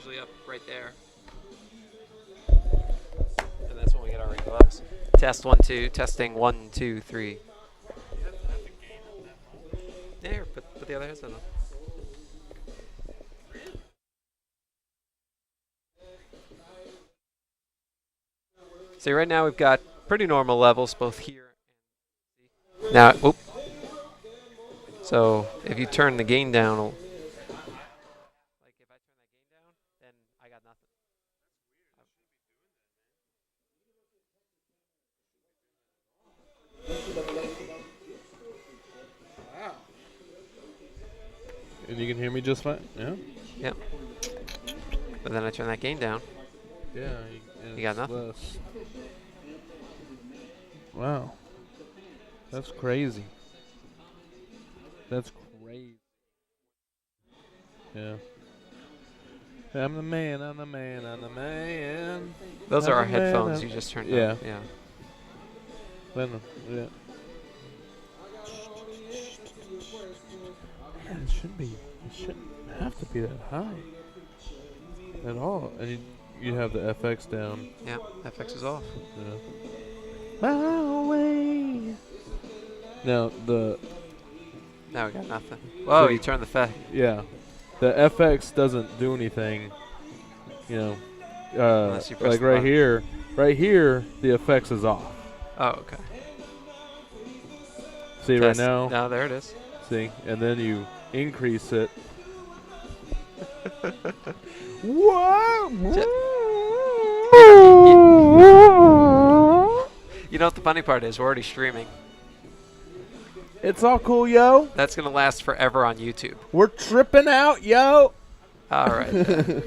usually up right there. And that's when we get our ring gloves. Test 1, 2. Testing 1, 2, 3. Yeah, here, put the other headset on. See, right now we've got pretty normal levels both here and now. Whoop. So if you turn the gain down, like if I turn that gain down, then I got nothing. Wow. And you can hear me just fine? Yeah? Yep. But then I turn that gain down. Yeah. You got nothing. Less. Wow. That's crazy. That's crazy. Yeah. I'm the man, I'm the man, I'm the man. Those I'm are our the man, headphones I'm you just turned yeah. up. Yeah. Yeah. Man, it shouldn't have to be that high at all. And you have the FX down. Yeah, FX is off. Yeah. My way. Now Now we got nothing. Whoa, so you turned the yeah, the FX doesn't do anything. You know, unless you press like the right button. here, the FX is off. Oh, okay. See Test. right now. No, there it is. See, and then you increase it. What? You know what the funny part is? We're already streaming. It's all cool, yo. That's going to last forever on YouTube. We're tripping out, yo. All right. Yeah.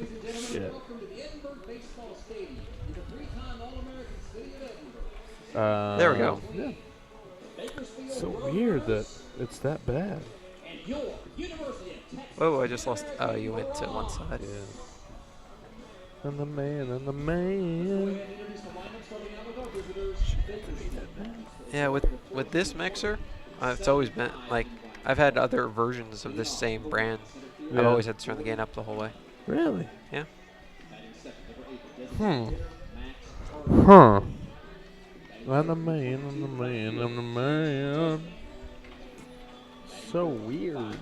There we go. Yeah. So weird that it's that bad. Oh, I just lost. Oh, you went to one side. Yeah. And the man. Yeah, with this mixer, it's always been like I've had other versions of this same brand. Yeah. I've always had to turn the gain up the whole way. Really? Yeah. Huh. I'm the man. So weird.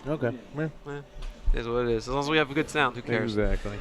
Okay. Yeah. It is what it is. As long as we have a good sound, who cares? Exactly.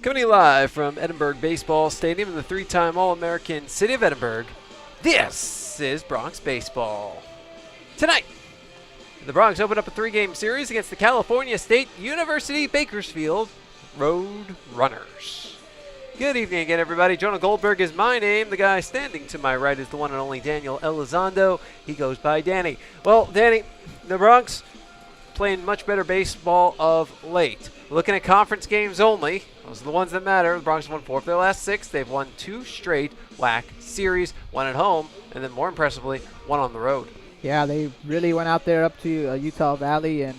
Coming to you live from Edinburgh Baseball Stadium in the three-time All-American city of Edinburgh, this is Bronx Baseball. Tonight, the Bronx open up a three-game series against the California State University Bakersfield Road Runners. Good evening again, everybody. Jonah Goldberg is my name. The guy standing to my right is the one and only Daniel Elizondo. He goes by Danny. Well, Danny, the Bronx playing much better baseball of late. Looking at conference games only, those are the ones that matter. The Bronx won 4 of their last 6. They've won 2 straight WAC series, 1 at home, and then more impressively, 1 on the road. Yeah, they really went out there up to Utah Valley and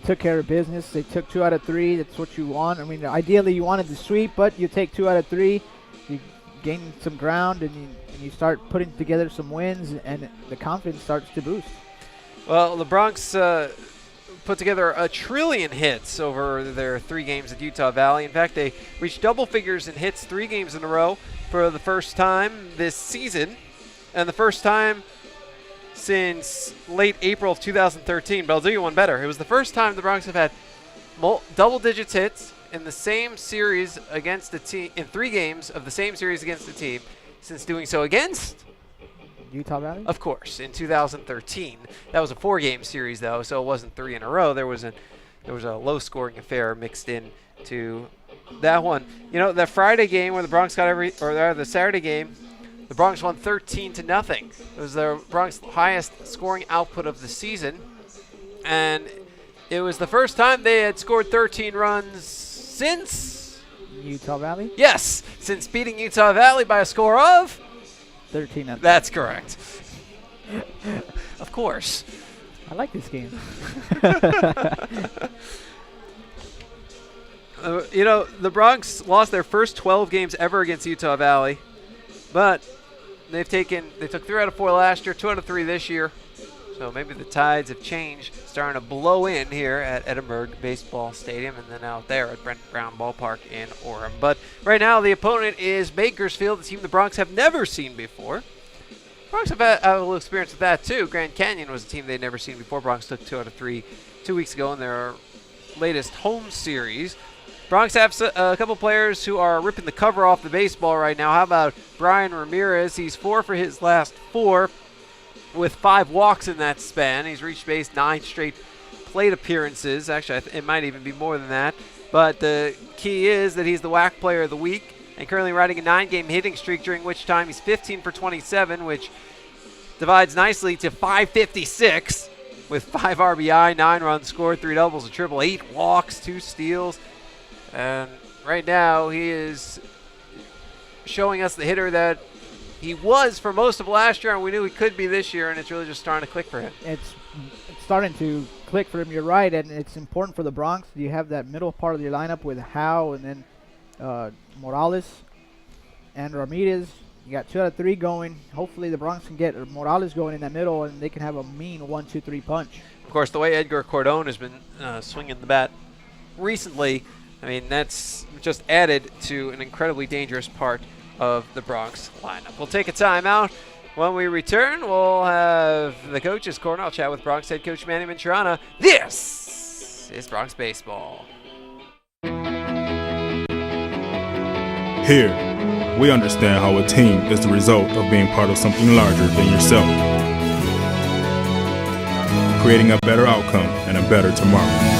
took care of business. They took 2 out of 3. That's what you want. I mean, ideally you wanted to sweep, but you take 2 out of 3. You gain some ground, and you start putting together some wins, and the confidence starts to boost. Well, the Bronx put together a trillion hits over their 3 games at Utah Valley. In fact, they reached double figures in hits 3 games in a row for the first time this season, and the first time since late April of 2013. But I'll do you one better. It was the first time the Bronx have had double digits hits in the same series against a team, in 3 games of the same series against a team, since doing so against Utah Valley? Of course, in 2013. That was a 4-game series, though, so it wasn't 3 in a row. There was a low-scoring affair mixed in to that one. You know, that Friday game where the Bronx got the Saturday game, the Bronx won 13-0. It was the Bronx highest scoring output of the season, and it was the first time they had scored 13 runs since Utah Valley? Yes, since beating Utah Valley by a score of 13-0. That's correct. Of course. I like this game. You know, the Bronx lost their first 12 games ever against Utah Valley, but they took 3 out of 4 last year, 2 out of 3 this year. So maybe the tides have changed, starting to blow in here at Edinburgh Baseball Stadium and then out there at Brent Brown Ballpark in Orem. But right now the opponent is Bakersfield, the team the Bronx have never seen before. Bronx have had a little experience with that too. Grand Canyon was a team they'd never seen before. Bronx took 2 out of 3 2 weeks ago in their latest home series. Bronx have a couple players who are ripping the cover off the baseball right now. How about Brian Ramirez? He's 4 for his last 4. With 5 walks in that span. He's reached base 9 straight plate appearances. Actually, it might even be more than that. But the key is that he's the WAC player of the week and currently riding a 9-game hitting streak, during which time he's 15 for 27, which divides nicely to 556 with 5 RBI, 9 runs scored, 3 doubles, a triple, 8 walks, 2 steals. And right now he is showing us the hitter that he was for most of last year, and we knew he could be this year, and it's really just starting to click for him. It's starting to click for him, you're right, and it's important for the Bronx. You have that middle part of your lineup with Howe and then Morales and Ramirez. You got 2 out of 3 going. Hopefully the Bronx can get Morales going in that middle, and they can have a mean 1-2-3 punch. Of course, the way Edgar Cordon has been swinging the bat recently, I mean, that's just added to an incredibly dangerous part of the Bronx lineup. We'll take a timeout. When we return, we'll have the coach's corner. I'll chat with Bronx head coach Manny Mantrana. This is Bronx Baseball. Here, we understand how a team is the result of being part of something larger than yourself, creating a better outcome and a better tomorrow.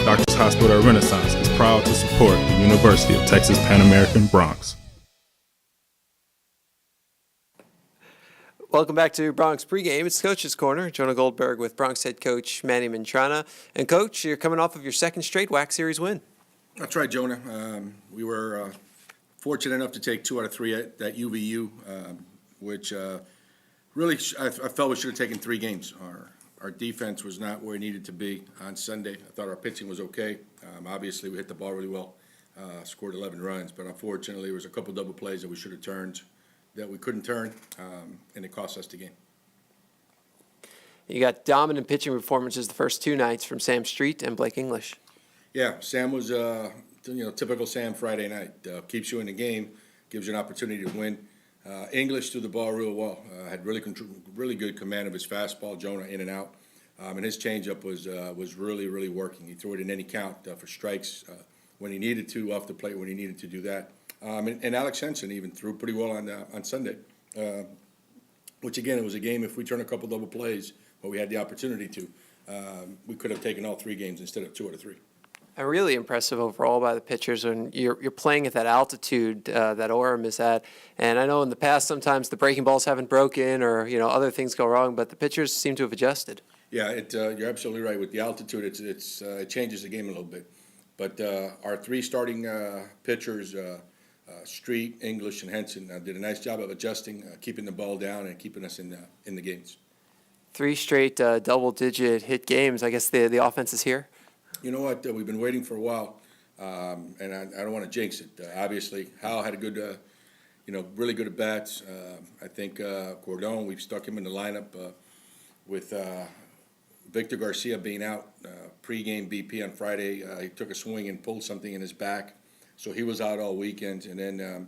Doctors Hospital Renaissance is proud to support the University of Texas Pan American Bronx. Welcome back to Bronx Pregame. It's Coach's Corner. Jonah Goldberg with Bronx head coach Manny Mantrana. And Coach, you're coming off of your 2nd straight WAC Series win. That's right, Jonah. We were fortunate enough to take 2 out of 3 at UVU, which really I felt we should have taken 3 games. Our defense was not where it needed to be on Sunday. I thought our pitching was okay. Obviously, we hit the ball really well, scored 11 runs, but unfortunately, there was a couple double plays that we should have turned that we couldn't turn, and it cost us the game. You got dominant pitching performances the first 2 nights from Sam Street and Blake English. Yeah, Sam was, typical Sam Friday night. Keeps you in the game, gives you an opportunity to win. English threw the ball real well. Had really good command of his fastball, Jonah, in and out. And his changeup was really, really working. He threw it in any count for strikes when he needed to, off the plate when he needed to do that. And Alex Henson even threw pretty well on Sunday, which, again, it was a game, if we turn a couple double plays, but we had the opportunity to, we could have taken all 3 games instead of 2 out of 3. And really impressive overall by the pitchers when you're playing at that altitude that Orem is at. And I know in the past sometimes the breaking balls haven't broken or other things go wrong, but the pitchers seem to have adjusted. Yeah, you're absolutely right. With the altitude, it changes the game a little bit. But our 3 starting pitchers, Street, English, and Henson, did a nice job of adjusting, keeping the ball down, and keeping us in the games. 3 straight double-digit hit games. I guess the offense is here. You know what? We've been waiting for a while, and I don't want to jinx it. Obviously, Hal had a good, really good at bats. I think Cordon, we've stuck him in the lineup with Victor Garcia being out pregame BP on Friday. He took a swing and pulled something in his back, so he was out all weekend. And then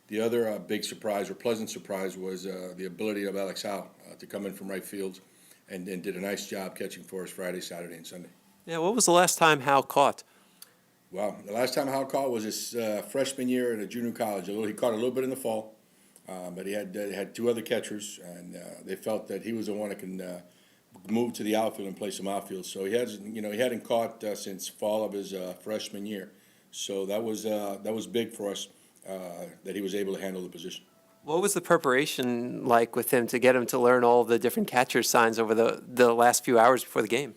the other big surprise or pleasant surprise was the ability of Alex Hal to come in from right field and did a nice job catching for us Friday, Saturday, and Sunday. Yeah, what was the last time Hal caught? Well, the last time Hal caught was his freshman year at a junior college. He caught a little bit in the fall, but he had 2 other catchers, and they felt that he was the one that can move to the outfield and play some outfield. So he hadn't caught since fall of his freshman year. So that was big for us that he was able to handle the position. What was the preparation like with him to get him to learn all the different catcher signs over the last few hours before the game?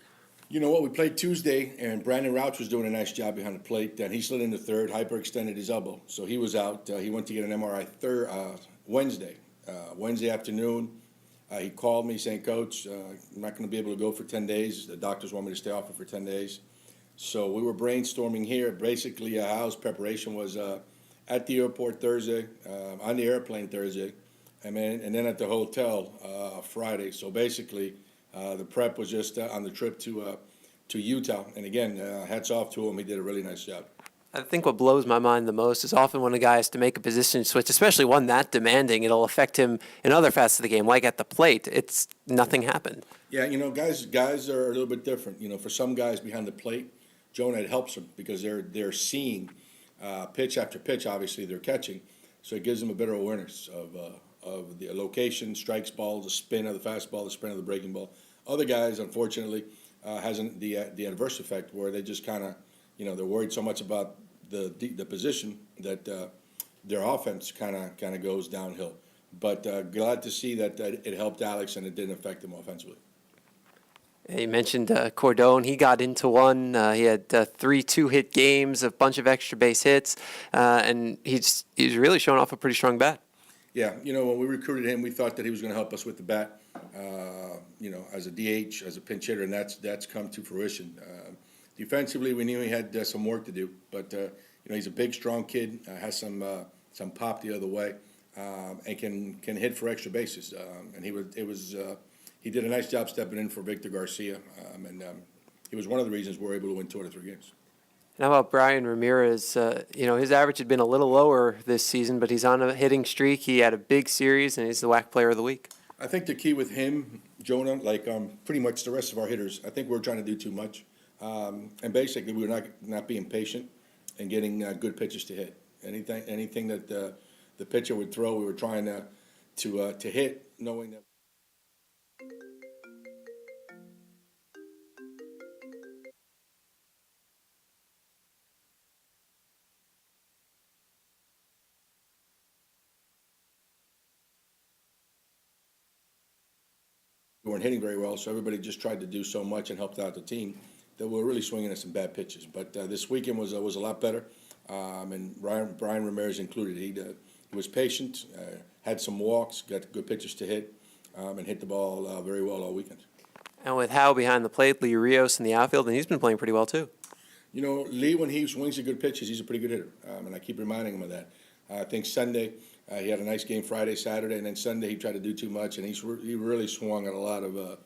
You know what? We played Tuesday, and Brandon Rauch was doing a nice job behind the plate. And he slid into third, hyperextended his elbow, so he was out. He went to get an MRI Wednesday. Wednesday afternoon, he called me saying, "Coach, I'm not going to be able to go for 10 days. The doctors want me to stay off it for 10 days." So we were brainstorming here. Basically, Hal's preparation was at the airport Thursday, on the airplane Thursday, and then at the hotel Friday. So basically, the prep was just on the trip to Utah. And again, hats off to him. He did a really nice job. I think what blows my mind the most is often when a guy has to make a position switch, especially one that demanding, it'll affect him in other facets of the game, like at the plate. Nothing happened. Yeah, guys are a little bit different. For some guys behind the plate, Jonah, it helps them because they're seeing pitch after pitch. Obviously, they're catching, so it gives them a better awareness of the location, strikes, balls, the spin of the fastball, the spin of the breaking ball. Other guys, unfortunately, has the adverse effect where they just kind of, they're worried so much about the position that their offense kind of goes downhill. But glad to see that it helped Alex and it didn't affect him offensively. You mentioned Cordon. He got into one. He had 3 2-hit games, a bunch of extra base hits, and he's really showing off a pretty strong bat. Yeah, when we recruited him, we thought that he was going to help us with the bat, as a DH, as a pinch hitter, and that's come to fruition. Defensively, we knew he had some work to do, but he's a big, strong kid, has some pop the other way, and can hit for extra bases. And he did a nice job stepping in for Victor Garcia, and he was one of the reasons we're able to win 2 out of 3 games. And how about Brian Ramirez? His average had been a little lower this season, but he's on a hitting streak. He had a big series, and he's the WAC Player of the Week. I think the key with him, Jonah, like pretty much the rest of our hitters, I think we're trying to do too much. And basically, we're not being patient and getting good pitches to hit. Anything that the pitcher would throw, we were trying to hit, knowing that. We weren't hitting very well, so everybody just tried to do so much and helped out the team that we were really swinging at some bad pitches. But this weekend was a lot better, and Brian Ramirez included. He was patient, had some walks, got good pitches to hit, and hit the ball very well all weekend. And with Howe behind the plate, Lee Rios in the outfield, and he's been playing pretty well too. Lee, when he swings at good pitches, he's a pretty good hitter, and I keep reminding him of that. I think Sunday, he had a nice game Friday, Saturday, and then Sunday he tried to do too much, and he really swung at a lot of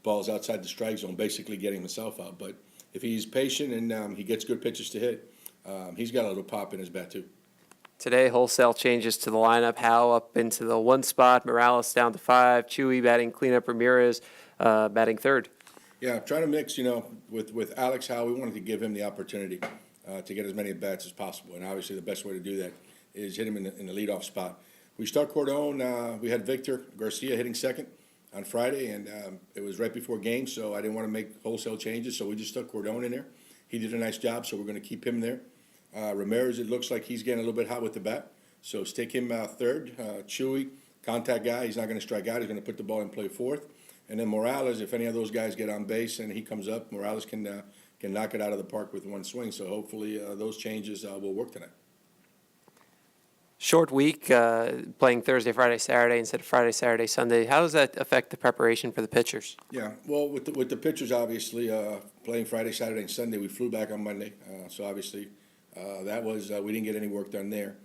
balls outside the strike zone, basically getting himself out. But if he's patient and he gets good pitches to hit, he's got a little pop in his bat too. Today, wholesale changes to the lineup. Howe up into the 1 spot, Morales down to 5, Chewy batting cleanup, Ramirez batting third. Yeah, trying to mix, with Alex Howe, we wanted to give him the opportunity to get as many at-bats as possible. And obviously the best way to do that is hit him in the leadoff spot. We start Cordon. We had Victor Garcia hitting second on Friday, and it was right before game, so I didn't want to make wholesale changes, so we just stuck Cordon in there. He did a nice job, so we're going to keep him there. Ramirez, it looks like he's getting a little bit hot with the bat, so stick him third. Chewy, contact guy, he's not going to strike out. He's going to put the ball in play fourth. And then Morales, if any of those guys get on base and he comes up, Morales can knock it out of the park with one swing. So hopefully those changes will work tonight. Short week, playing Thursday, Friday, Saturday instead of Friday, Saturday, Sunday. How does that affect the preparation for the pitchers? Yeah, well, with the pitchers, obviously, playing Friday, Saturday, and Sunday, we flew back on Monday. So obviously, that was we didn't get any work done there.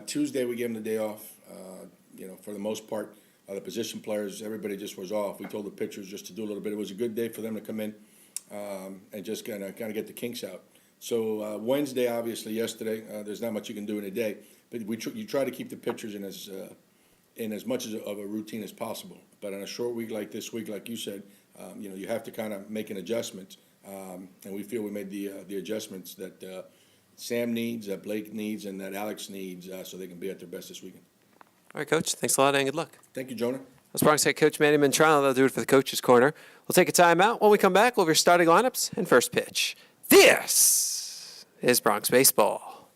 Tuesday, we gave them the day off. For the most part. The position players, everybody just was off. We told the pitchers just to do a little bit. It was a good day for them to come in and just kind of get the kinks out. So Wednesday, obviously, yesterday, there's not much you can do in a day, but you try to keep the pitchers in as much of a routine as possible. But on a short week like this week, like you said, you have to kind of make an adjustment, and we feel we made the adjustments that Sam needs, that Blake needs, and that Alex needs, so they can be at their best this weekend. All right, Coach. Thanks a lot and good luck. Thank you, Jonah. That's Bronx head coach Manny Mantrano. That'll do it for the Coach's Corner. We'll take a timeout. When we come back, we'll have your starting lineups and first pitch. This is Bronx Baseball.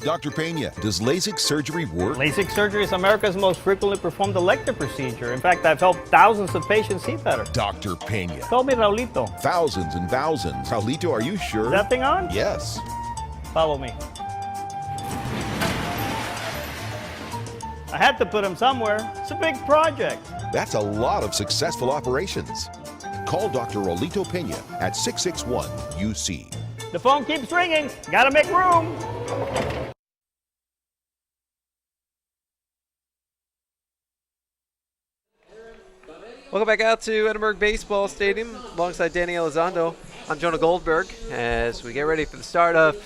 Dr. Pena, does LASIK surgery work? LASIK surgery is America's most frequently performed elective procedure. In fact, I've helped thousands of patients see better. Dr. Pena. Call me Raulito. Thousands and thousands. Raulito, are you sure? Is that thing on? Yes. Follow me. I had to put him somewhere. It's a big project. That's a lot of successful operations. Call Dr. Raulito Pena at 661-UC. The phone keeps ringing. Gotta make room. Welcome back out to Edinburgh Baseball Stadium alongside Danny Elizondo. I'm Jonah Goldberg as we get ready for the start of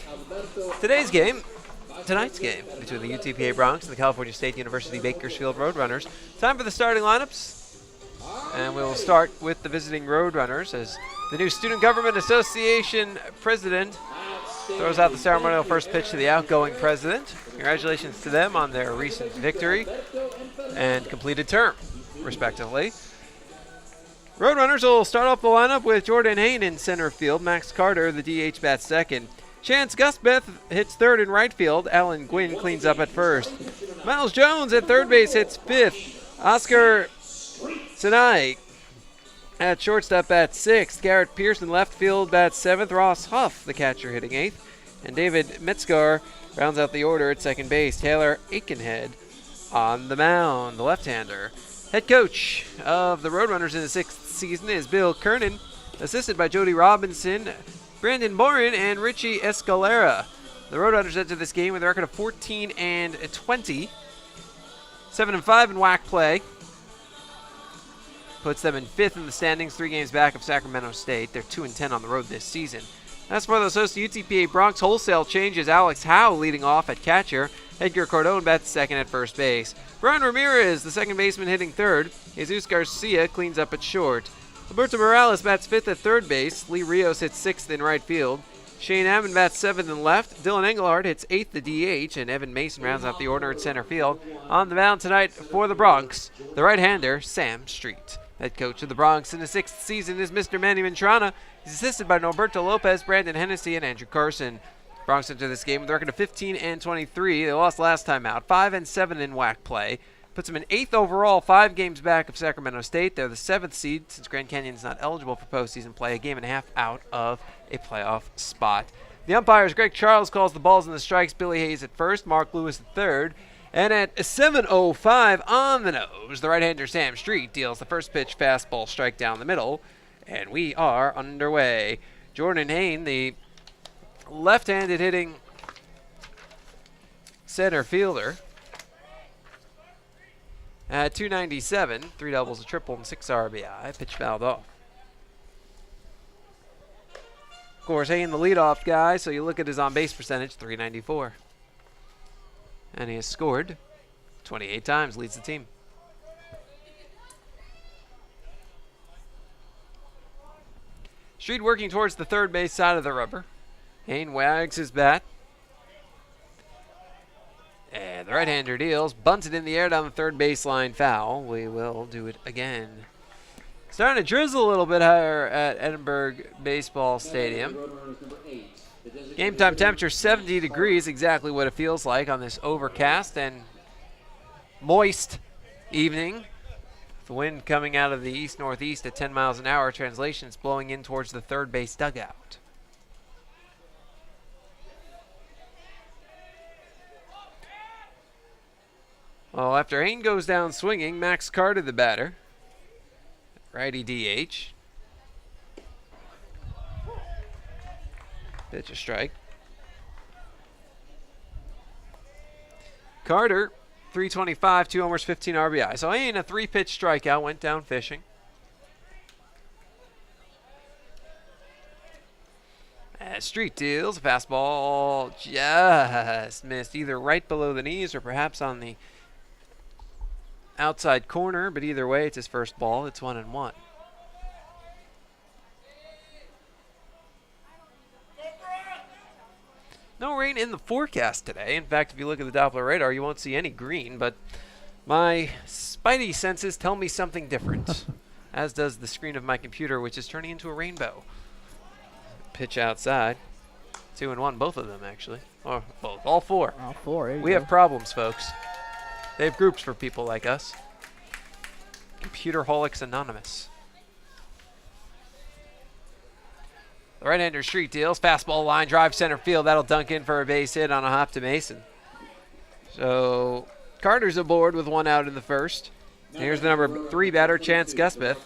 tonight's game between the UTPA Bronx and the California State University Bakersfield Roadrunners. Time for the starting lineups, and we will start with the visiting Roadrunners as the new Student Government Association president throws out the ceremonial first pitch to the outgoing president. Congratulations to them on their recent victory and completed term, respectively. Roadrunners will start off the lineup with Jordan Hain in center field. Max Carter, the DH, bats second. Chance Gusbeth hits third in right field. Alan Gwynn cleans up at first. Miles Jones at third base hits fifth. Oscar Sinai at shortstop bats sixth. Garrett Pearson left field bats seventh. Ross Huff, the catcher, hitting eighth. And David Metzgar rounds out the order at second base. Taylor Aikenhead on the mound, the left-hander. Head coach of the Roadrunners in the sixth season is Bill Kernan, assisted by Jody Robinson, Brandon Morin, and Richie Escalera. The Roadrunners enter this game with a record of 14-20, 7-5 in WAC play. Puts them in fifth in the standings, 3 games back of Sacramento State. They're 2-10 on the road this season. As for those hosts, UTPA Bronx wholesale changes. Alex Howe leading off at catcher. Edgar Cordon bats second at first base. Brian Ramirez, the second baseman, hitting third. Jesus Garcia cleans up at short. Alberto Morales bats fifth at third base. Lee Rios hits sixth in right field. Shane Ammon bats seventh in left. Dylan Engelhardt hits eighth the DH, and Evan Mason rounds out the order at center field. On the mound tonight for the Bronx, the right-hander, Sam Street. Head coach of the Bronx in the sixth season is Mr. Manny Mantrana. He's assisted by Norberto Lopez, Brandon Hennessy, and Andrew Carson. Bronx enter this game with a record of 15-23. They lost last time out, 5-7 in WAC play. Puts them in 8th overall, 5 games back of Sacramento State. They're the 7th seed since Grand Canyon is not eligible for postseason play, a game and a half out of a playoff spot. The umpires, Greg Charles calls the balls and the strikes. Billy Hayes at first, Mark Lewis at third. And at 7:05 on the nose, the right-hander Sam Street deals the first pitch fastball strike down the middle. And we are underway. Jordan Hain, the left-handed hitting center fielder, at 297, 3 doubles, a triple, and 6 RBI. Pitch fouled off. Of course, Hain the leadoff guy, so you look at his on-base percentage, 394. And he has scored 28 times, leads the team. Street working towards the third base side of the rubber. Hain wags his bat. And the right-hander deals. Bunts it in the air down the third baseline, foul. We will do it again. Starting to drizzle a little bit higher at Edinburgh Baseball Stadium. Game time temperature 70 degrees, exactly what it feels like on this overcast and moist evening. The wind coming out of the east-northeast at 10 miles an hour. Translation, it's blowing in towards the third base dugout. Well, after Hain goes down swinging, Max Carter the batter. Righty DH. Pitch a strike. Carter, 325, 2 homers, 15 RBI. So Hain, a 3-pitch strikeout, went down fishing. As Street deals, a fastball just missed either right below the knees or perhaps on the outside corner, but either way, it's his first ball. It's 1-1. No rain in the forecast today. In fact, if you look at the Doppler radar, you won't see any green, but my spidey senses tell me something different, as does the screen of my computer, which is turning into a rainbow. Pitch outside. 2-1, both of them, actually. Or both, all four. All four. We have problems, folks. They have groups for people like us. Computerholics Anonymous. The right-hander Street deals. Fastball line drive center field. That'll dunk in for a base hit on a hop to Mason. So Carter's aboard with 1 out in the first. And here's the number 3 batter, Chance Gusbeth.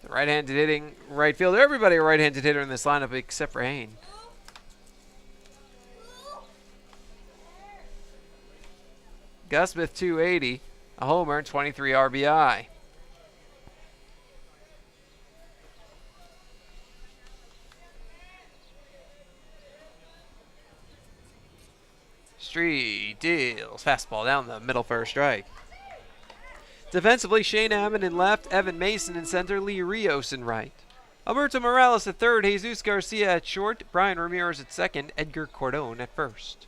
The right-handed hitting right fielder. Everybody a right-handed hitter in this lineup except for Hain. Gusbeth 280, a homer, and 23 RBI. Street deals. Fastball down the middle for a strike. Defensively, Shane Ammon in left, Evan Mason in center, Lee Rios in right. Alberto Morales at third, Jesus Garcia at short, Brian Ramirez at second, Edgar Cordon at first.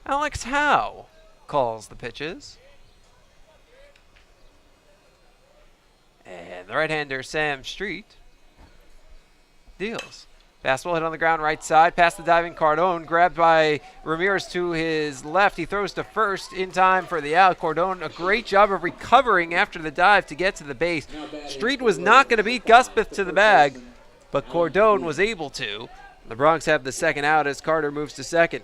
Alex Howe calls the pitches. And the right-hander, Sam Street, deals. Fastball hit on the ground right side, past the diving Cordon, grabbed by Ramirez to his left. He throws to first in time for the out. Cordon, a great job of recovering after the dive to get to the base. Street was not going to beat Gusbeth to the bag, but Cordon was able to. The Bronx have the second out as Carter moves to second.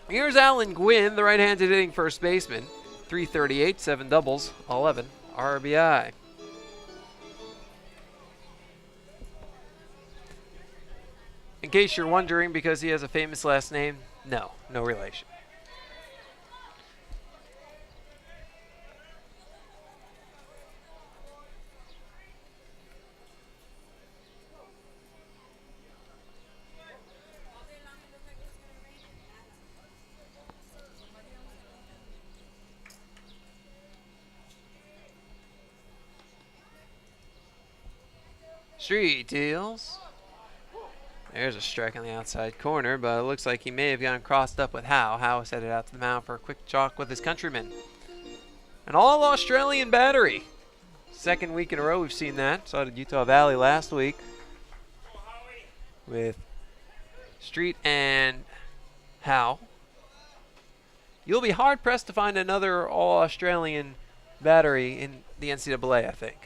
Here's Alan Gwynn, the right-handed hitting first baseman. 338, 7 doubles, 11 RBI. In case you're wondering, because he has a famous last name, no relation. Street deals. There's a strike on the outside corner, but it looks like he may have gotten crossed up with Howe. Howe is headed out to the mound for a quick chalk with his countrymen. An all-Australian battery. Second week in a row we've seen that. Saw it at Utah Valley last week with Street and Howe. You'll be hard-pressed to find another all-Australian battery in the NCAA, I think.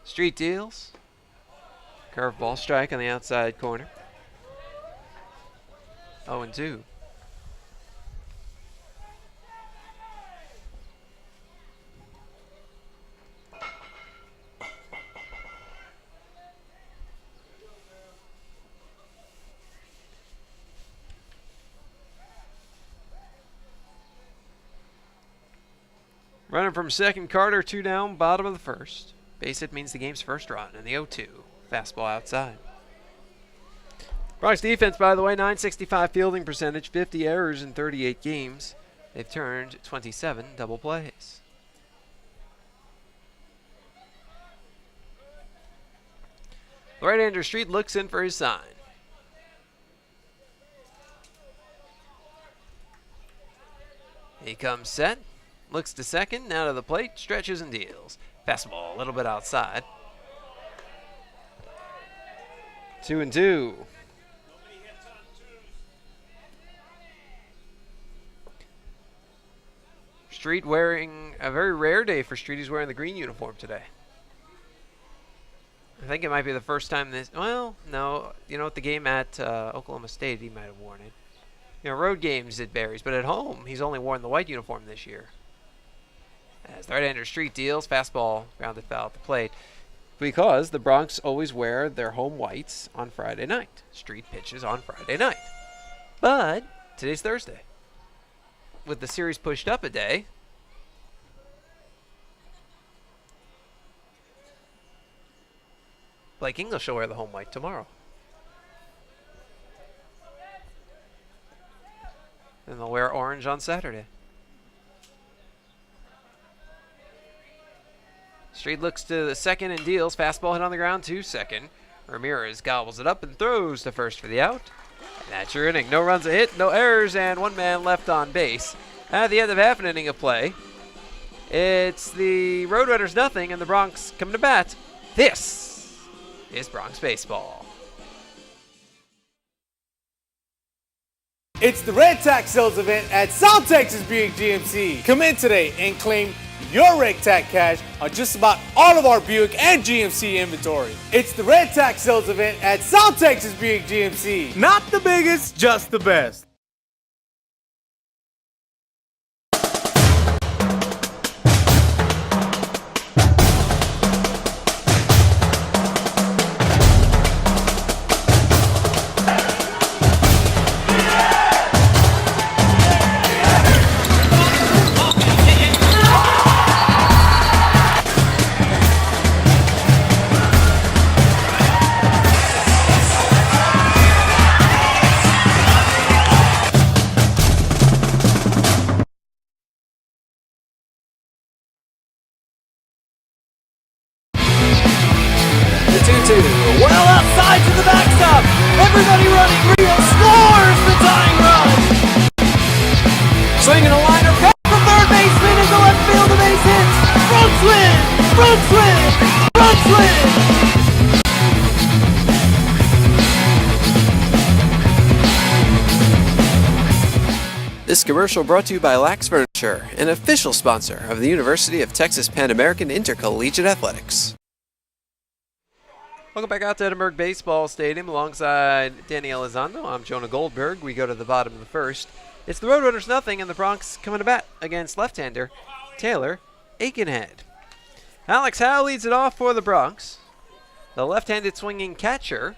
Street deals. Curveball strike on the outside corner. 0-2. Running from second, Carter, 2 down, bottom of the first. Base hit means the game's first run, and the 0-2. Fastball outside. Bronx defense, by the way, 965 fielding percentage, 50 errors in 38 games. They've turned 27 double plays. Right-hander Street looks in for his sign. He comes set, looks to second, now to the plate, stretches and deals. Fastball a little bit outside. 2-2. Street wearing a very rare day for Street. He's wearing the green uniform today. I think it might be the first time this. Well, no. You know, at the game at Oklahoma State, he might have worn it. You know, road games it varies, but at home, he's only worn the white uniform this year. As the right-hander Street deals, fastball grounded foul at the plate. Because the Bronx always wear their home whites on Friday night. Street pitches on Friday night. But today's Thursday. With the series pushed up a day, Blake English will wear the home white tomorrow. And they'll wear orange on Saturday. Street looks to the second and deals. Fastball hit on the ground to second. Ramirez gobbles it up and throws to first for the out. And that's your inning. No runs a hit, no errors, and 1 man left on base. At the end of half an inning of play, it's the Roadrunners nothing and the Bronx coming to bat. This is Bronx baseball. It's the Red Tax Sales event at South Texas Buick GMC. Come in today and claim your Red Tax cash on just about all of our Buick and GMC inventory. It's the Red Tax Sales event at South Texas Buick GMC. Not the biggest, just the best. Well outside to the backstop. Everybody running. Rio scores the tying run. Swinging a liner back from third baseman into left field. The base hits. Bronx win. Bronx win. Bronx win. This commercial brought to you by Lax Furniture, an official sponsor of the University of Texas Pan American Intercollegiate Athletics. Welcome back out to Edinburgh Baseball Stadium alongside Danny Elizondo. I'm Jonah Goldberg. We go to the bottom of the first. It's the Roadrunners nothing and the Bronx coming to bat against left-hander Taylor Aikenhead. Alex Howe leads it off for the Bronx. The left-handed swinging catcher,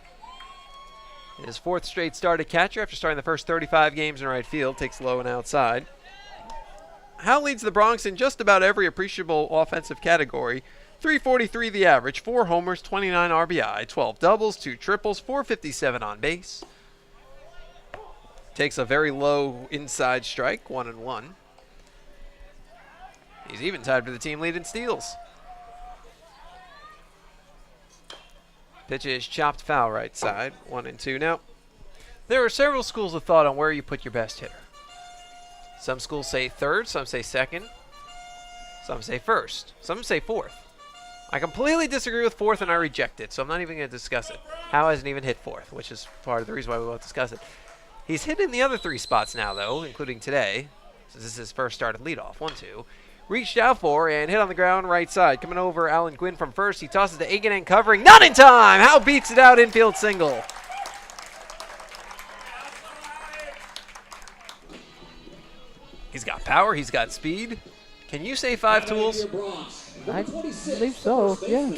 his 4th straight start at catcher after starting the first 35 games in right field, takes low and outside. Howe leads the Bronx in just about every appreciable offensive category. 343 the average, 4 homers, 29 RBI, 12 doubles, 2 triples, 457 on base. Takes a very low inside strike, 1-1. He's even tied for the team lead in steals. Pitch is chopped foul right side, 1-2. Now, there are several schools of thought on where you put your best hitter. Some schools say third, some say second, some say first, some say fourth. I completely disagree with fourth and I reject it, so I'm not even going to discuss it. Howe hasn't even hit fourth, which is part of the reason why we won't discuss it. He's hit in the other 3 spots now, though, including today. So this is his first start at leadoff, 1-2. Reached out for and hit on the ground right side. Coming over, Alan Gwynn from first. He tosses to Aiken and covering. Not in time! Howe beats it out, infield single. He's got power, he's got speed. Can you say 5 tools? I believe so, yeah.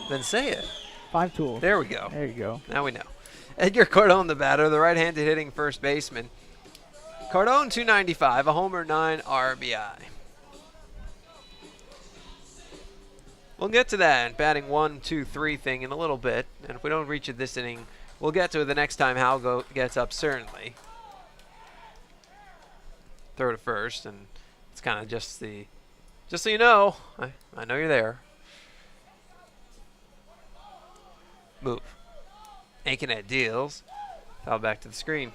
Then say it. 5 tools. There we go. There you go. Now we know. Edgar Cordon, the batter, the right-handed hitting first baseman. Cardone 295, a homer, 9 RBI. We'll get to that batting 1, 2, 3 thing in a little bit, and if we don't reach it this inning, we'll get to it the next time Hal gets up, certainly. Throw to first, and it's kind of just so you know, I know you're there. Move. Aiken deals. Foul back to the screen.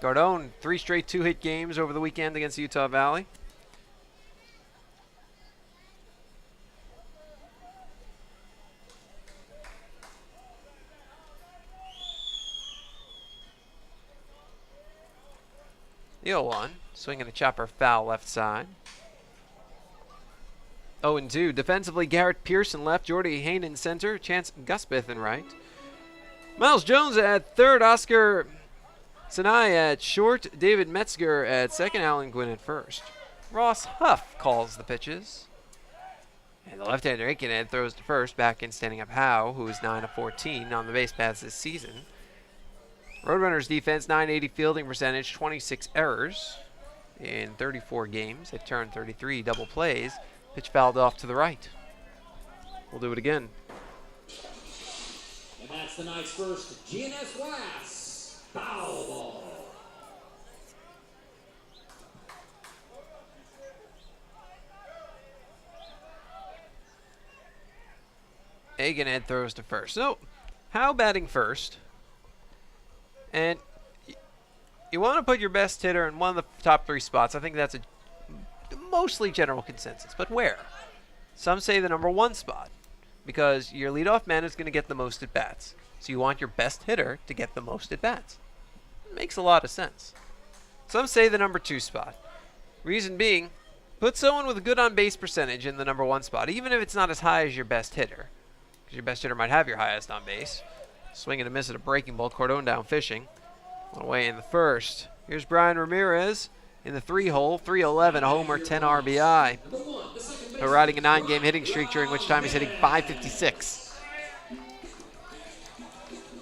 Cardone, 3 straight 2-hit games over the weekend against Utah Valley. The 0-1, swinging a chopper foul left side. 0-2, defensively Garrett Pearson left, Jordy Hayden center, Chance Guspeth in right. Miles Jones at third, Oscar Sinai at short, David Metzger at second, Alan Gwynn at first. Ross Huff calls the pitches. And the left-hander Aikenhead throws to first, back in standing up Howe, who is 9 of 14 on the base paths this season. Roadrunners defense, 980 fielding percentage, 26 errors in 34 games. They've turned 33 double plays. Pitch fouled off to the right. We'll do it again. And that's the night's first GNS Glass foul ball. Aikenhead throws to first. So, Howe batting first. And you want to put your best hitter in one of the top 3 spots. I think that's a mostly general consensus. But where? Some say the number 1 spot, because your leadoff man is going to get the most at-bats. So you want your best hitter to get the most at-bats. Makes a lot of sense. Some say the number 2 spot. Reason being, put someone with a good on-base percentage in the number 1 spot, even if it's not as high as your best hitter. Because your best hitter might have your highest on base. Swing and a miss at a breaking ball. Cardone down fishing. One away in the first. Here's Brian Ramirez in the 3-hole. 311, a homer, 10 RBI. They're riding a 9-game hitting streak, during which time he's hitting .556.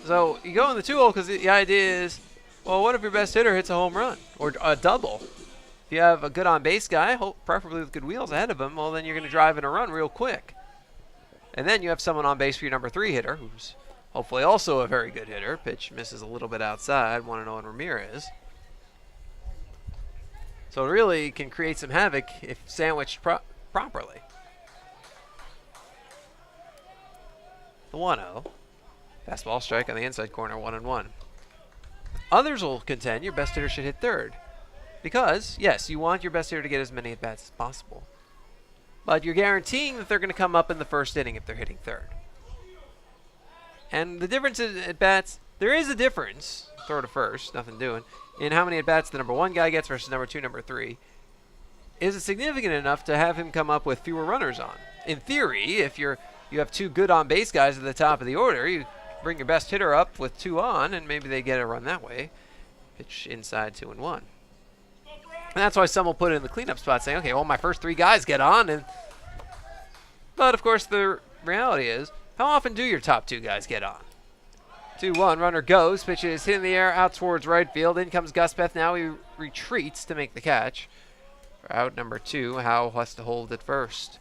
So you go in the 2-hole because the idea is, well, what if your best hitter hits a home run or a double? If you have a good on-base guy, preferably with good wheels ahead of him, well, then you're going to drive in a run real quick. And then you have someone on base for your number 3 hitter, who's hopefully also a very good hitter. Pitch misses a little bit outside. 1-0 in Ramirez. So it really can create some havoc if sandwiched properly. The 1-0. Fastball strike on the inside corner, 1-1. Others will contend your best hitter should hit third. Because, yes, you want your best hitter to get as many at-bats as possible. But you're guaranteeing that they're going to come up in the first inning if they're hitting third. And the difference is at-bats, there is a difference, throw to first, nothing doing, in how many at-bats the number 1 guy gets versus number 2, number 3. Is it significant enough to have him come up with fewer runners on? In theory, if you have 2 good on-base guys at the top of the order, you bring your best hitter up with 2 on, and maybe they get a run that way. Pitch inside, 2-1. And that's why some will put it in the cleanup spot, saying, okay, well, my first 3 guys get on. But, of course, the reality is, how often do your top 2 guys get on? 2-1, runner goes. Pitch is hit in the air, out towards right field. In comes Guspeth. Now he retreats to make the catch. For out number 2, Howe has to hold at first.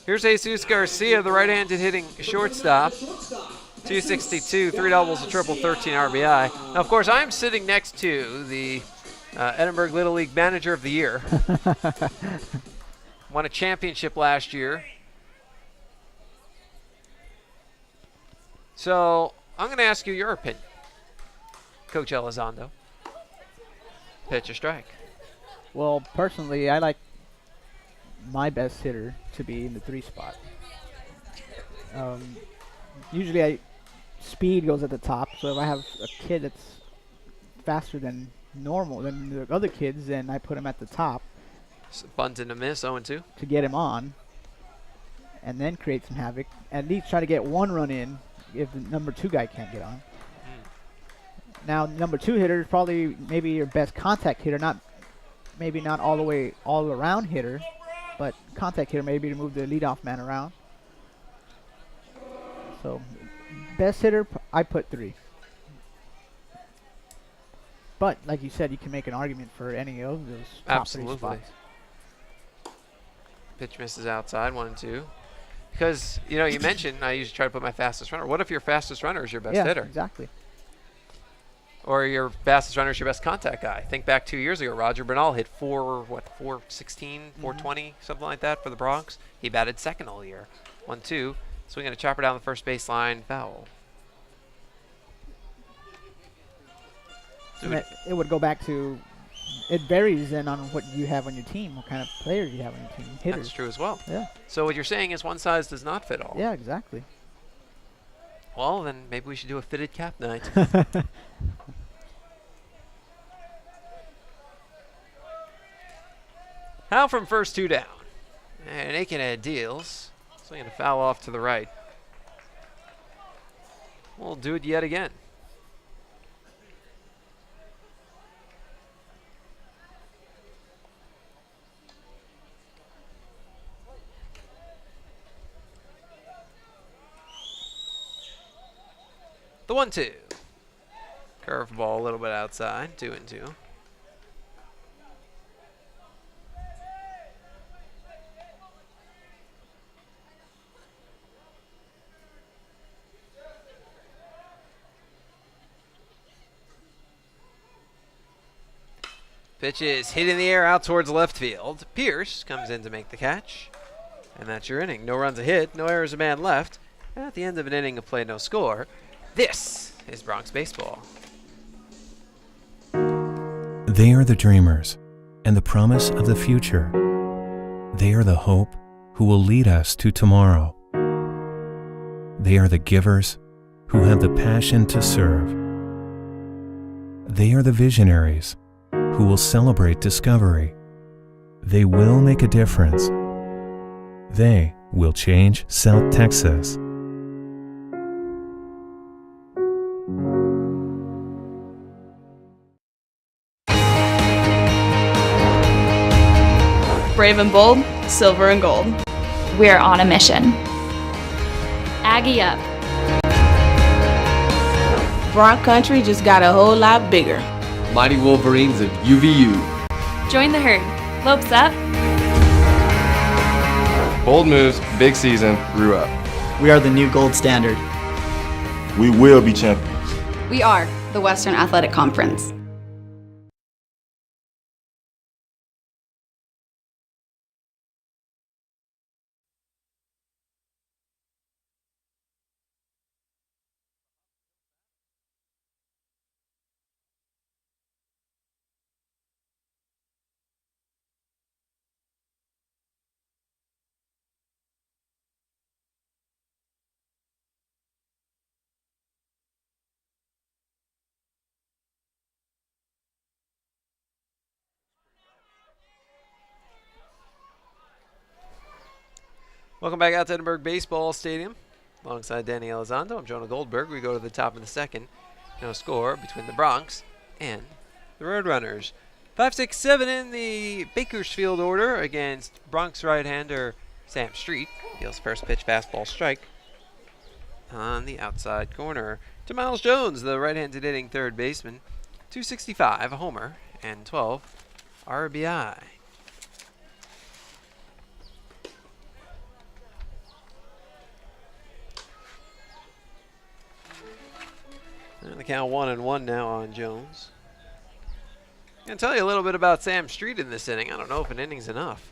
Here's Jesus Garcia, the right-handed hitting shortstop. 262, 3 doubles, a triple, 13 RBI. Now, of course, I'm sitting next to the Edinburgh Little League Manager of the Year. Won a championship last year. So, I'm going to ask you your opinion, Coach Elizondo. Pitch or strike? Well, personally, I like my best hitter to be in the 3 spot. Usually, speed goes at the top, so if I have a kid that's faster than normal than the other kids, then I put him at the top. Bunt and a miss, 0-2. To get him on, and then create some havoc. At least try to get 1 run in if the number 2 guy can't get on. Now, number 2 hitter is probably maybe your best contact hitter, maybe not all the way all around hitter, but contact hitter maybe to move the leadoff man around. So, best hitter, I put 3. But like you said, you can make an argument for any of those top 3 Absolutely. spots. Pitch misses outside, 1-2. Because, you know, you mentioned I usually try to put my fastest runner. What if your fastest runner is your best Yeah, hitter? exactly. Or your fastest runner is your best contact guy? Think back 2 years ago. Roger Bernal hit 416, 420, something like that for the Bronx. He batted second all year. 1-2. Swinging a chopper down the first baseline, foul. And it would go back to, it varies then on what you have on your team, what kind of players you have on your team, hitters. That's true as well. Yeah. So what you're saying is one size does not fit all. Yeah, exactly. Well, then maybe we should do a fitted cap night. Howe from first, 2 down. And Aikenhead deals. Swinging a foul off to the right. We'll do it yet again. The 1-2. Curveball a little bit outside, 2-2. Pitch is hit in the air out towards left field. Pierce comes in to make the catch. And that's your inning. No runs a hit, no errors a man left. And at the end of an inning of play, no score. This is Bronx baseball. They are the dreamers and the promise of the future. They are the hope who will lead us to tomorrow. They are the givers who have the passion to serve. They are the visionaries who will celebrate discovery. They will make a difference. They will change South Texas. Brave and bold, silver and gold. We're on a mission. Aggie up. Bronx Country just got a whole lot bigger. Mighty Wolverines of UVU. Join the herd. Lopes up. Bold moves, big season, grew up. We are the new gold standard. We will be champions. We are the Western Athletic Conference. Welcome back out to Edinburgh Baseball Stadium. Alongside Danny Elizondo, I'm Jonah Goldberg. We go to the top of the second. No score between the Bronx and the Roadrunners. 5-6-7 in the Bakersfield order against Bronx right-hander Sam Street. Deals first pitch fastball strike on the outside corner to Miles Jones, the right-handed hitting third baseman. 265, a homer, and 12 RBI. And the count 1-1 now on Jones. I'm going to tell you a little bit about Sam Street in this inning. I don't know if an inning's enough.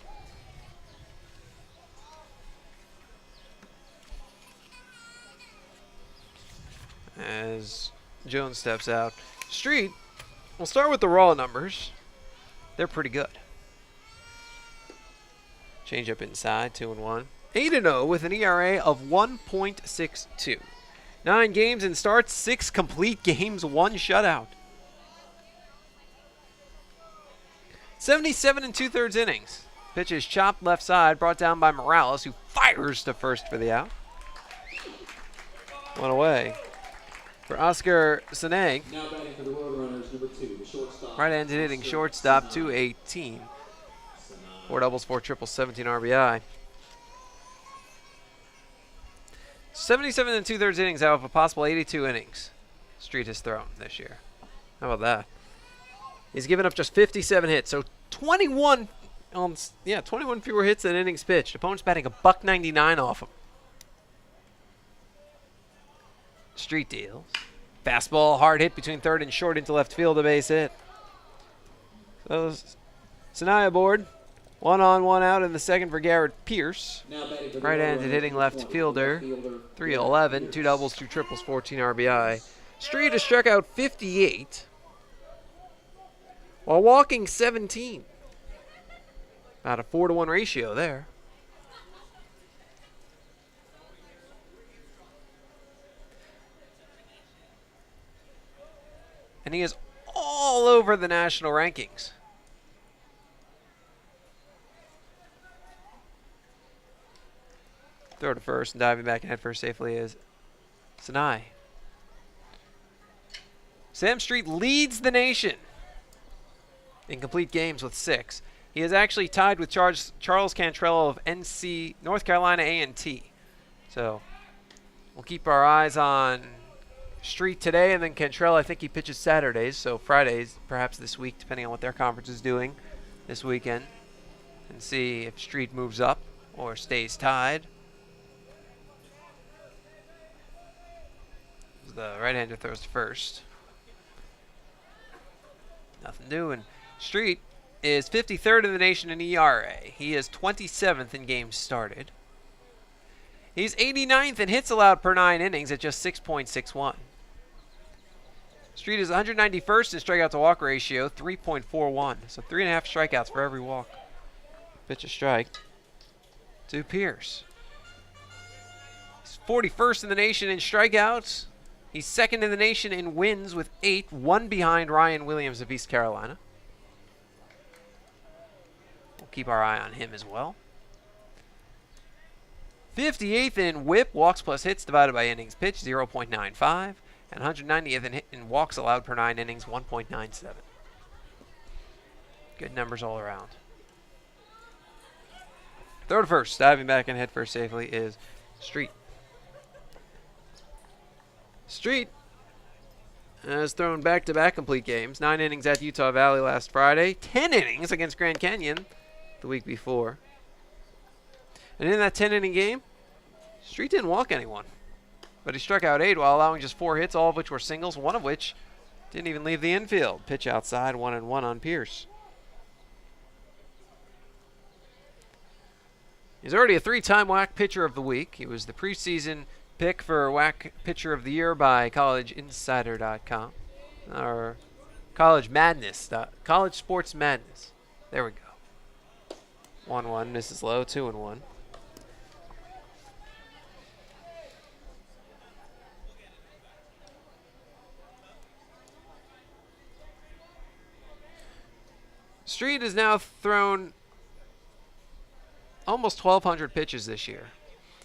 As Jones steps out. Street, we'll start with the raw numbers. They're pretty good. Change up inside, 2-1. 8-0 with an ERA of 1.62. 9 games and starts, 6 complete games, 1 shutout. 77 2/3 innings. Pitch is chopped left side, brought down by Morales, who fires to first for the out. One away for Oscar Sineg. Now batting for the Roadrunners, number 2, the shortstop. Right-handed hitting shortstop, 218. 4 doubles, 4 triples, 17 RBI. 77 2/3 innings out of a possible 82 innings Street has thrown this year. How about that? He's given up just 57 hits, so 21 fewer hits than innings pitched. Opponent's batting $1.99 off him. Street deals. Fastball, hard hit between third and short into left field, a base hit. So Sanaya aboard. 1 on, 1 out in the second for Garrett Pierce. Right-handed hitting left fielder. 311, 2 doubles, 2 triples, 14 RBI. Street has struck out 58 while walking 17. About a 4-to-1 ratio there. And he is all over the national rankings. Throw to first and diving back and head first safely is Sanai. Sam Street leads the nation in complete games with 6. He is actually tied with Charles Cantrell of NC North Carolina A&T. So we'll keep our eyes on Street today, and then Cantrell, I think he pitches Saturdays, so Fridays perhaps this week, depending on what their conference is doing this weekend, and see if Street moves up or stays tied. The right-hander throws to first. Nothing new, and Street is 53rd in the nation in ERA. He is 27th in games started. He's 89th in hits allowed per 9 innings at just 6.61. Street is 191st in strikeout to walk ratio, 3.41. So 3.5 strikeouts for every walk. Pitch a strike to Pierce. He's 41st in the nation in strikeouts. He's 2nd in the nation in wins with 8, 1 behind Ryan Williams of East Carolina. We'll keep our eye on him as well. 58th in whip, walks plus hits divided by innings pitched, 0.95. And 190th in walks allowed per 9 innings, 1.97. Good numbers all around. Throw to first, diving back and head first safely is Street. Street has thrown back-to-back complete games. 9 innings at Utah Valley last Friday. 10 innings against Grand Canyon the week before. And in that 10-inning game, Street didn't walk anyone. But he struck out 8 while allowing just 4 hits, all of which were singles, one of which didn't even leave the infield. Pitch outside, 1-1 on Pierce. He's already a 3-time WAC Pitcher of the Week. He was the preseason pick for WAC Pitcher of the Year by collegeinsider.com. Or College Sports Madness. There we go. 1-1, misses low, 2-1. Street has now thrown almost 1,200 pitches this year.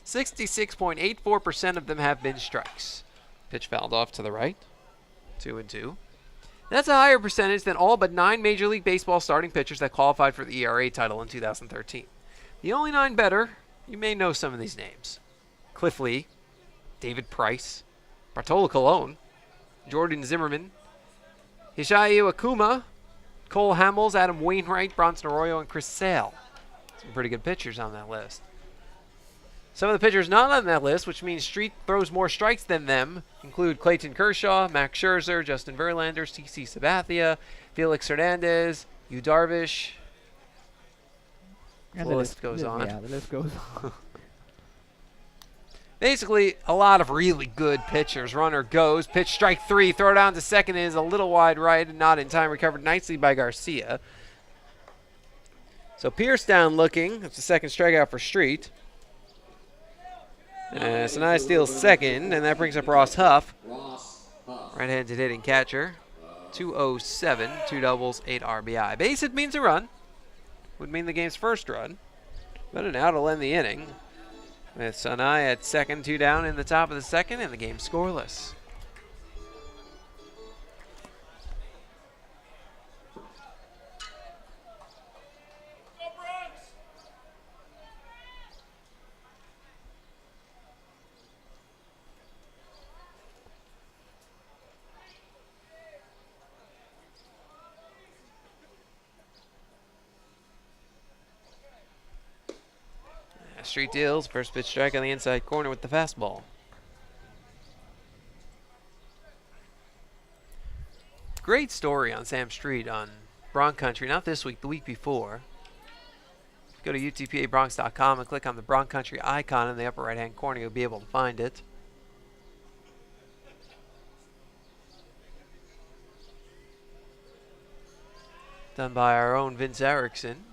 66.84% of them have been strikes. Pitch fouled off to the right. 2-2. That's a higher percentage than all but 9 Major League Baseball starting pitchers that qualified for the ERA title in 2013. The only 9 better, you may know some of these names. Cliff Lee, David Price, Bartolo Colon, Jordan Zimmerman, Hishayu Akuma, Cole Hamels, Adam Wainwright, Bronson Arroyo, and Chris Sale. Some pretty good pitchers on that list. Some of the pitchers not on that list, which means Street throws more strikes than them, include Clayton Kershaw, Max Scherzer, Justin Verlander, CC Sabathia, Felix Hernandez, Yu Darvish. And the list goes on. Yeah, the list goes on. Basically, a lot of really good pitchers. Runner goes, pitch strike 3, throw down to second is a little wide right, and not in time, recovered nicely by Garcia. So Pierce down looking. That's the second strikeout for Street. Sanai steals second, and that brings up Ross Huff. Right-handed hitting catcher. 207, 2 doubles, 8 RBI. Base hit means a run. Would mean the game's first run. But an out will end the inning. With Sanai at second, 2 down in the top of the second, and the game scoreless. Street deals. First pitch strike on the inside corner with the fastball. Great story on Sam Street on Bronc Country, not this week, the week before. Go to UTPABronx.com and click on the Bronc Country icon in the upper right-hand corner. You'll be able to find it. Done by our own Vince Erickson,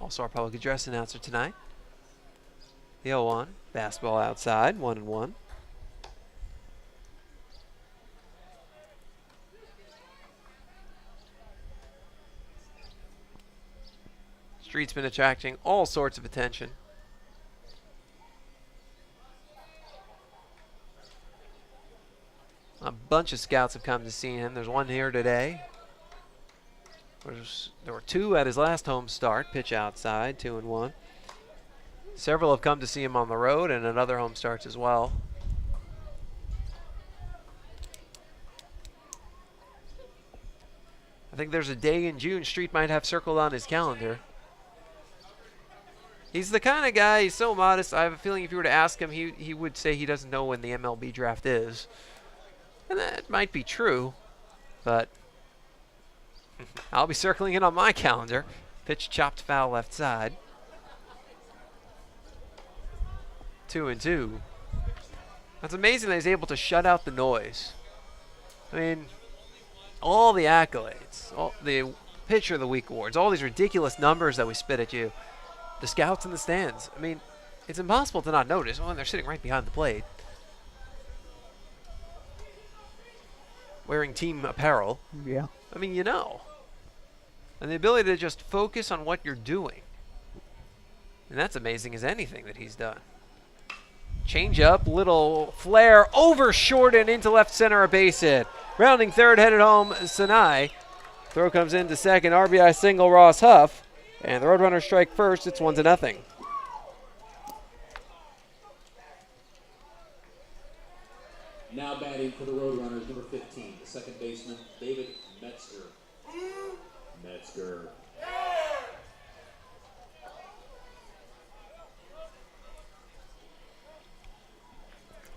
also our public address announcer tonight. The 0-1, fastball outside, 1-1. Street's been attracting all sorts of attention. A bunch of scouts have come to see him. There's one here today. There were two at his last home start. Pitch outside, 2-1. Several have come to see him on the road and at other home starts as well. I think there's a day in June Street might have circled on his calendar. He's the kind of guy, he's so modest. I have a feeling if you were to ask him, he would say he doesn't know when the MLB draft is. And that might be true, but I'll be circling it on my calendar. Pitch chopped foul left side. 2-2. That's amazing that he's able to shut out the noise. I mean, all the accolades, all the Pitcher of the Week awards, all these ridiculous numbers that we spit at you. The scouts in the stands. I mean, it's impossible to not notice when they're sitting right behind the plate. Wearing team apparel. Yeah. I mean, you know. And the ability to just focus on what you're doing. And that's amazing as anything that he's done. Change up, little flare, over short and into left center, a base hit. Rounding third, headed home, Sinai. Throw comes into second, RBI single, Ross Huff. And the Roadrunners strike first. It's 1-0. Now batting for the Roadrunners, number 15, the second baseman, David Metzger. Metzger.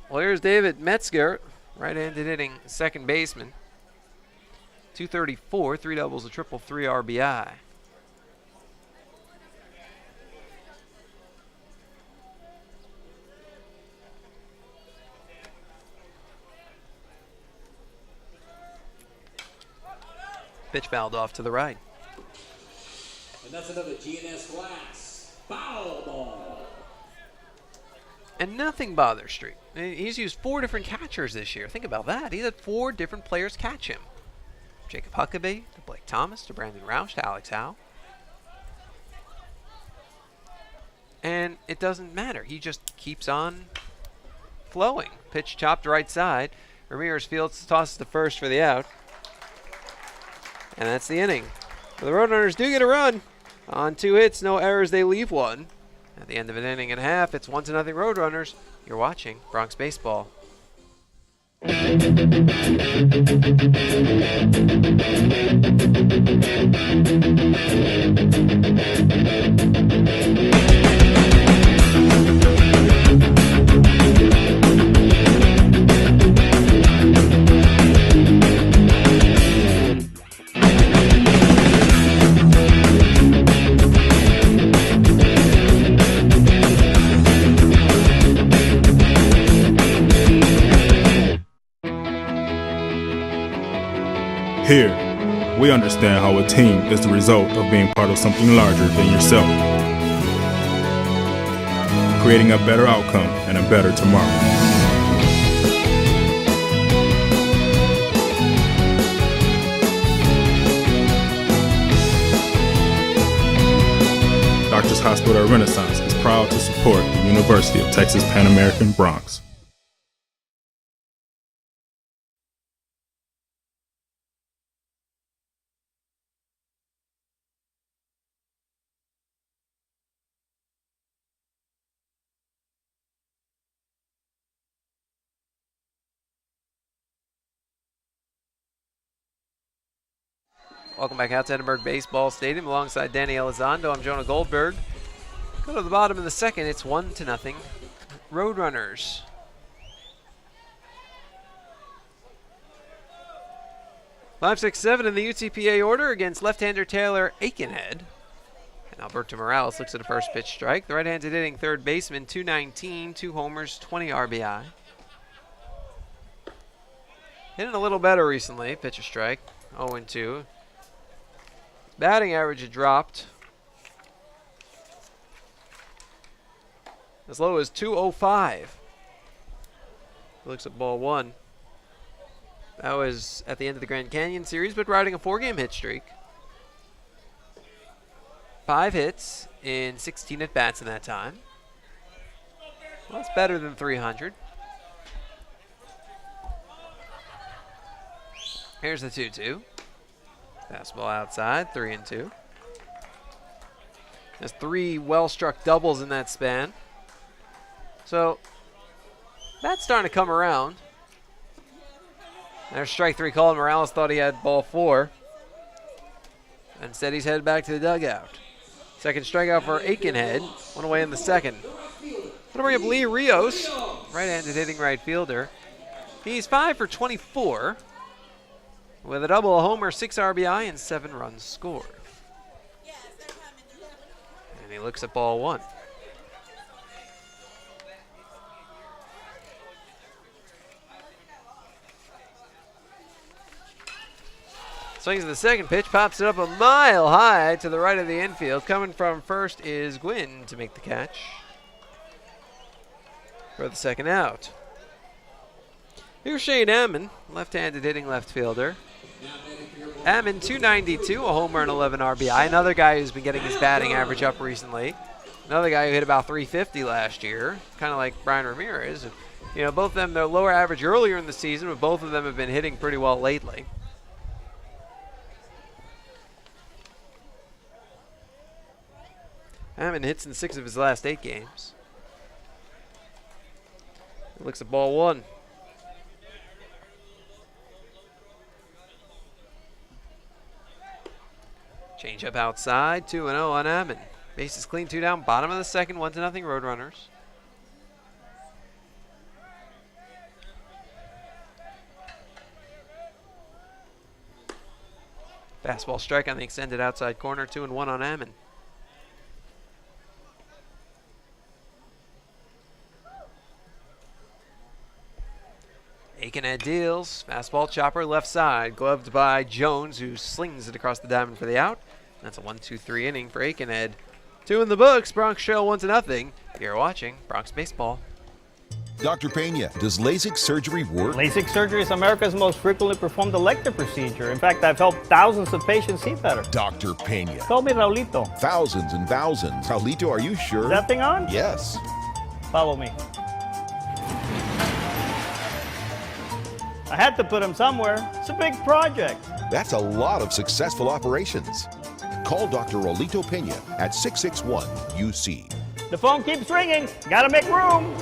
Well, here's David Metzger, right-handed hitting second baseman. 234, 3 doubles, a triple, 3 RBI. Pitch fouled off to the right. And that's another GNS Glass foul ball. And nothing bothers Street. I mean, he's used 4 different catchers this year. Think about that. He's had 4 different players catch him. Jacob Huckabee, to Blake Thomas, to Brandon Roush, to Alex Howe. And it doesn't matter. He just keeps on flowing. Pitch chopped right side. Ramirez Fields tosses to first for the out. And that's the inning. The Roadrunners do get a run. On 2 hits, no errors, they leave 1. At the end of an inning and a half, it's 1-0 Roadrunners. You're watching Bronx Baseball. Here, we understand how a team is the result of being part of something larger than yourself, creating a better outcome and a better tomorrow. Doctors Hospital Renaissance is proud to support the University of Texas Pan American Bronx. Welcome back out to Edinburgh Baseball Stadium alongside Danny Elizondo. I'm Jonah Goldberg. Go to the bottom of the second. It's 1-0. Roadrunners. Five, 6, 7 in the UTPA order against left-hander Taylor Aikenhead. And Alberto Morales looks at a first pitch strike. The right-handed hitting third baseman, 219, 2 homers, 20 RBI. Hitting a little better recently. Pitch a strike, 0-2. Batting average had dropped as low as 205. Looks at ball one. That was at the end of the Grand Canyon series, but riding a 4-game hit streak. 5 hits in 16 at-bats in that time. Well, that's better than 300. Here's the 2-2. Fastball outside, 3-2. There's 3 well-struck doubles in that span. So, that's starting to come around. There's strike 3 called. Morales thought he had ball 4. Instead, he's headed back to the dugout. Second strikeout for Aikenhead. One away in the second. Going to bring up Lee Rios, right-handed hitting right fielder. He's 5 for 24 with a double, a homer, 6 RBI, and 7 runs scored. And he looks at ball 1. Swings the second pitch, pops it up a mile high to the right of the infield. Coming from first is Gwynn to make the catch for the second out. Here's Shane Ammon, left-handed hitting left fielder. Ammon, 292, a homer and 11 RBI. Another guy who's been getting his batting average up recently. Another guy who hit about 350 last year, kind of like Brian Ramirez. You know, both of them, their lower average earlier in the season, but both of them have been hitting pretty well lately. Ammon hits in 6 of his last 8 games. He looks at ball 1. Change up outside, 2-0 on Ammon. Bases clean, 2 down, bottom of the second, 1-0 Roadrunners. Fastball strike on the extended outside corner, 2-1 on Ammon. Aikenhead deals. Fastball chopper left side. Gloved by Jones, who slings it across the diamond for the out. That's a 1-2-3 inning for Aikenhead. 2 in the books. Bronx trail 1-0. You're watching Bronx Baseball. Dr. Pena, does LASIK surgery work? LASIK surgery is America's most frequently performed elective procedure. In fact, I've helped thousands of patients see better. Dr. Pena. Call me Raulito. Thousands and thousands. Raulito, are you sure? Is that thing on? Yes. Follow me. I had to put him somewhere. It's a big project. That's a lot of successful operations. Call Dr. Raulito Pena at 661-UC. The phone keeps ringing. Gotta make room.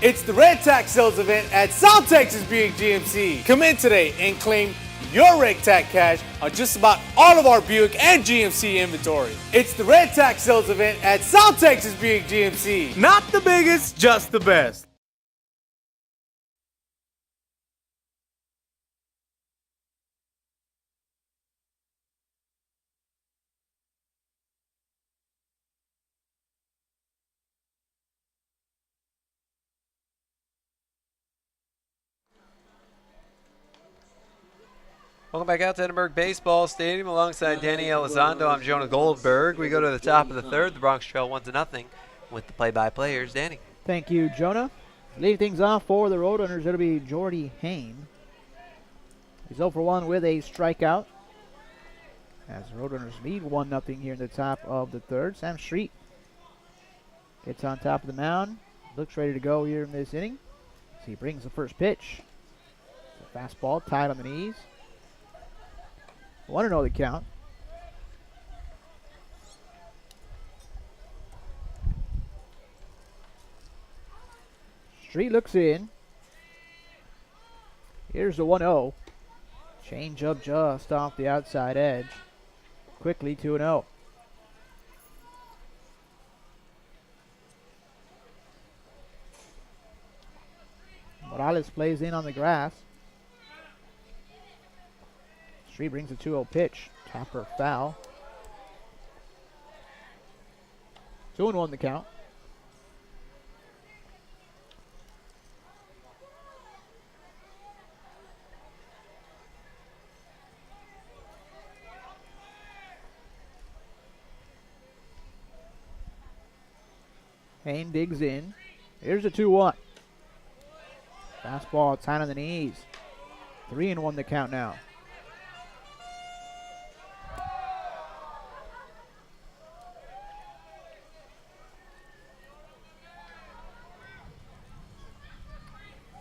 It's the Red Tax Sales event at South Texas Buick GMC. Come in today and claim your Red Tax cash on just about all of our Buick and GMC inventory. It's the Red Tax Sales event at South Texas Buick GMC. Not the biggest, just the best. Welcome back out to Edinburgh Baseball Stadium alongside Danny Elizondo. I'm Jonah Goldberg. We go to the top of the third. The Bronx trail 1-0 with the play-by-play. Here's Danny. Thank you, Jonah. Leading things off for the Roadrunners, it'll be Jordy Hain. He's 0 for 1 with a strikeout. As the Roadrunners lead 1-0 here in the top of the third. Sam Street gets on top of the mound. Looks ready to go here in this inning. So he brings the first pitch. The fastball tied on the knees. 1-0 the count. Street looks in. Here's the 1-0. Change up just off the outside edge. Quickly 2-0. Morales plays in on the grass. Street brings a 2-0 pitch. Tapper foul. 2-1 the count. Hain digs in. Here's a 2-1. Fastball, tight on the knees. 3-1 the count now.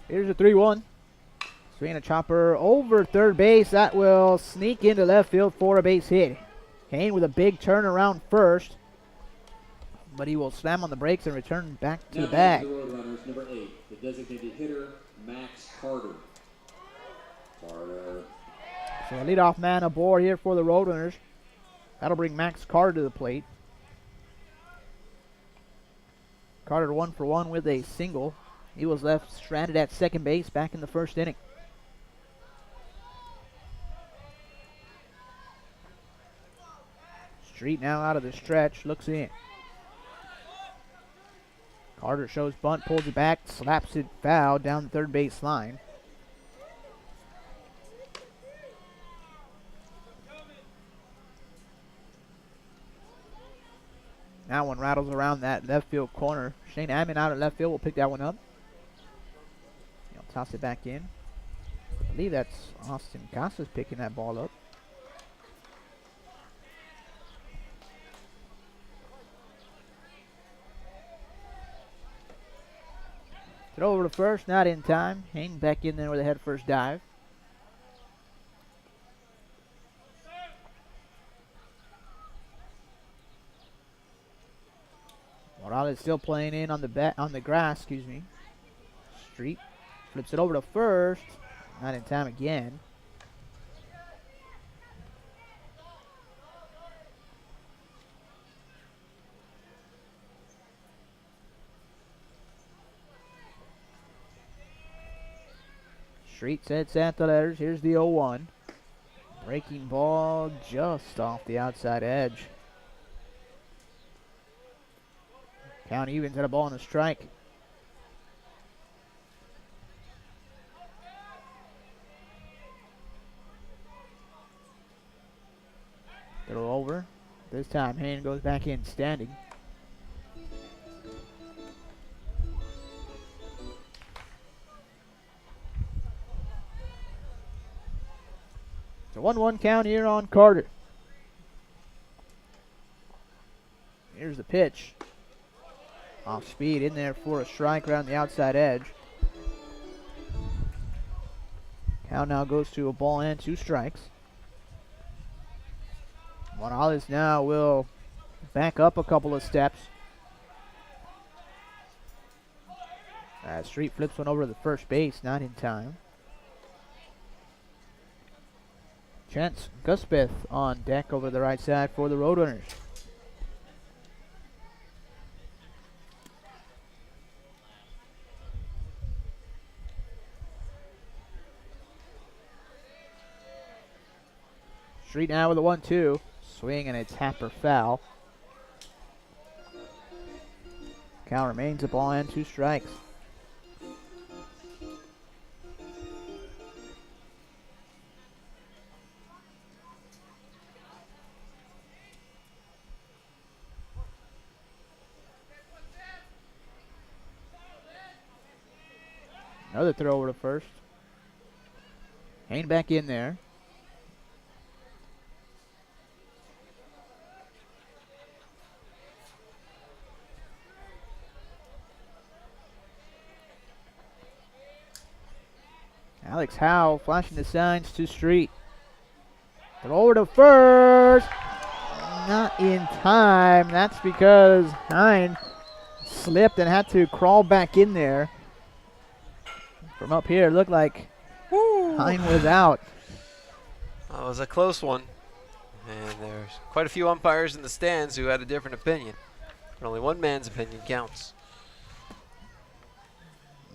Here's a 3-1. Swinging a chopper over third base. That will sneak into left field for a base hit. Hain with a big turn around first. But he will slam on the brakes and return back to the bag. The road runners, number 8, the designated hitter, Max Carter. So a leadoff man aboard here for the Roadrunners. That'll bring Max Carter to the plate. Carter 1 for 1 with a single. He was left stranded at second base back in the first inning. Street now out of the stretch, looks in. Carter shows bunt, pulls it back, slaps it foul down the third base line. That one rattles around that left field corner. Shane Admin out at left field will pick that one up. He'll toss it back in. I believe that's Austin Casas picking that ball up. Throw over to first, not in time. Hain back in there with a head first dive. Morales still playing in on the grass, excuse me. Street flips it over to first, not in time again. Street sets at the letters. Here's the 0-1. Breaking ball just off the outside edge. Count evens at a ball and a strike. Throw over. This time Hain goes back in standing. It's a 1-1 count here on Carter. Here's the pitch. Off speed in there for a strike around the outside edge. Count now goes to a ball and 2 strikes. Morales now will back up a couple of steps. Street flips one over to the first base, not in time. Chance Guspeth on deck over the right side for the Roadrunners. Street now with a 1-2. Swing and a tapper foul. Count remains a ball and 2 strikes. Another throw over to first. Hain back in there. Alex Howe flashing the signs to Street. Throw over to first. Not in time. That's because Hain slipped and had to crawl back in there. From up here, it looked like Hain was out. That was a close one. And there's quite a few umpires in the stands who had a different opinion. But only one man's opinion counts.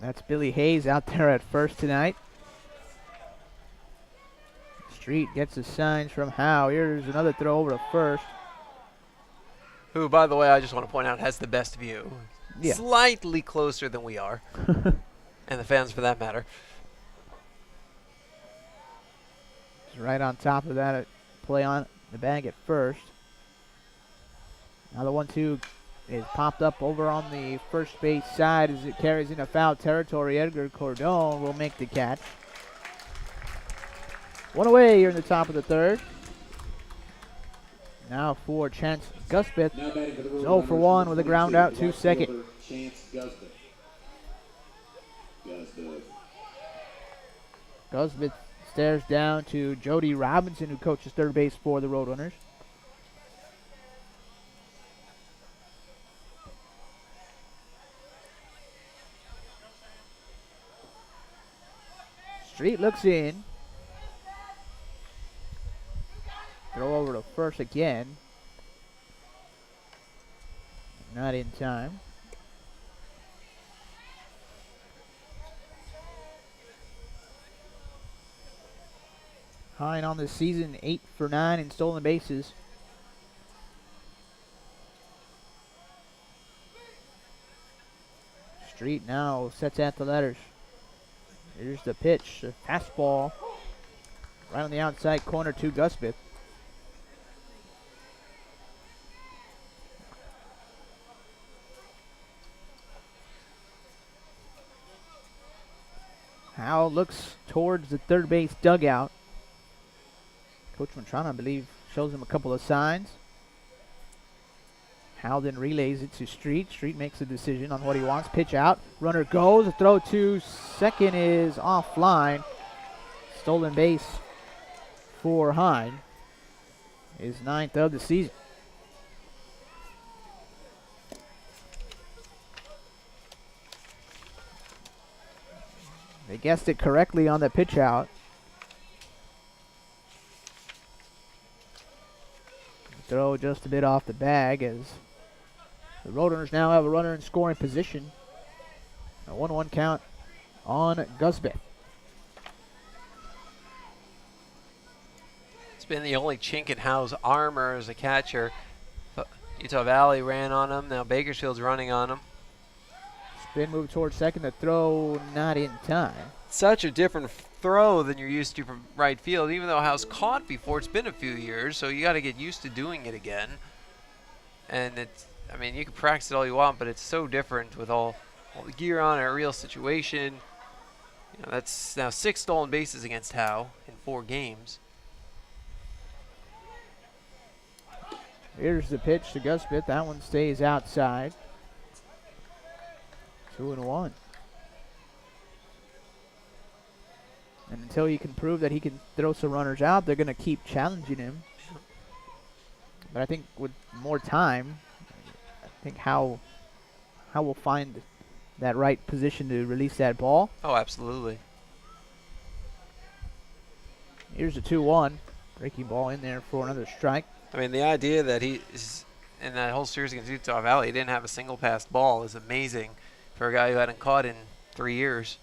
That's Billy Hayes out there at first tonight. Street gets the signs from Howe. Here's another throw over to first. Who, by the way, I just want to point out, has the best view. Yeah. Slightly closer than we are. And the fans, for that matter. Just right on top of that, play on the bag at first. Now the 1-2 is popped up over on the first base side as it carries into foul territory. Edgar Cordon will make the catch. One away here in the top of the third. Now for Chance Gusbeth. 0 for 1 with a ground out to second. Gusbeth stares down to Jody Robinson, who coaches third base for the Roadrunners. Street looks in. Throw over to first again. Not in time. Hine on the season, 8 for 9 in stolen bases. Street now sets at the letters. Here's the pitch, a fastball. Right on the outside corner to Gusbeth. Howe looks towards the third base dugout. Coach Mantrana, I believe, shows him a couple of signs. Howe then relays it to Street. Street makes a decision on what he wants. Pitch out. Runner goes. A throw to second is offline. Stolen base for Hine. His 9th of the season. They guessed it correctly on the pitch out. Throw just a bit off the bag as the Roadrunners now have a runner in scoring position. A 1-1 count on Gusbeth. It's been the only chink in Howe's armor as a catcher. Utah Valley ran on him. Now Bakersfield's running on him. Spin move towards second. The throw not in time. Such a different throw than you're used to from right field. Even though Howe's caught before, it's been a few years, so you got to get used to doing it again. And it's, I mean, you can practice it all you want, but it's so different with all the gear on in a real situation. You know, that's now 6 stolen bases against Howe in 4 games. Here's the pitch to Gusbeth. That one stays outside. 2-1. And until he can prove that he can throw some runners out, they're going to keep challenging him. But I think with more time, I think Howe will find that right position to release that ball. Oh, absolutely. Here's a 2-1. Breaking ball in there for another strike. I mean, the idea that he is in that whole series against Utah Valley, he didn't have a single passed ball is amazing for a guy who hadn't caught in 3 years.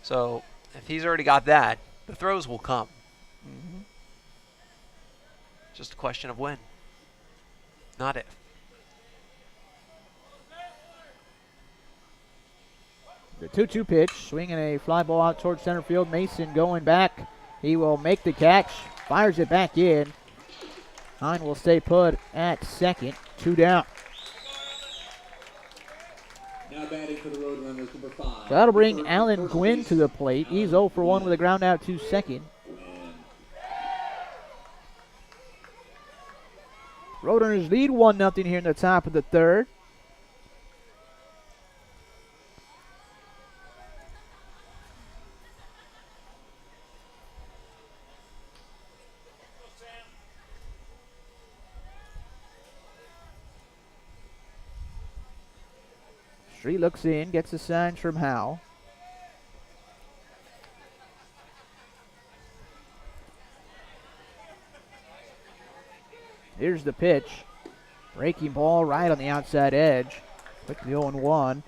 So if he's already got that, the throws will come. Mm-hmm. Just a question of when, not if. The 2-2 pitch, swinging a fly ball out towards center field. Mason going back. He will make the catch, fires it back in. Hine will stay put at second, 2 down. Now batting for the Roadrunners, number 5. So that'll bring Alan Gwynn to the plate. He's 0 for 1 with a ground out to second. Roadrunners lead 1-0 here in the top of the third. Street looks in, gets the signs from Howe. Here's the pitch. Breaking ball right on the outside edge. Quick the 0-1.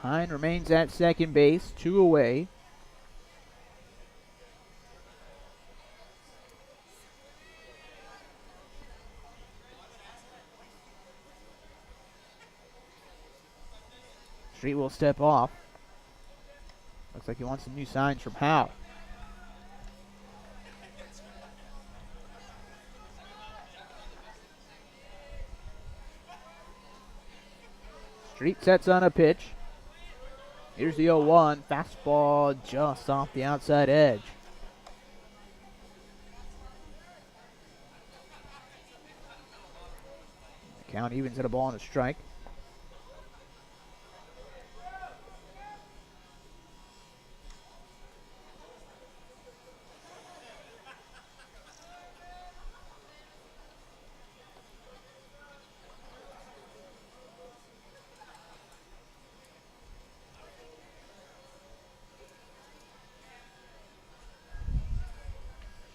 Hine remains at second base, 2 away. Street will step off. Looks like he wants some new signs from Howe. Street sets on a pitch. Here's the 0-1. Fastball just off the outside edge. The count evens at a ball and a strike.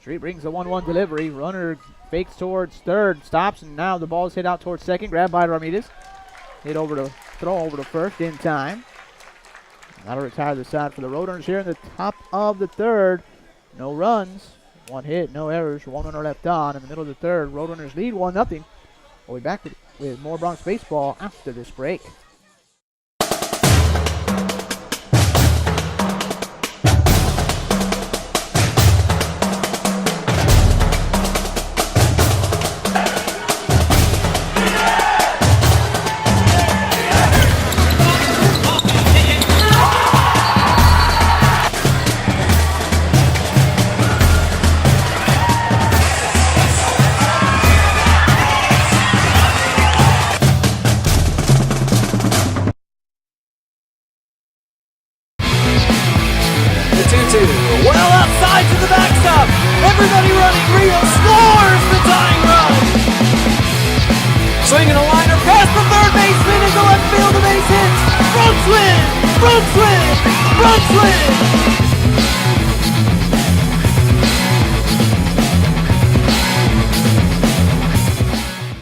Street brings the 1-1 delivery. Runner fakes towards third, stops, and now the ball is hit out towards second. Grabbed by Ramirez. Hit over to throw over to first in time. That'll retire the side for the Roadrunners here in the top of the third. No runs, 1 hit, no errors, 1 runner left on. In the middle of the third, Roadrunners lead 1-0. We'll be back with more Bronx baseball after this break. Well outside to the backstop. Everybody running. Rio scores the tying run. Swinging a liner past the third baseman into left field. The base hit. Bronx win. Bronx win. Bronx win.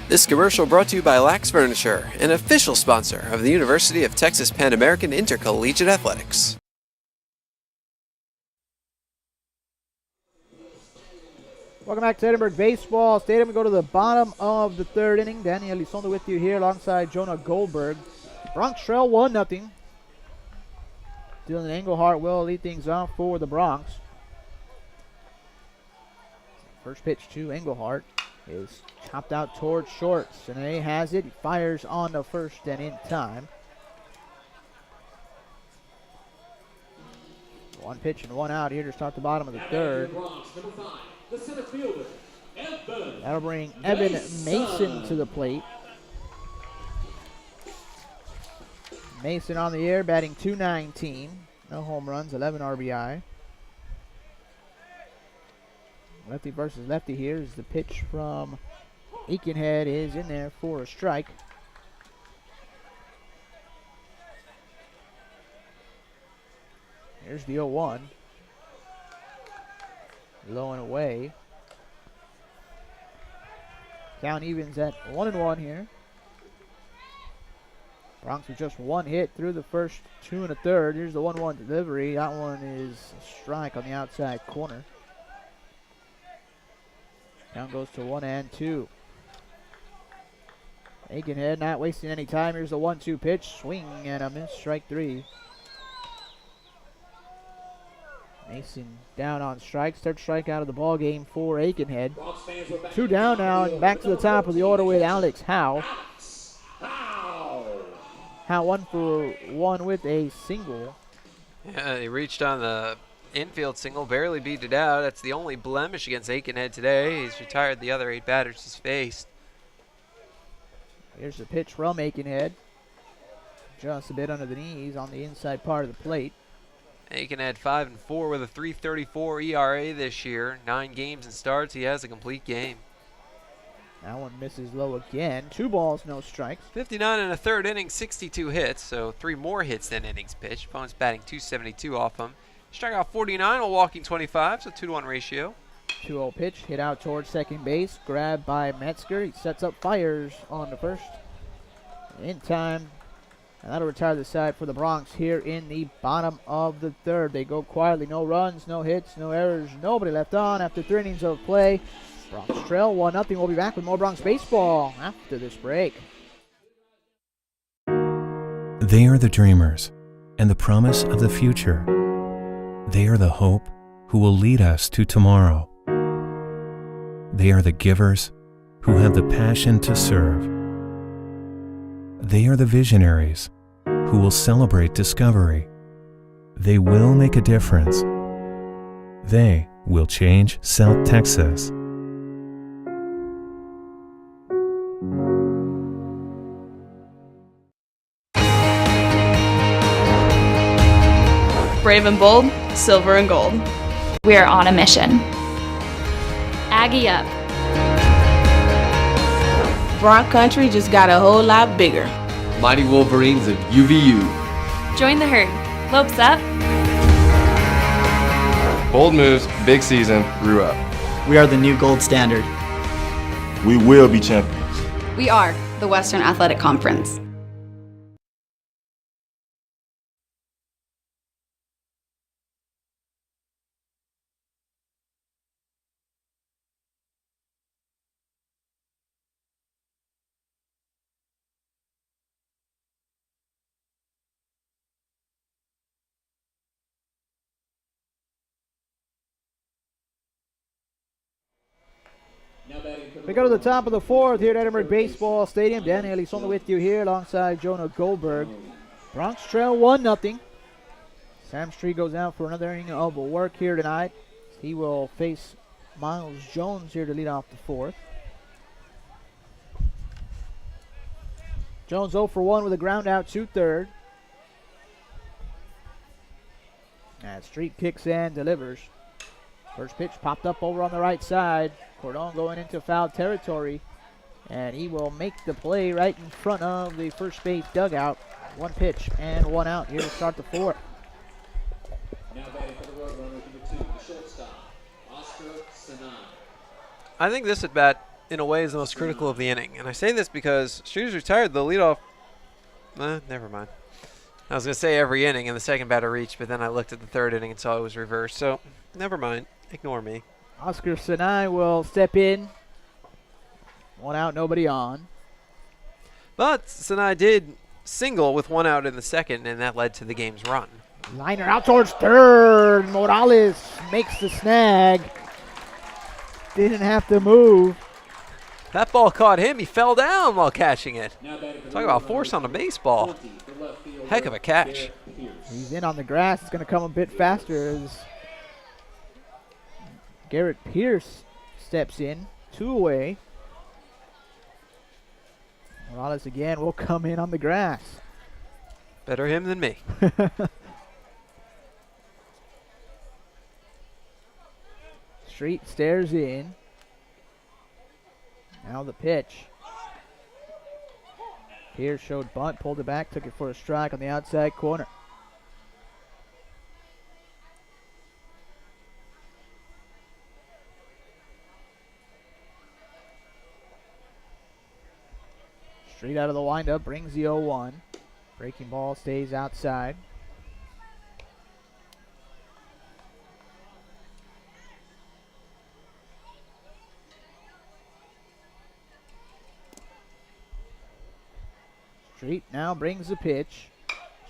This commercial brought to you by Lax Furniture, an official sponsor of the University of Texas Pan American Intercollegiate Athletics. Welcome back to Edinburgh Baseball Stadium. We go to the bottom of the third inning. Danny Elizondo with you here alongside Jonah Goldberg. Bronx trail 1-0. Dylan Engelhardt will lead things off for the Bronx. First pitch to Engelhardt is chopped out towards short. Sine has it. He fires on the first and in time. 1 pitch and 1 out here to start the bottom of the third. The center fielder, Evan. That'll bring Evan Mason to the plate. Mason on the air, batting .219. No home runs, 11 RBI. Lefty versus lefty here is the pitch from Aikenhead is in there for a strike. Here's the 0-1. Low and away. Count evens at 1-1 here. Bronx with just 1 hit through the first 2 1/3. Here's the 1-1 delivery. That one is a strike on the outside corner. Count goes to 1-2. Aikenhead not wasting any time. Here's the 1-2 pitch. Swing and a miss. Strike 3. Mason down on strikes. Third strikeout of the ball game for Aikenhead. 2 down now and back to the top of the order with Alex Howe. Howe 1 for 1 with a single. Yeah, he reached on the infield single, barely beat it out. That's the only blemish against Aikenhead today. He's retired the other 8 batters he's faced. Here's the pitch from Aikenhead. Just a bit under the knees on the inside part of the plate. Aikenhead 5-4 with a .334 ERA this year. 9 games and starts. He has a complete game. That one misses low again. 2 balls, no strikes. 59 in the third inning, 62 hits, so 3 more hits than innings pitched. Opponent's batting .272 off him. Struck out 49 while walking 25, so 2-to-1 ratio. 2-0 pitch, hit out towards second base. Grabbed by Metzger. He sets up, fires on the first. In time, And that'll retire the side for the Bronx here in the bottom of the third. They go quietly. No runs, no hits, no errors. Nobody left on after 3 innings of play. Bronx trail 1-0. We'll be back with more Bronx baseball after this break. They are the dreamers and the promise of the future. They are the hope who will lead us to tomorrow. They are the givers who have the passion to serve. They are the visionaries who will celebrate discovery. They will make a difference. They will change South Texas. Brave and bold, silver and gold. We are on a mission. Aggie up. Bronx country just got a whole lot bigger. Mighty Wolverines of UVU. Join the herd. Lopes up. Bold moves, big season, grew up. We are the new gold standard. We will be champions. We are the Western Athletic Conference. We go to the top of the fourth here at Edinburgh Baseball Stadium. Danny Elizondo with you here alongside Jonah Goldberg. Bronx trail 1-0. Sam Street goes out for another inning of work here tonight. He will face Miles Jones here to lead off the fourth. Jones 0 for 1 with a ground out to third. And Street kicks and delivers. First pitch popped up over on the right side. Cordon going into foul territory. And he will make the play right in front of the first base dugout. 1 pitch and 1 out here to start the fourth. Now batting for the road runner, number 2, the shortstop, Oscar Sinai. I think this at bat, in a way, is the most critical of the inning. And I say this because Streeter's retired the leadoff. Never mind. I was going to say every inning and the second batter reached, but then I looked at the third inning and saw it was reversed. So, never mind. Ignore me. Oscar Sinai will step in. 1 out, nobody on. But Sinai did single with 1 out in the second, and that led to the game's run. Liner out towards third. Morales makes the snag. Didn't have to move. That ball caught him. He fell down while catching it. Talk about force on a baseball. Heck of a catch. He's in on the grass. It's going to come a bit faster as Garrett Pierce steps in. 2 away. Morales again will come in on the grass. Better him than me. Street stares in. Now the pitch. Pierce showed bunt, pulled it back, took it for a strike on the outside corner. Street out of the windup, brings the 0-1. Breaking ball stays outside. Street now brings the pitch.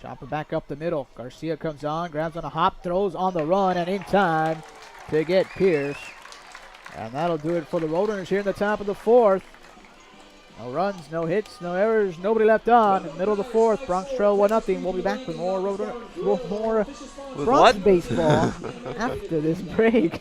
Chopper back up the middle. Garcia comes on, grabs on a hop, throws on the run, and in time to get Pierce. And that'll do it for the Roadrunners here in the top of the fourth. No runs, no hits, no errors, nobody left on. In the middle of the fourth, Bronx trail 1-0. We'll be back with more more Bronx baseball after this break.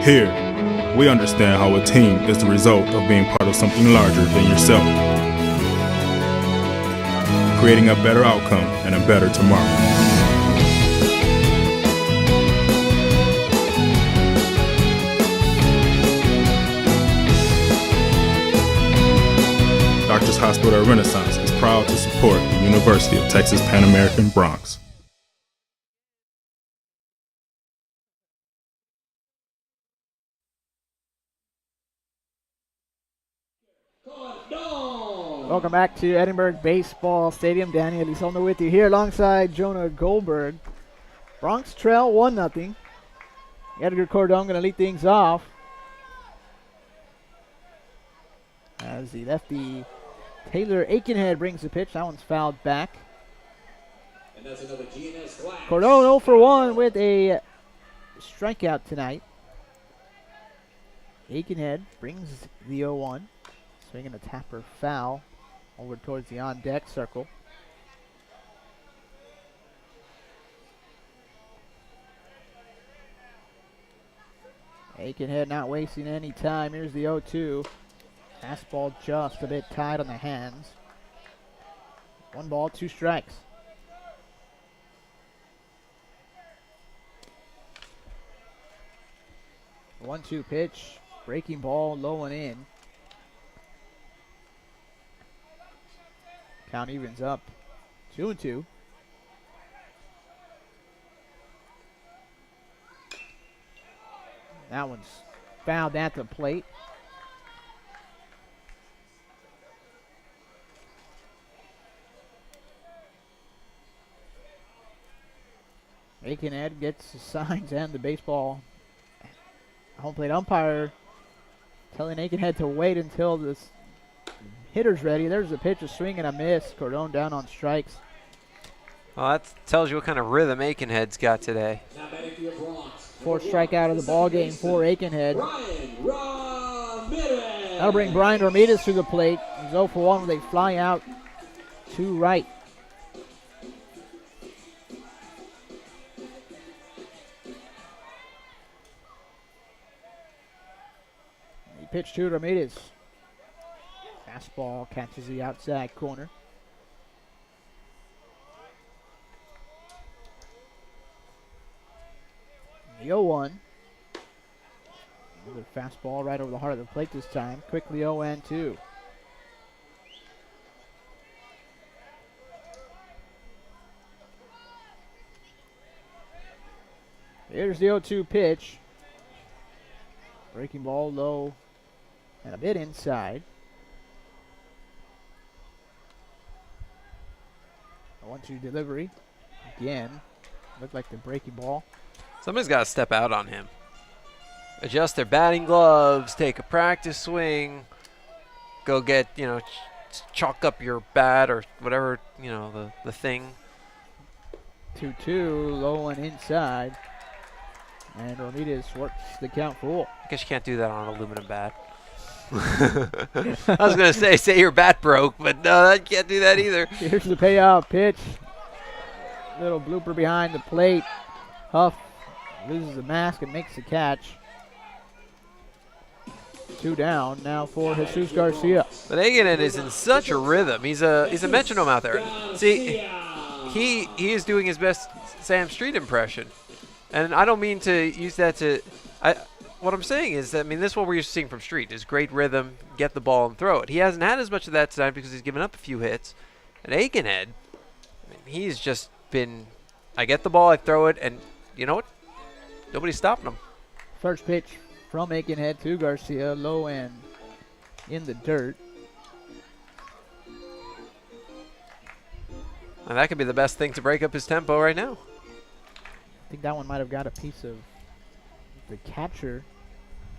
Here, we understand how a team is the result of being part of something larger than yourself. creating a better outcome and a better tomorrow. Doctors Hospital at Renaissance is proud to support the University of Texas Pan American Bronx. Welcome back to Edinburgh Baseball Stadium. Danny Elizondo with you here alongside Jonah Goldberg. Bronx trail 1-0. Edgar Cordon going to lead things off as the lefty Taylor Aikenhead brings the pitch. That one's fouled back. And that's another GNS flag. Cordon 0 for 1 with a strikeout tonight. Aikenhead brings the 0-1. Swinging a tapper foul over towards the on-deck circle. Aikenhead not wasting any time. Here's the 0-2. Fastball just a bit tight on the hands. 1 ball, 2 strikes. The 1-2 pitch. Breaking ball, low and in. Count evens up 2-2. That one's fouled at the plate. Aikenhead gets the signs and the baseball. Home plate umpire telling Aikenhead to wait until this hitter's ready. There's a pitch, a swing and a miss. Cordon down on strikes. Well, that tells you what kind of rhythm Aikenhead's got today. 4th strikeout of the ball game for Aikenhead. That'll bring Brian Ramirez to the plate. He's 0 for 1 with a fly out to right. He pitched to Ramirez. Fastball catches the outside corner. The 0-1. Another fastball right over the heart of the plate this time. Quickly 0-2. Here's the 0-2 pitch. Breaking ball low and a bit inside. A 1-2 delivery. Again. Looked like the breaking ball. Somebody's got to step out on him. Adjust their batting gloves, take a practice swing, go get, chalk up your bat or whatever, the thing. 2-2, low and inside. And Ramirez works the count full. I guess you can't do that on an aluminum bat. I was going to say your bat broke, but no, I can't do that either. Here's the payout pitch. Little blooper behind the plate. Huff loses the mask and makes the catch. 2 down now for Jesus Garcia. But Aikenhead is in such a rhythm. He's a metronome out there. See, he is doing his best Sam Street impression. And I don't mean to use that to what I'm saying is that, this is what we're used to seeing from Street, is great rhythm, get the ball and throw it. He hasn't had as much of that tonight because he's given up a few hits. And Aikenhead, he's just been, I get the ball, I throw it, and you know what? Nobody's stopping him. First pitch from Aikenhead to Garcia, low end in the dirt. And that could be the best thing to break up his tempo right now. I think that one might have got a piece of the catcher.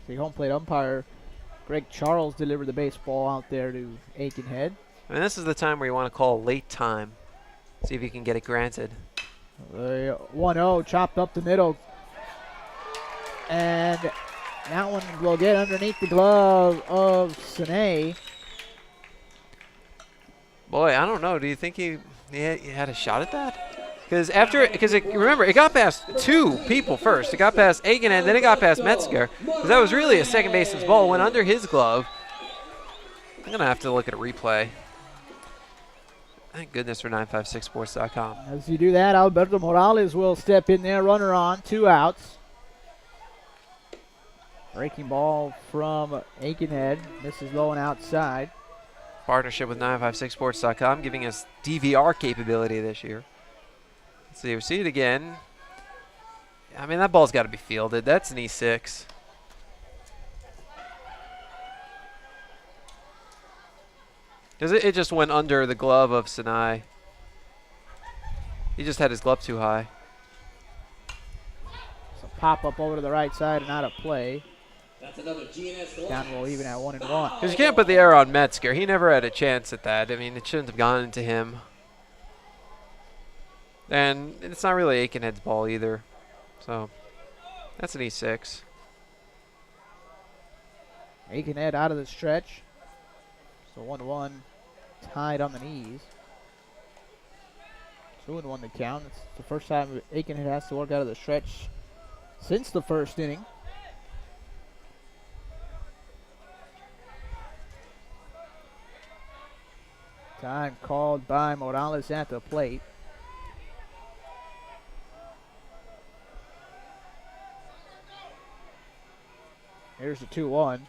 The home plate umpire, Greg Charles, delivered the baseball out there to Aikenhead. This is the time where you want to call late time. See if you can get it granted. 1-0, chopped up the middle. And that one will get underneath the glove of Sine. Boy, I don't know. Do you think he had a shot at that? Because remember, it got past 2 people first. It got past Aikenhead, then it got past Metzger. Because that was really a second baseman's ball. It went under his glove. I'm going to have to look at a replay. Thank goodness for 956sports.com. As you do that, Alberto Morales will step in there, runner on, 2 outs. Breaking ball from Aikenhead, misses low and outside. Partnership with 956sports.com, giving us DVR capability this year. Let's see, we see it again. I mean, that ball's got to be fielded. That's an E6. Because it just went under the glove of Sinai. He just had his glove too high. So pop up over to the right side and out of play. That's another GNS Down roll even at 1-1. Because you can't put the error on Metzger. He never had a chance at that. I mean, it shouldn't have gone into him. And it's not really Aikenhead's ball either. So that's an E6. Aikenhead out of the stretch. So 1-1, tied on the knees. 2-1 the count. It's the first time Aikenhead has to work out of the stretch since the first inning. Time called by Morales at the plate. Here's the 2-1.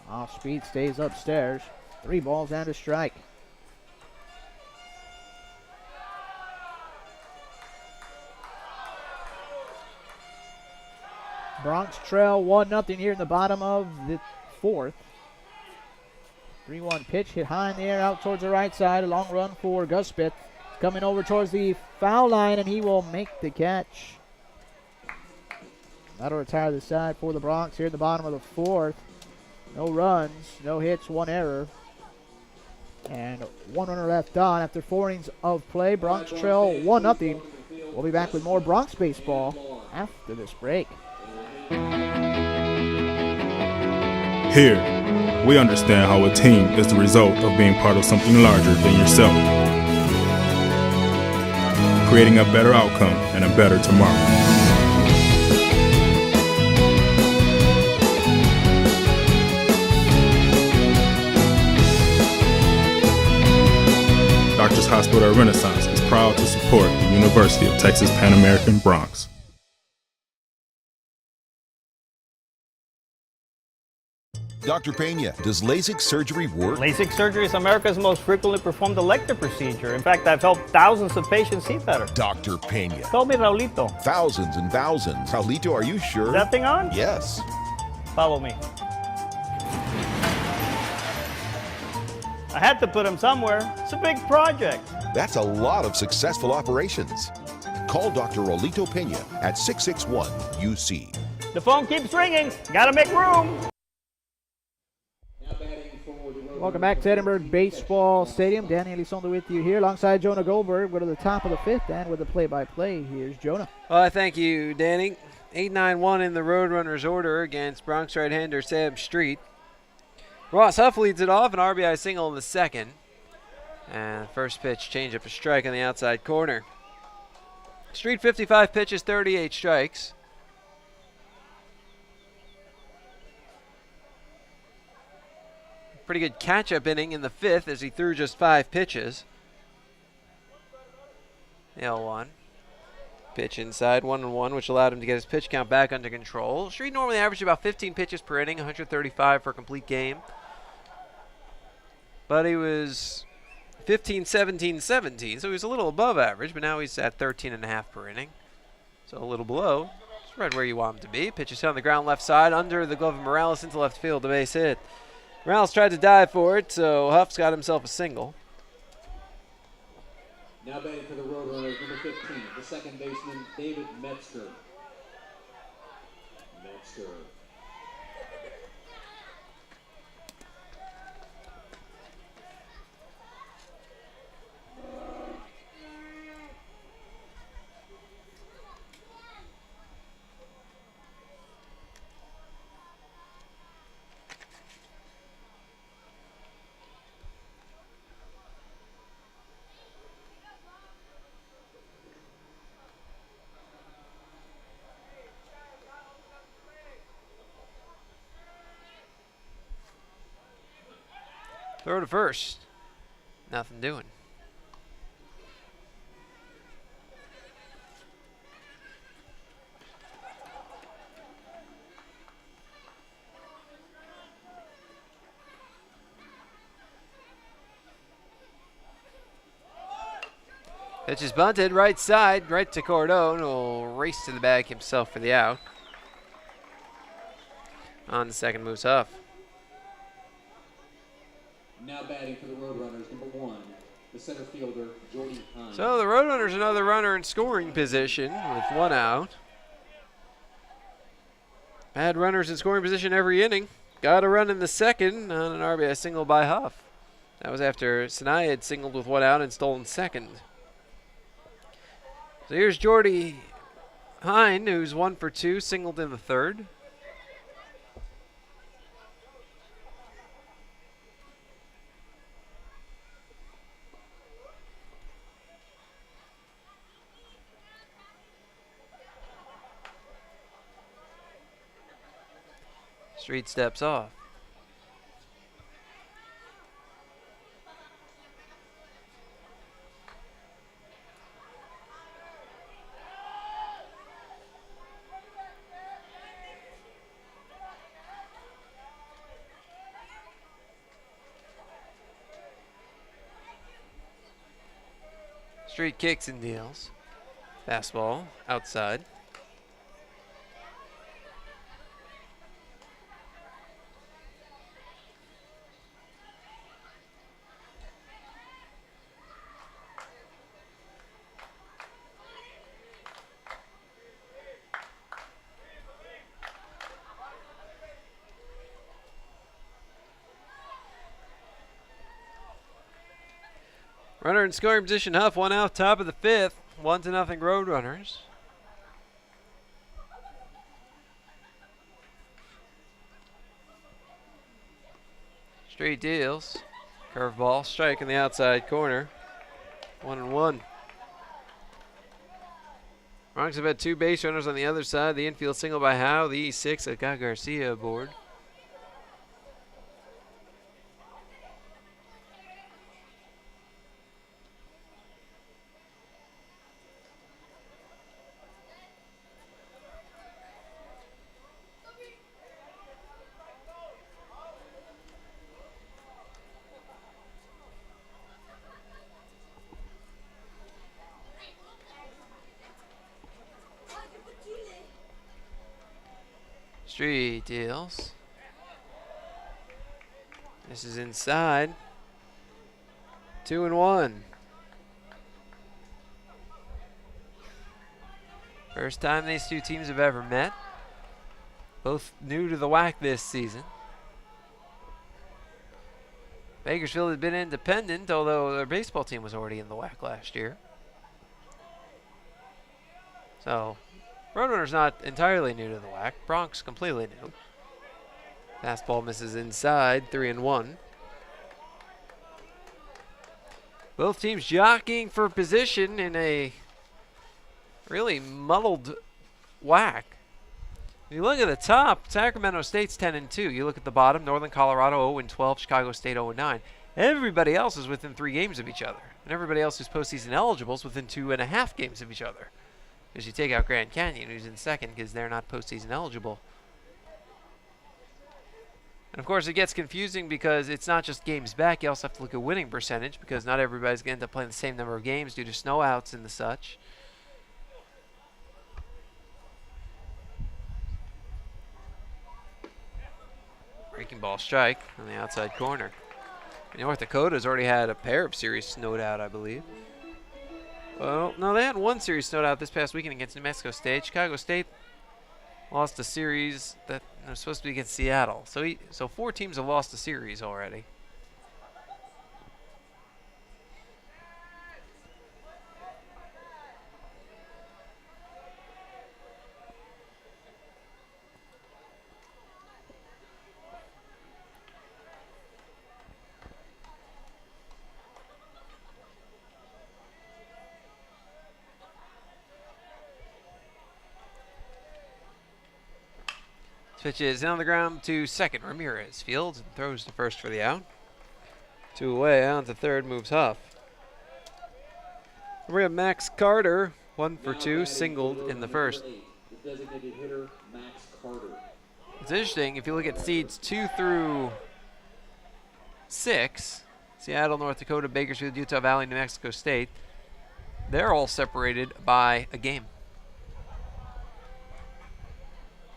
Off speed, stays upstairs. 3 balls and a strike. Bronx trail 1-0 here in the bottom of the 4th. 3-1 pitch hit high in the air out towards the right side. A long run for Guspeth. Coming over towards the foul line, and he will make the catch. That'll retire the side for the Bronx here in the bottom of the 4th. No runs, no hits, 1 error. And 1 runner left on after 4 innings of play. Bronx trail 1-0. We'll be back with more Bronx baseball after this break. Here, we understand how a team is the result of being part of something larger than yourself, creating a better outcome and a better tomorrow. Doctors Hospital at Renaissance is proud to support the University of Texas Pan American Bronx. Dr. Pena, does LASIK surgery work? LASIK surgery is America's most frequently performed elective procedure. In fact, I've helped thousands of patients see better. Dr. Pena. Tell me, Raulito. Thousands and thousands. Raulito, are you sure? Is that thing on? Yes. Follow me. I had to put him somewhere. It's a big project. That's a lot of successful operations. Call Dr. Rolito Pena at 661-UC. The phone keeps ringing. Gotta make room. Welcome back to Edinburgh Baseball Stadium. Danny Elizondo with you here alongside Jonah Goldberg. We're to the top of the 5th, and with the play-by-play, here's Jonah. Well, thank you, Danny. 8-9-1 in the Roadrunners order against Bronx right-hander Sam Street. Ross Huff leads it off, an RBI single in the 2nd. And first pitch, change up a strike on the outside corner. Street 55 pitches, 38 strikes. Pretty good catch-up inning in the 5th as he threw just 5 pitches. The 0-1. Pitch inside, 1-1, which allowed him to get his pitch count back under control. Street normally averaged about 15 pitches per inning, 135 for a complete game. But he was 15, 17, 17, so he was a little above average, but now he's at 13.5 per inning. So a little below. It's right where you want him to be. Pitch is hit on the ground left side, under the glove of Morales into left field, the base hit. Morales tried to dive for it, so Huff's got himself a single. Now batting for the Roadrunners, number 15, the second baseman, David Metzger. Metzger. Throw to first. Nothing doing. Pitch is bunted right side, right to Cordone, who will race to the bag himself for the out. On the second moves Huff. Now batting for the Roadrunners, number 1, the center fielder, Jordy Hines. So the Roadrunners another runner in scoring position with 1 out. Had runners in scoring position every inning. Got a run in the second on an RBI single by Huff. That was after Sinai had singled with 1 out and stolen second. So here's Jordy Hine, who's 1 for 2, singled in the third. Street steps off. Street kicks and deals. Fastball outside. Runner in scoring position, Huff, 1 out, top of the 5th. 1-0 Roadrunners. Street deals. Curveball, strike in the outside corner. 1-1. Bronx have had 2 base runners on the other side. The infield single by Howe. The E6 that got Garcia aboard. Street deals. This is inside. 2-1. First time these 2 teams have ever met. Both new to the WAC this season. Bakersfield has been independent, although their baseball team was already in the WAC last year. So, Roadrunner's not entirely new to the WAC. Bronx completely new. Fastball misses inside, 3-1. Both teams jockeying for position in a really muddled WAC. If you look at the top, Sacramento State's 10-2. You look at the bottom, Northern Colorado 0-12, Chicago State 0-9. Everybody else is within 3 games of each other. And everybody else who's postseason eligible is within 2.5 games of each other. Because you take out Grand Canyon, who's in second, because they're not postseason eligible. And of course, it gets confusing because it's not just games back. You also have to look at winning percentage, because not everybody's going to end up playing the same number of games due to snowouts and the such. Breaking ball strike on the outside corner. North Dakota's already had a pair of series snowed out, I believe. Well, no, they had 1 series snowed out this past weekend against New Mexico State. Chicago State lost a series that was supposed to be against Seattle. So 4 teams have lost a series already. Pitch is on the ground to second. Ramirez fields and throws to first for the out. 2 away, on to third, moves Huff. We have Max Carter, 1 for 2, singled in the first. The designated hitter, Max Carter. It's interesting, if you look at seeds 2 through 6, Seattle, North Dakota, Bakersfield, Utah Valley, New Mexico State, They're all separated by a game.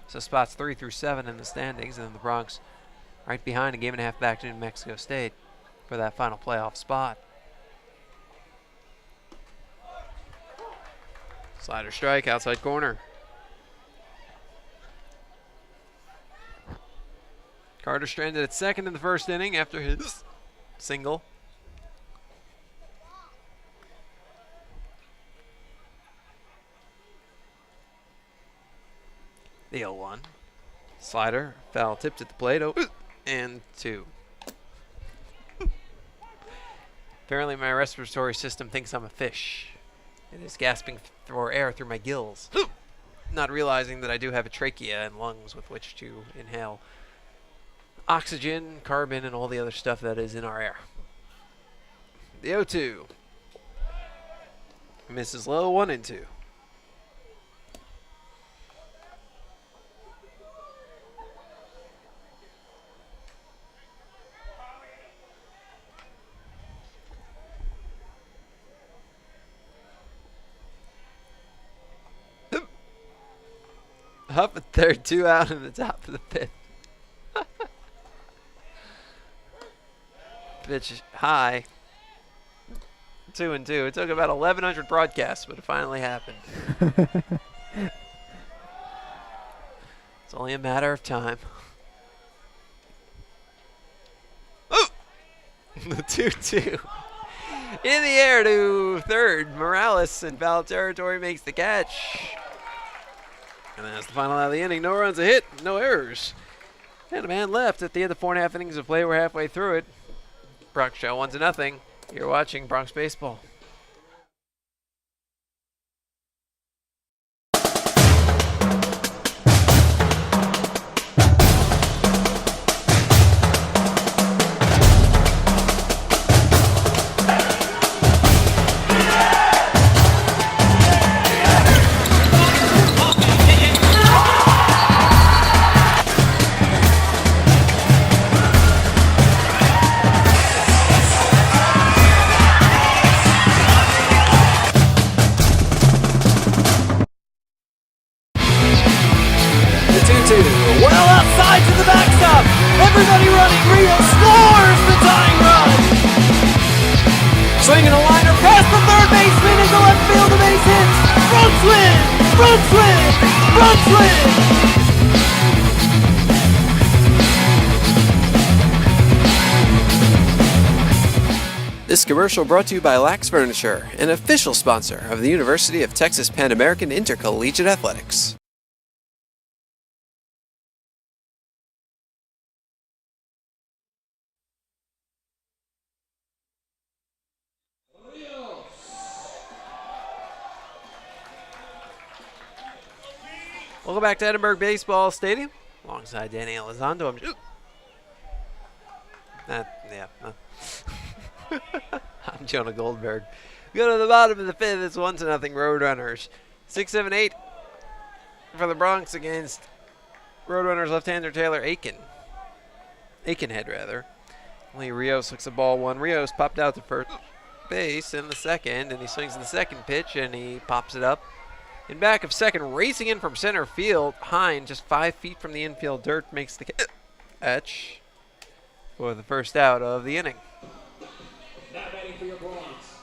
So spots 3 through 7 in the standings, and then the Bronx right behind, a game and a half back to New Mexico State for that final playoff spot. Slider strike, outside corner. Carter stranded at second in the first inning after his single. The 0-1. Slider, foul tipped at the plate, and 2. Apparently my respiratory system thinks I'm a fish. It is gasping for air through my gills. Not realizing that I do have a trachea and lungs with which to inhale oxygen, carbon, and all the other stuff that is in our air. The 0-2. Misses low, 1-2. Up at third, 2 out in the top of the fifth. Pitch high. 2-2. It took about 1,100 broadcasts, but it finally happened. It's only a matter of time. Oh! The 2-2. In the air to third. Morales in foul territory makes the catch. And that's the final out of the inning. No runs, a hit, no errors. And a man left at the end of 4.5 innings of play. We're halfway through it. Bronx trail 1-0. You're watching Bronx Baseball. Well outside to the backstop. Everybody running. Rio scores the tying run. Swinging a liner past the third baseman into left field. A base hit. Bronx win. Bronx win. Bronx win. This commercial brought to you by Lax Furniture, an official sponsor of the University of Texas Pan American Intercollegiate Athletics. Welcome back to Edinburgh Baseball Stadium. Alongside Danny Elizondo. I'm Jonah Goldberg. We go to the bottom of the fifth. It's 1-0 Roadrunners. 6-7-8 for the Bronx against Roadrunners left-hander Taylor Aikenhead, rather. Lee Rios looks at ball one. Rios popped out to first base in the second, and he swings the second pitch, and he pops it up. In back of second, racing in from center field, Hine, just 5 feet from the infield dirt, makes the catch for the first out of the inning.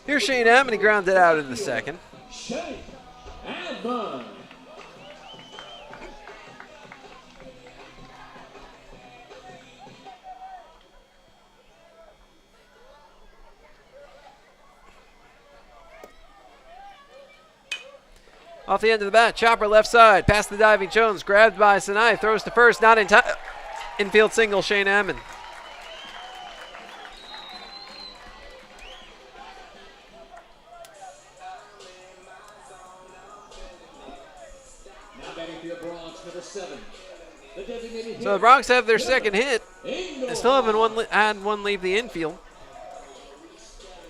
Here's Shane M, and he grounded out in the second. Shane M. Off the end of the bat, chopper left side, past the diving Jones, grabbed by Sinai, throws to first, not in time. Infield single, Shane Ammon. Now batting for your Bronx, number 7. The designated So the Bronx have their second hit. They still haven't had one leave the infield.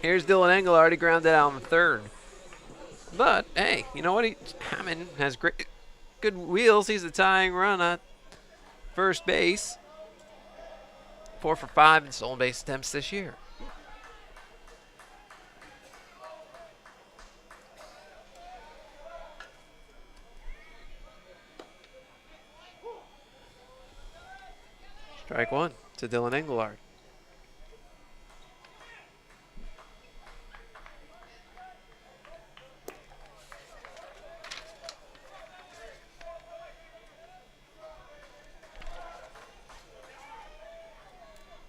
Here's Dylan Engel, already grounded out on the third. But, hey, you know what? Hammond has good wheels. He's the tying run at first base. 4 for 5 in stolen base attempts this year. Strike one to Dylan Engelard.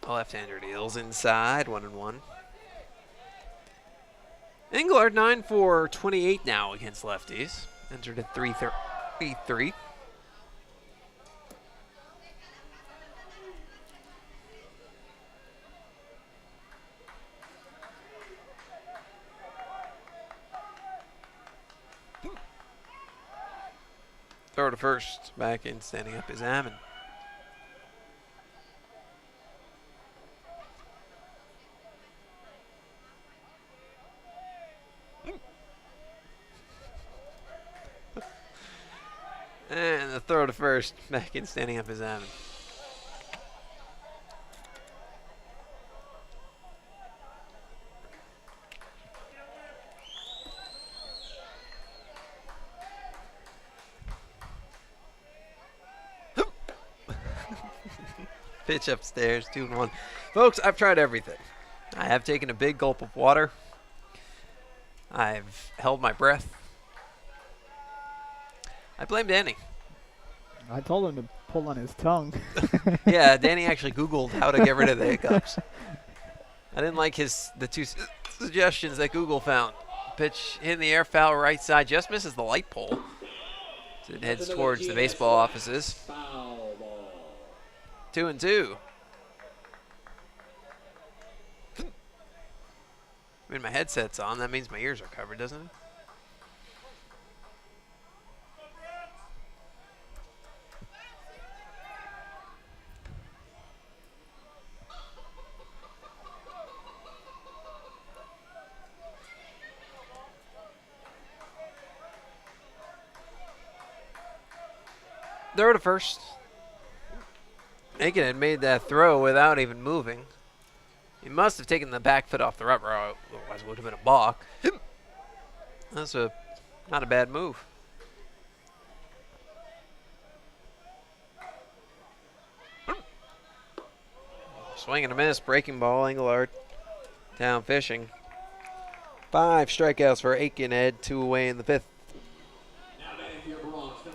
The left-hander deals inside, 1-1. Engelard 9 for 28 now against lefties. Entered at 3-3. Throw to first. Back in, standing up is Ammon. And the throw to first. Back in, standing up is Ammon. Pitch upstairs, 2-1. Folks, I've tried everything. I have taken a big gulp of water. I've held my breath. I blame Danny. I told him to pull on his tongue. Yeah, Danny actually Googled how to get rid of the hiccups. I didn't like the two suggestions that Google found. Pitch hit in the air, foul right side, just misses the light pole. So it heads towards the baseball offices. 2-2. When my headset's on, that means my ears are covered, doesn't it? Throw to first. Aiken had made that throw without even moving. He must have taken the back foot off the rubber, otherwise it would have been a balk. That's not a bad move. Swing and a miss, breaking ball, Engelard down fishing. 5 strikeouts for Aiken, Ed, 2 away in the 5th.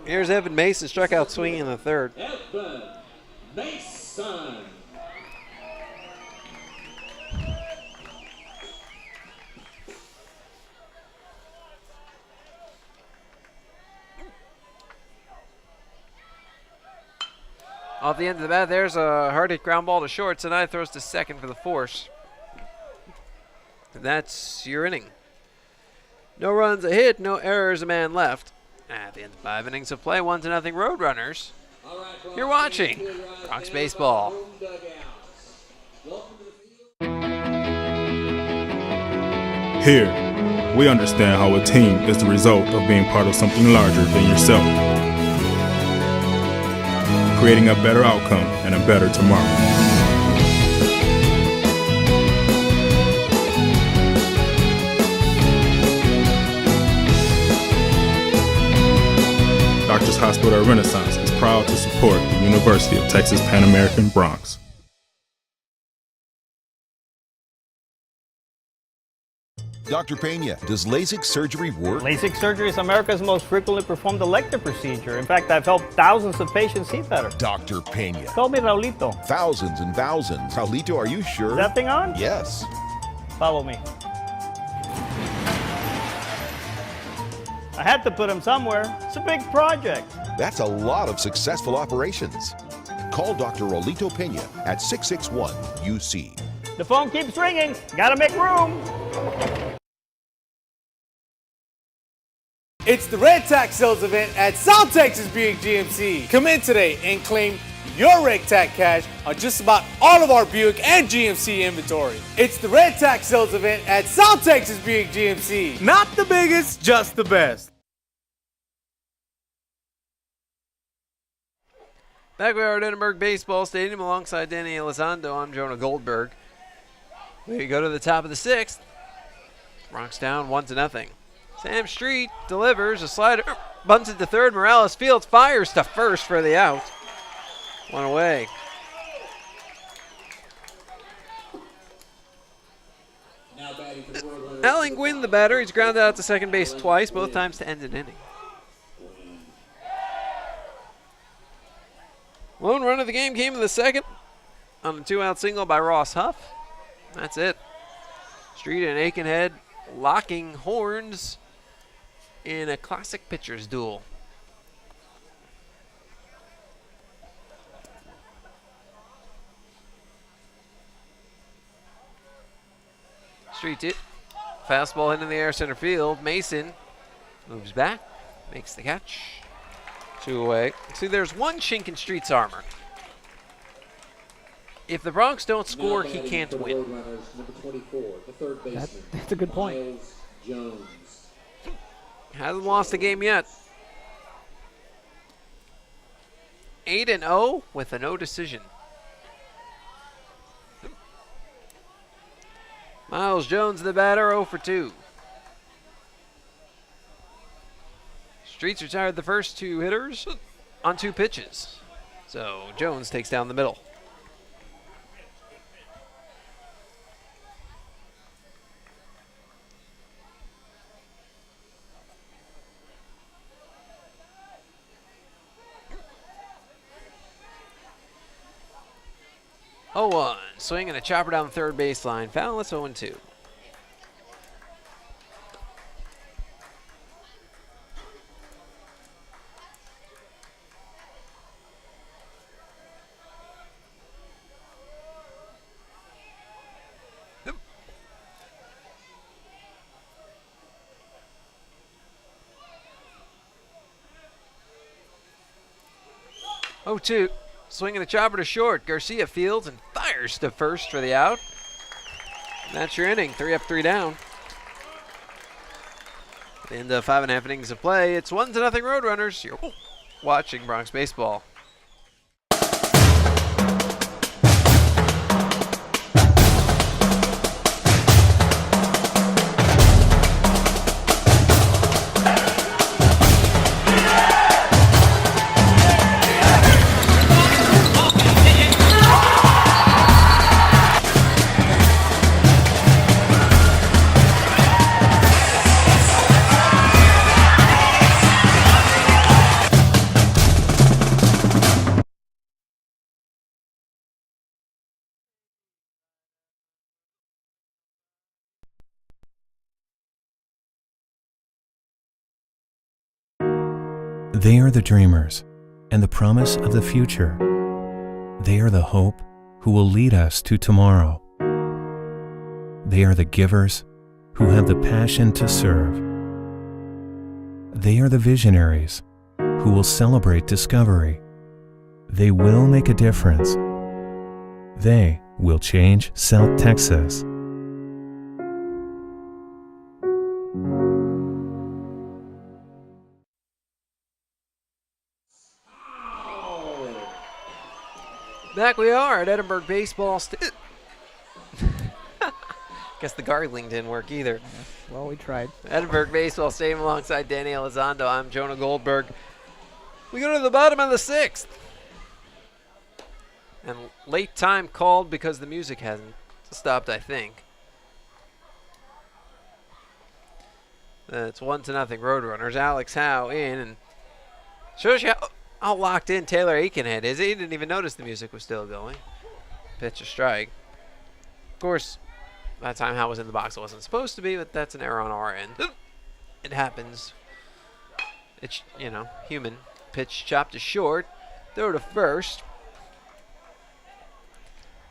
Here's Evan Mason, struck out swinging in the 3rd. Evan Mason. Off the end of the bat, there's a hard hit ground ball to short. Tonight throws to second for the force. And that's your inning. No runs, a hit, no errors, a man left. At the end of 5 innings of play, 1-0 Roadrunners. You're watching Bronx Baseball. Here, we understand how a team is the result of being part of something larger than yourself, creating a better outcome and a better tomorrow. Doctors Hospital Renaissance is proud to support the University of Texas Pan American Bronx. Dr. Pena, does LASIK surgery work? LASIK surgery is America's most frequently performed elective procedure. In fact, I've helped thousands of patients see better. Dr. Pena. Call me Raulito. Thousands and thousands. Raulito, are you sure? Is that thing on? Yes. Follow me. I had to put him somewhere. It's a big project. That's a lot of successful operations. Call Dr. Rolito Pena at 661-UC. The phone keeps ringing. Gotta make room. It's the Red Tax Sales event at South Texas Buick GMC. Come in today and claim your Red Tax cash on just about all of our Buick and GMC inventory. It's the Red Tax Sales event at South Texas Buick GMC. Not the biggest, just the best. Back we are at Edinburgh Baseball Stadium alongside Danny Elizondo. I'm Jonah Goldberg. We go to the top of the 6th. Bronx down 1-0. Sam Street delivers a slider, bunted to third. Morales Fields fires to first for the out. 1 away. Alling Gwynn, the batter. He's grounded out to second base twice, both times to end an inning. Lone run of the game came in the second on a 2-out single by Ross Huff. That's it. Street and Aikenhead locking horns in a classic pitcher's duel. Street it. Fastball hit in the air center field. Mason moves back, makes the catch. 2 away. See, there's one chink in Street's armor. If the Bronx don't score, he can't win. That's a good point. Hasn't lost a game yet. 8-0 with a no decision. Miles Jones, the batter, 0 for 2. Streets retired the first 2 hitters on 2 pitches. So Jones takes down the middle. Oh, 1 swing and a chopper down the third baseline. Foul. It's 0-2. Oh, 2. Swinging a chopper to short. Garcia fields and fires to first for the out. And that's your inning. 3 up, 3 down. At the end of 5.5 innings of play, it's 1-0 Roadrunners. You're watching Bronx Baseball. They are the dreamers and the promise of the future. They are the hope who will lead us to tomorrow. They are the givers who have the passion to serve. They are the visionaries who will celebrate discovery. They will make a difference. They will change South Texas. Back we are at Edinburgh Baseball. Guess the gargling didn't work either. Well, we tried. Edinburgh Baseball Stadium alongside Danny Elizondo. I'm Jonah Goldberg. We go to the bottom of the 6th. And late time called because the music hasn't stopped, I think. It's 1-0 Roadrunners. Alex Howe in, and shows you how locked in Taylor Aikenhead is. He didn't even notice the music was still going. Pitch a strike. Of course, by the time Howe was in the box, it wasn't supposed to be, but that's an error on our end. It happens. It's, you know, human. Pitch chopped to short. Throw to first.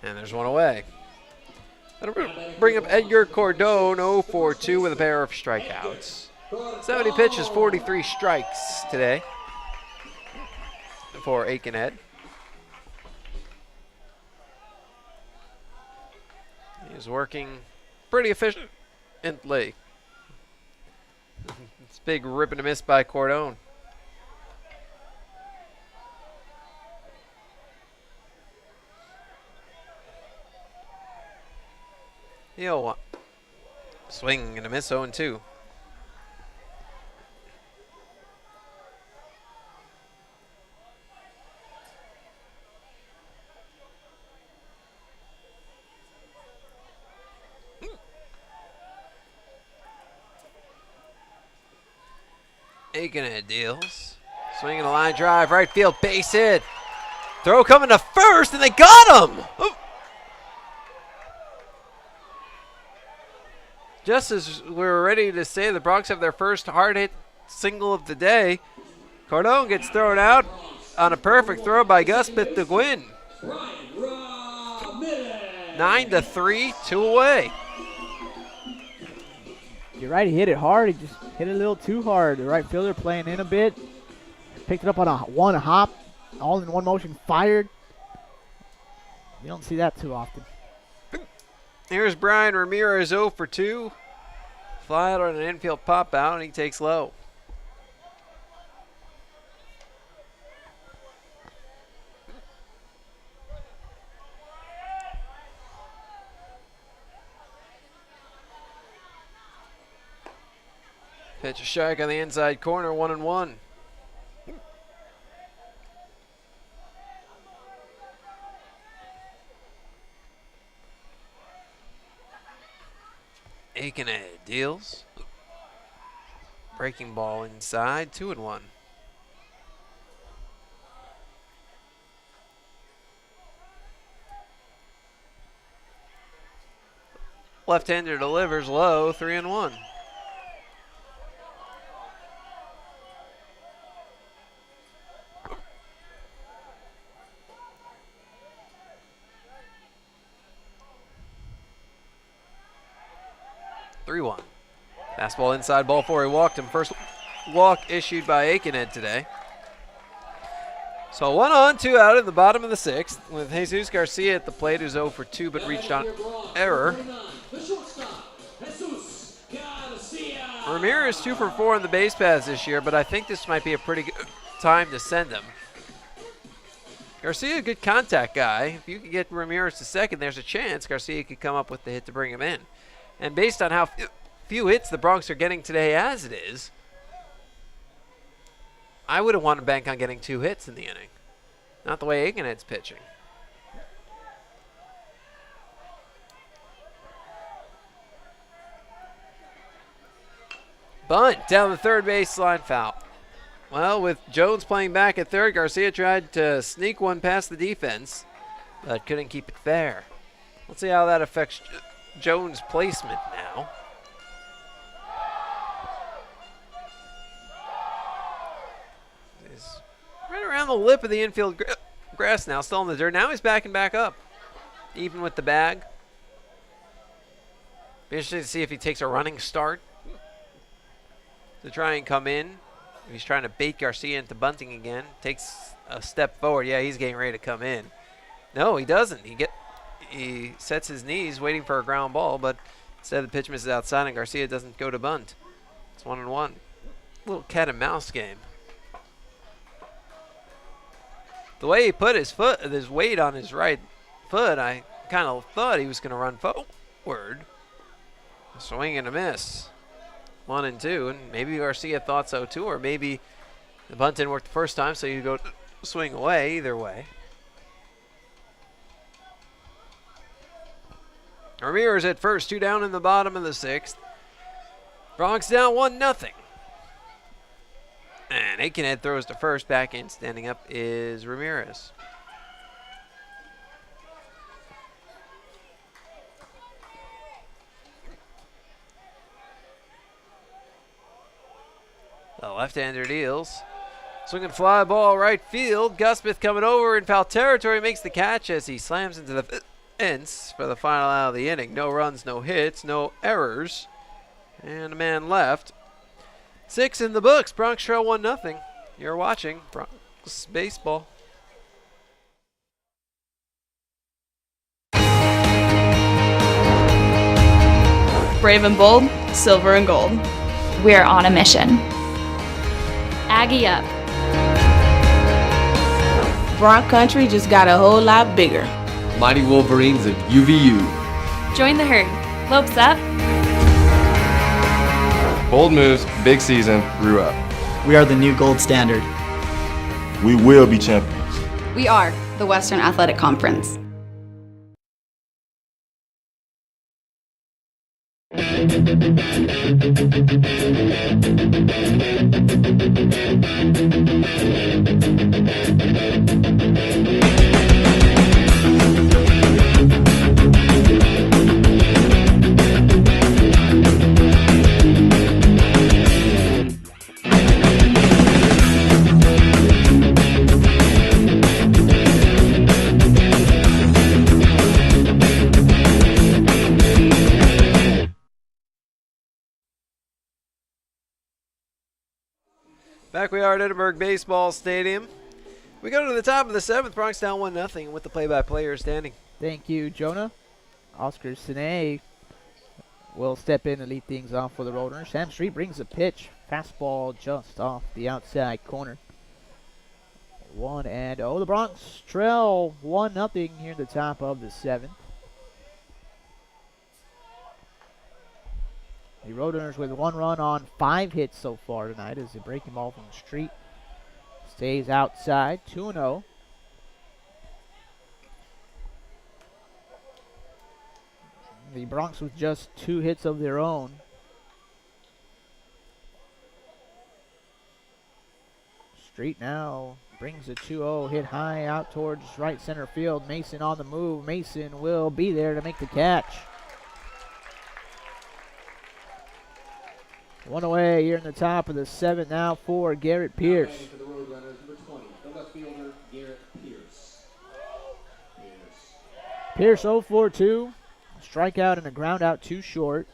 And there's 1 away. That'll bring up Edgar Cordone, 0-for-2 with a pair of strikeouts. 70 pitches, 43 strikes today for Aikenhead. He's working pretty efficiently. It's big rip and a miss by Cordone. He'll swing and a miss, 0-2. Aiken deals. Swinging a line drive, right field, base hit. Throw coming to first, and they got him! Oh. Just as we were ready to say the Bronx have their first hard hit single of the day, Cardone gets thrown out on a perfect throw by Guspeth to win. 9-3, 2 away. You're right, he hit it hard. He just hit it a little too hard. The right fielder playing in a bit. Picked it up on one hop, all in one motion, fired. You don't see that too often. Here's Brian Ramirez 0 for 2. Fly out on an infield pop out, and he takes low. Pitch a strike on the inside corner, 1-1. Aiken deals. Breaking ball inside, 2-1. Left-hander delivers low, 3-1. Fastball inside, ball four. He walked him. First walk issued by Aikenhead today. So 1 on, 2 out in the bottom of the 6th with Jesus Garcia at the plate, who's 0 for 2 but reached on error. Ramirez 2 for 4 on the base paths this year, but I think this might be a pretty good time to send him. Garcia, a good contact guy. If you could get Ramirez to second, there's a chance Garcia could come up with the hit to bring him in. And based on how few hits the Bronx are getting today as it is, I wouldn't want to bank on getting 2 hits in the inning. Not the way Aikenhead's pitching. Bunt down the third baseline, foul. Well, with Jones playing back at third, Garcia tried to sneak one past the defense, but couldn't keep it fair. Let's see how that affects Jones' placement now. He's right around the lip of the infield grass now, still in the dirt. Now he's backing back up, even with the bag. Be interesting to see if he takes a running start to try and come in. He's trying to bait Garcia into bunting again. Takes a step forward. Yeah, he's getting ready to come in. No, he doesn't. He sets his knees waiting for a ground ball, but instead the pitch misses outside and Garcia doesn't go to bunt. It's 1-1. Little cat and mouse game. The way he put his weight on his right foot, I kind of thought he was going to run forward. A swing and a miss. 1-2, and maybe Garcia thought so too, or maybe the bunt didn't work the first time, so you go swing away. Either way. Ramirez at first, 2 down in the bottom of the 6th. Bronx down 1-0. And Aikenhead throws to first. Back in, standing up is Ramirez. The left-hander deals. Swinging fly ball right field. Guspeth coming over in foul territory, makes the catch as he slams into the fence for the final out of the inning. No runs, no hits, no errors, and a man left. 6 in the books. Bronx trail 1-0. You're watching Bronx baseball. Brave and bold, silver and gold. We're on a mission. Aggie up. Bronx country just got a whole lot bigger. Mighty Wolverines of UVU. Join the herd. Lopes up. Bold moves, big season, grew up. We are the new gold standard. We will be champions. We are the Western Athletic Conference. Back we are at Edinburgh Baseball Stadium. We go to the top of the 7th. Bronx down 1-0 with the play-by-player standing. Thank you, Jonah. Oscar Sine will step in and lead things off for the Roadrunners. Sam Street brings the pitch. Fastball just off the outside corner. 1-0. The Bronx trail 1-0 here in the top of the 7th. The Roadrunners with 1 run on 5 hits so far tonight as the breaking ball from Street stays outside. 2-0. The Bronx with just 2 hits of their own. Street now brings a 2-0 hit high out towards right center field. Mason on the move. Mason will be there to make the catch. 1 away here in the top of the 7th now for Garrett Pierce. For the Roadrunners, number 20, the left fielder, Garrett Pierce. Pierce 0 for 2. Strikeout and a ground out too short.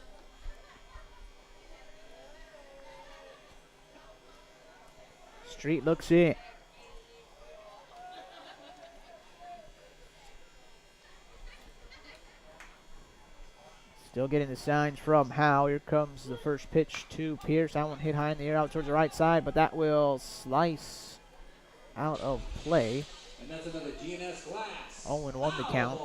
Street looks in. Still getting the signs from Howe. Here comes the first pitch to Pierce. That one hit high in the air out towards the right side, but that will slice out of play. And that's another GNS Glass. 0-1 the count.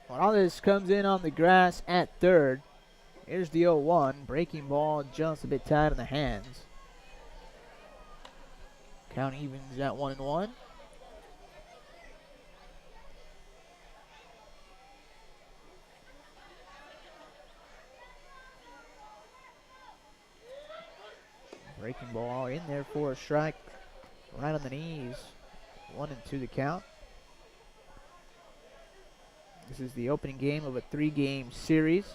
Morales comes in on the grass at third. Here's the 0-1. Breaking ball just a bit tight in the hands. Count evens at 1-1. Breaking ball in there for a strike. Right on the knees. 1-2 the count. This is the opening game of a 3-game series.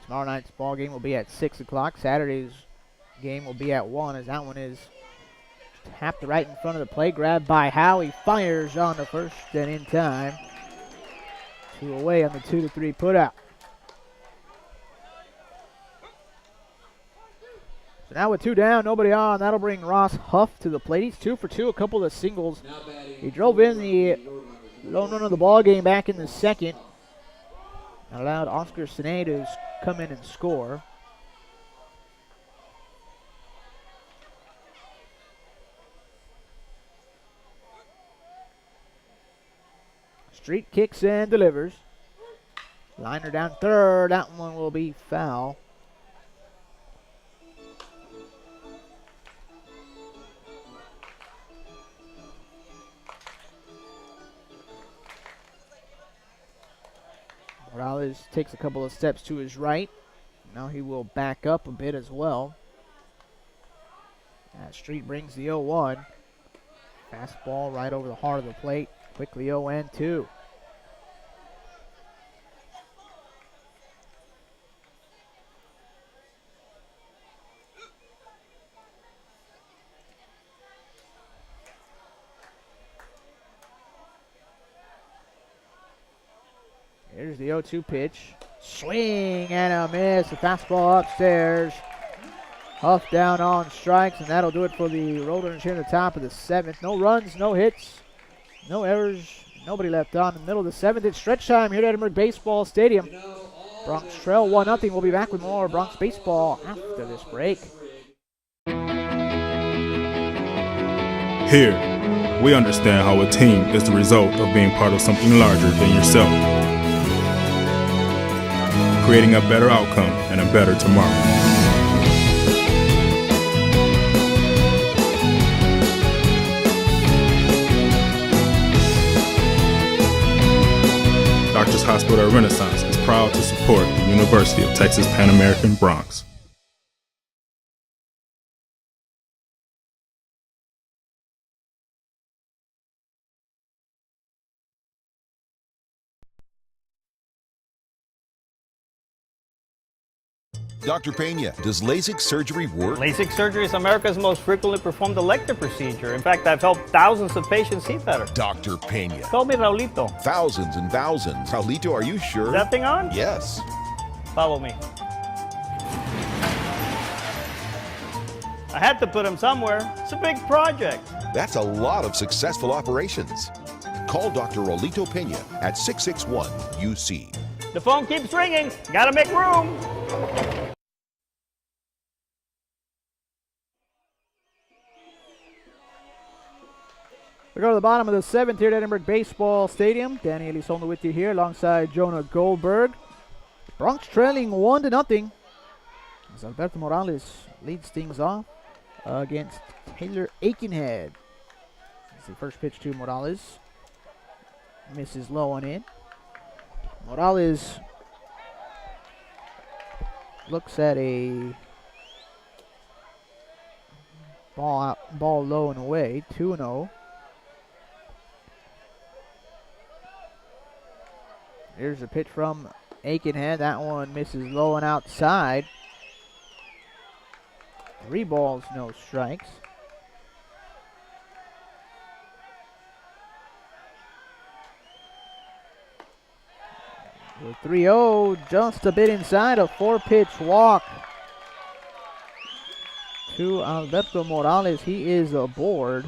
Tomorrow night's ball game will be at 6 o'clock. Saturday's game will be at 1, as that one is tapped right in front of the plate. Grabbed by Howe. He fires on the first and in time. 2 away on the 2-3 put out. So now with 2 down, nobody on. That'll bring Ross Huff to the plate. He's 2 for 2, a couple of singles. He drove in the lone run of the ball game back in the 2nd. Allowed Oscar Sine to come in and score. Street kicks and delivers. Liner down third. That one will be foul. Morales takes a couple of steps to his right. Now he will back up a bit as well. Street brings the 0-1. Fastball right over the heart of the plate. Quickly 0-2. Here's the 0-2 pitch. Swing and a miss. The fastball upstairs. Huff down on strikes, and that'll do it for the Roadrunners here in the top of the 7th. No runs, no hits, no errors, nobody left on. In the middle of the 7th, it's stretch time here at Edinburgh Baseball Stadium. Bronx trail 1-0. We'll be back with more Bronx baseball after this break. Here, we understand how a team is the result of being part of something larger than yourself, creating a better outcome and a better tomorrow. Baptist Hospital at Renaissance is proud to support the University of Texas Pan American Bronx. Dr. Pena, does LASIK surgery work? LASIK surgery is America's most frequently performed elective procedure. In fact, I've helped thousands of patients see better. Dr. Pena. Call me Raulito. Thousands and thousands. Raulito, are you sure? Is that thing on? Yes. Follow me. I had to put him somewhere. It's a big project. That's a lot of successful operations. Call Dr. Raulito Pena at 661-UC. The phone keeps ringing. Gotta make room. We go to the bottom of the seventh here at Edinburgh Baseball Stadium. Danny Elizondo with you here alongside Jonah Goldberg. Bronx trailing 1-0. As Alberto Morales leads things off against Taylor Aikenhead. It's the first pitch to Morales. Misses low on in. Morales looks at a ball low and away. 2-0. Here's a pitch from Aikenhead. That one misses low and outside. 3 balls, no strikes. The 3-0, just a bit inside, a 4-pitch walk to Alberto Morales. He is aboard.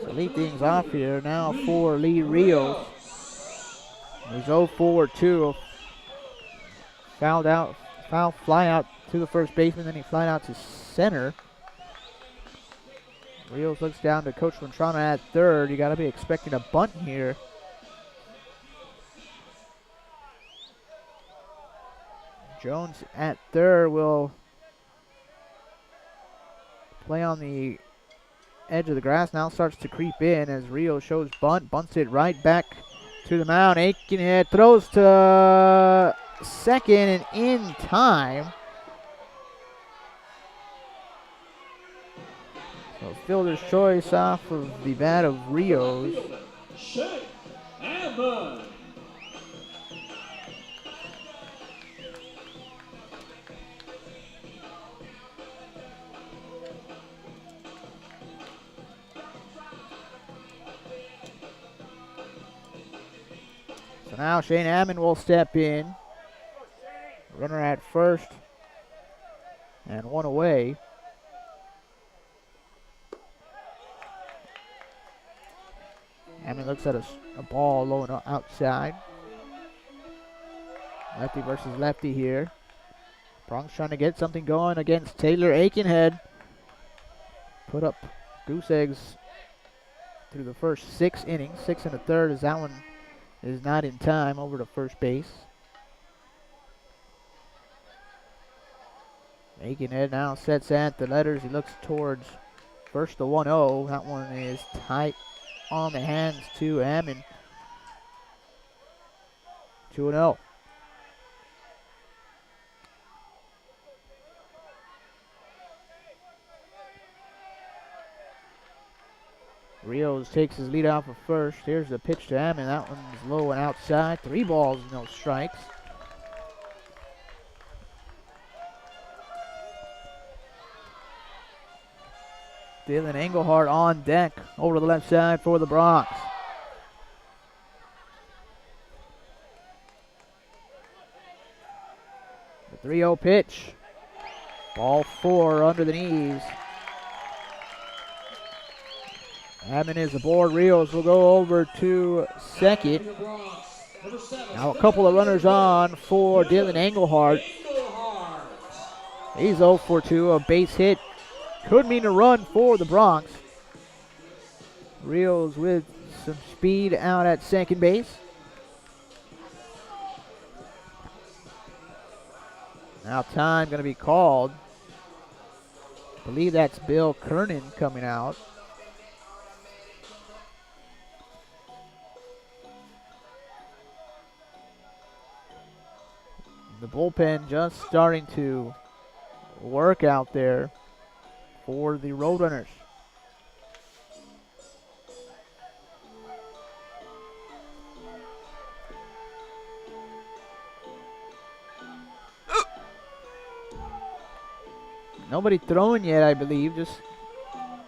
So lead things off here now for Lee Rios. He's 0-4-2. Foul fly out to the first baseman, then he flied out to center. Rios looks down to Coach Ventrana at third. You got to be expecting a bunt here. Jones at third will play on the edge of the grass. Now starts to creep in as Rios shows bunt. Bunts it right back to the mound. Aikenhead throws to second and in time. So fielder's choice off of the bat of Rios. So now Shane Ammon will step in. Runner at first and 1 away. Ammon looks at a ball low and outside. Lefty versus lefty here. Bronx trying to get something going against Taylor Aikenhead. Put up goose eggs through the first 6 innings. 6 1/3 as that one is not in time over to first base. Aikenhead now sets at the letters. He looks towards first, the 1-0. That one is tight on the hands to Ammon. 2-0. Rios takes his lead off of first. Here's the pitch to Ammon. That one's low and outside. 3 balls, no strikes. Dylan Engelhardt on deck over to the left side for the Bronx. The 3-0 pitch. Ball 4 under the knees. Ammon is aboard. Rios will go over to second. Now a couple of runners on for Dylan Engelhardt. He's 0-for-2. A base hit could mean a run for the Bronx. Rios with some speed out at second base. Now time going to be called. I believe that's Bill Kernan coming out. The bullpen just starting to work out there for the Roadrunners. Nobody throwing yet, I believe. Just, I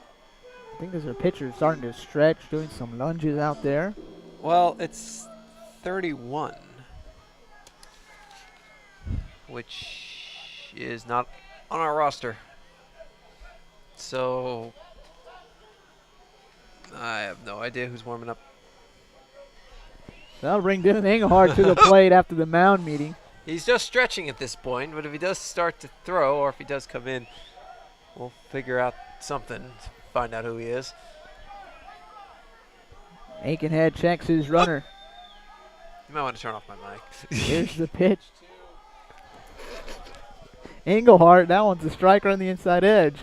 think there's a pitcher starting to stretch, doing some lunges out there. Well, it's 31, which is not on our roster. So I have no idea who's warming up. That'll bring Dylan Engelhardt to the plate after the mound meeting. He's just stretching at this point, but if he does start to throw or if he does come in, we'll figure out something to find out who he is. Aikenhead checks his runner. You might want to turn off my mic. Here's the pitch. Engelhardt, that one's a striker on the inside edge.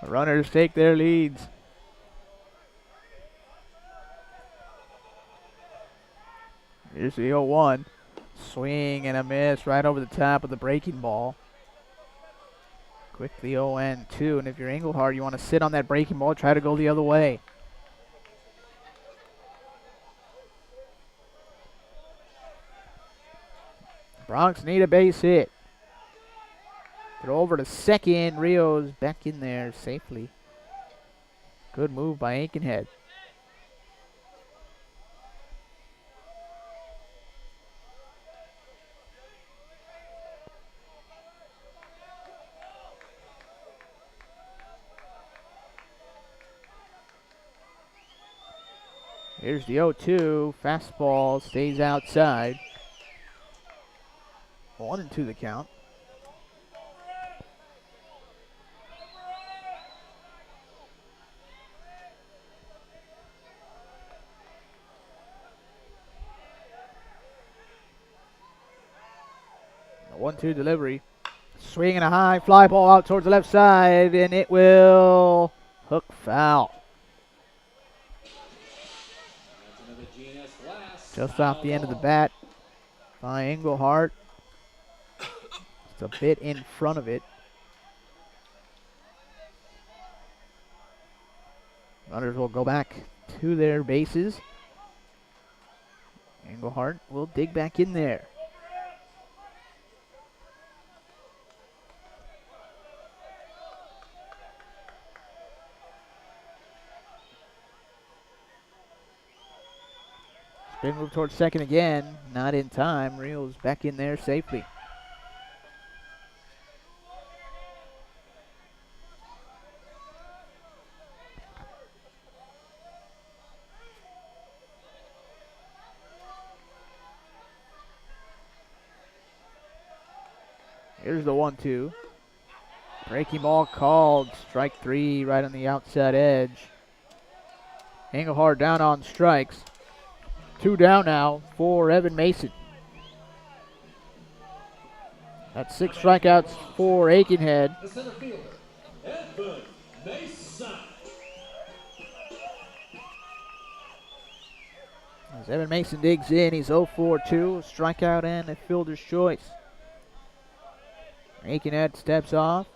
Runners take their leads. Here's the 0-1. Swing and a miss right over the top of the breaking ball. Quickly 0-2. And if you're Engelhardt, you want to sit on that breaking ball, try to go the other way. Bronx need a base hit. Throw over to second. Rios back in there safely. Good move by Aikenhead. Here's the 0-2. Fastball stays outside. 1-2 the count. The 1-2 delivery. Swing and a high fly ball out towards the left side, and it will hook foul. Just off the end of the bat by Engelhardt. It's a bit in front of it. Runners will go back to their bases. Engelhardt will dig back in there. Spin move towards second again. Not in time. Rios back in there safely. Here's the 1-2. Breaking ball called. Strike three right on the outside edge. Engelhardt down on strikes. 2 down now for Evan Mason. That's 6 strikeouts for Aikenhead. The center fielder, Evan Mason. As Evan Mason digs in, he's 0-4-2, a strikeout and a fielder's choice. Aikenhead steps off,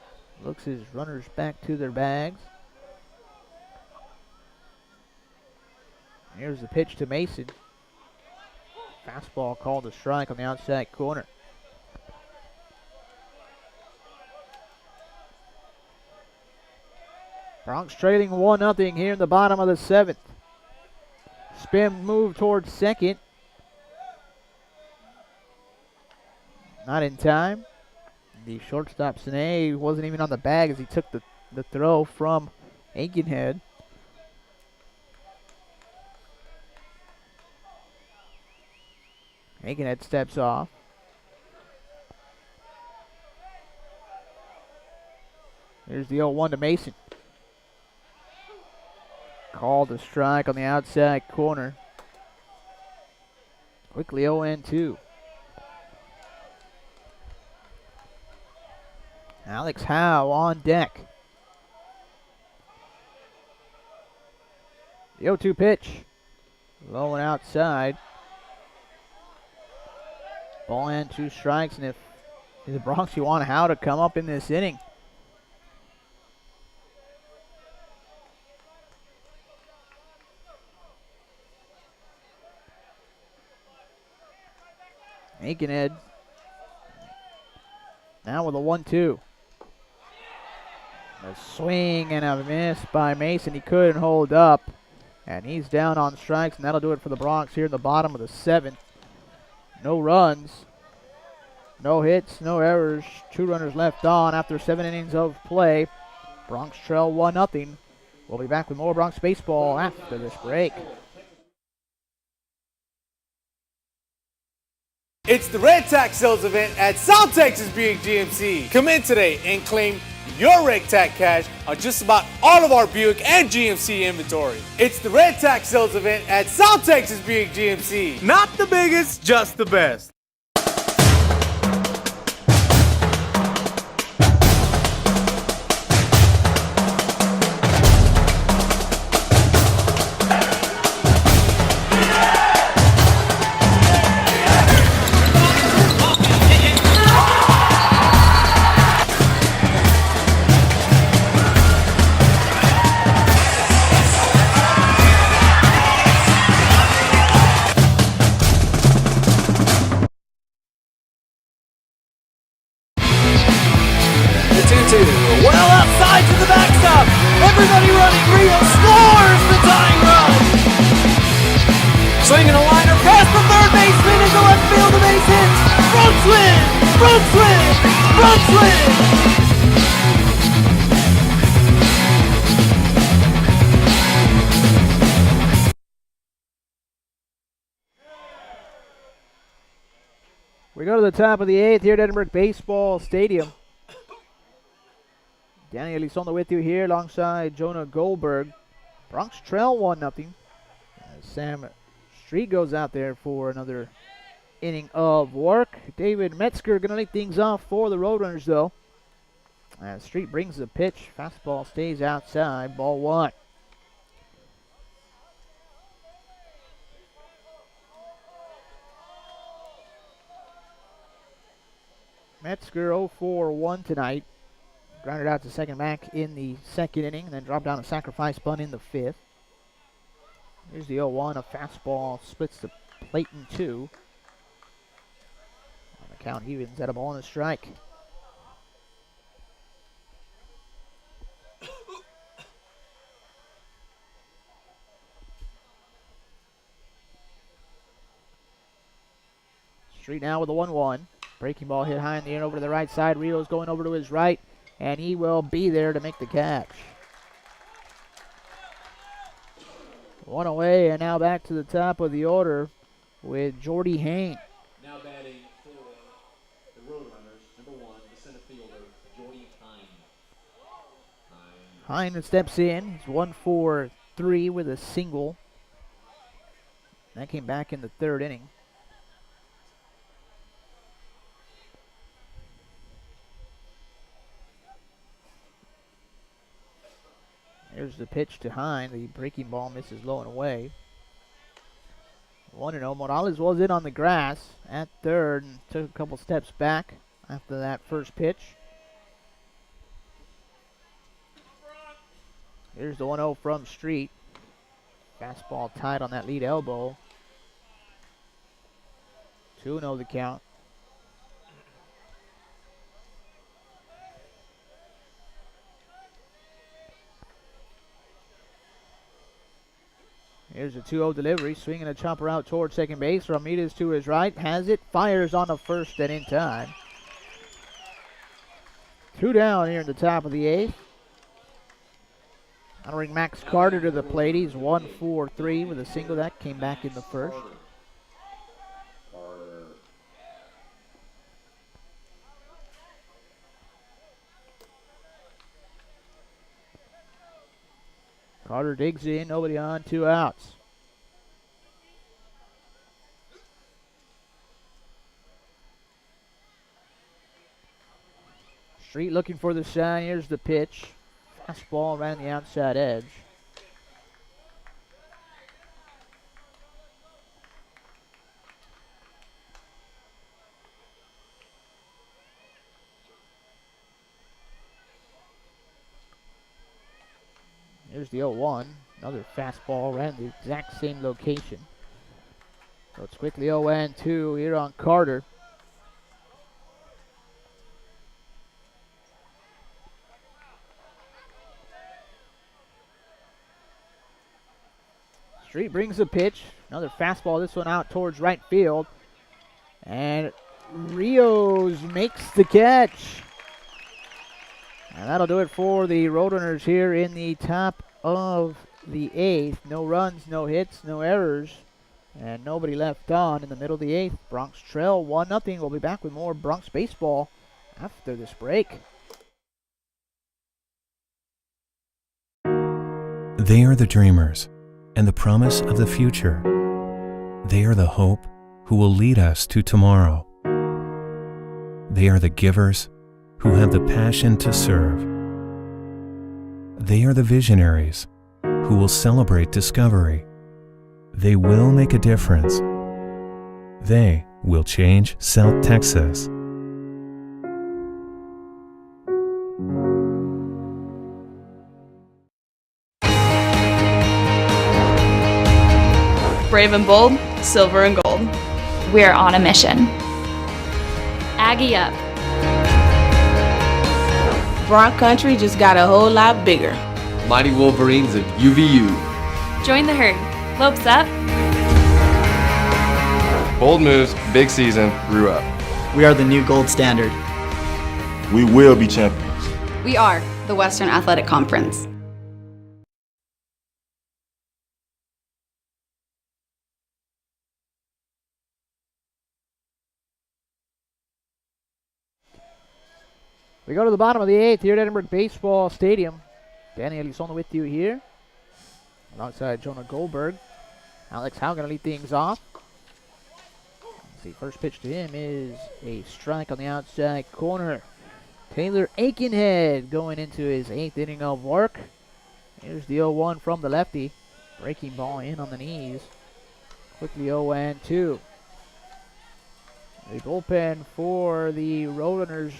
looks his runners back to their bags. Here's the pitch to Mason. Fastball called a strike on the outside corner. Bronx trailing 1-0 here in the bottom of the 7th. Spin move towards second. Not in time. The shortstop, Sine, wasn't even on the bag as he took the throw from Aikenhead. Aikenhead steps off. Here's the 0-1 to Mason. Called a strike on the outside corner. Quickly 0-2. Alex Howe on deck. The 0-2 pitch. Low and outside. Ball and 2 strikes, and if the Bronx, you want Howe to come up in this inning. Aikenhead now with a 1-2. A swing and a miss by Mason. He couldn't hold up, and he's down on strikes, and that'll do it for the Bronx here in the bottom of the 7th. No runs, no hits, no errors. 2 runners left on after 7 innings of play. Bronx trail 1-0. We'll be back with more Bronx baseball after this break. It's the Red Tax Sales event at South Texas Buick GMC. Come in today and claim your Red Tax cash on just about all of our Buick and GMC inventory. It's the Red Tax Sales event at South Texas Buick GMC. Not the biggest, just the best. Well outside to the backstop. Everybody running. Rio scores the tying run. Swinging a liner past the third baseman into left field. A base hit. Bronx win. Bronx win. Bronx win. We go to the top of the 8th here at Edinburgh Baseball Stadium. Danny Elizondo with you here alongside Jonah Goldberg. Bronx trail 1-0. Sam Street goes out there for another inning of work. David Metzger going to lead things off for the Roadrunners, though. As Street brings the pitch. Fastball stays outside. Ball 1. Metzger 0-for-1 tonight. Grounded out to second back in the 2nd inning, and then dropped down a sacrifice bunt in the 5th. Here's the 0-1. A fastball splits the plate in 2. On the count, evens at a ball and a strike. Street now with a 1-1. Breaking ball hit high in the air over to the right side. Rio's going over to his right, and he will be there to make the catch. 1 away, and now back to the top of the order with Jordy Hain. Now batting for the Roadrunners, number 1, the center fielder, Jordy Hine. Hine steps in. He's 1-for-3 with a single. That came back in the 3rd inning. Here's the pitch to Hine. The breaking ball misses low and away. 1-0. Morales was in on the grass at 3rd and took a couple steps back after that first pitch. Here's the 1-0 from Street. Fastball tied on that lead elbow. 2-0 the count. Here's a 2-0 delivery, swinging a chopper out towards second base. Ramirez to his right, has it, fires on the first and in time. 2 down here in the top of the 8th. Honoring Max Carter to the plate. He's 1-for-3 with a single that came back in the 1st. Carter digs in, nobody on, 2 outs. Street looking for the sign. Here's the pitch. Fastball around the outside edge. Here's the 0-1. Another fastball right in the exact same location. So it's quickly 0-2 here on Carter. Street brings the pitch. Another fastball, this one out towards right field. And Rios makes the catch. And that'll do it for the Roadrunners here in the top of the 8th. No runs, no hits, no errors, and nobody left on in the middle of the 8th. Bronx trail 1-0. We'll be back with more Bronx baseball after this break. They are the dreamers and the promise of the future. They are the hope who will lead us to tomorrow. They are the givers who have the passion to serve. They are the visionaries who will celebrate discovery. They will make a difference. They will change South Texas. Brave and bold, silver and gold. We're on a mission. Aggie up. Bronx Country just got a whole lot bigger. Mighty Wolverines of UVU. Join the herd. Lopes up. Bold moves, big season, grew up. We are the new gold standard. We will be champions. We are the Western Athletic Conference. We go to the bottom of the 8th here at Edinburgh Baseball Stadium. Danny Elizondo with you here, alongside Jonah Goldberg. Alex Howe going to lead things off. Let's see, first pitch to him is a strike on the outside corner. Taylor Aikenhead going into his 8th inning of work. Here's the 0-1 from the lefty. Breaking ball in on the knees. Quickly 0-2. The bullpen for the Roadrunners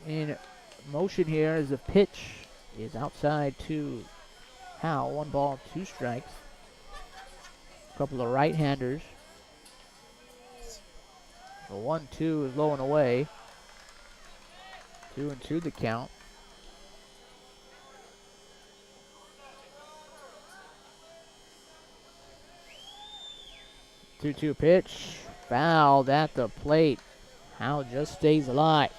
in motion here as the pitch is outside to Howe. 1 ball, 2 strikes. A couple of right-handers. The 1-2 is low and away. 2-2 the count. Two-two pitch, fouled at the plate. Howe just stays alive.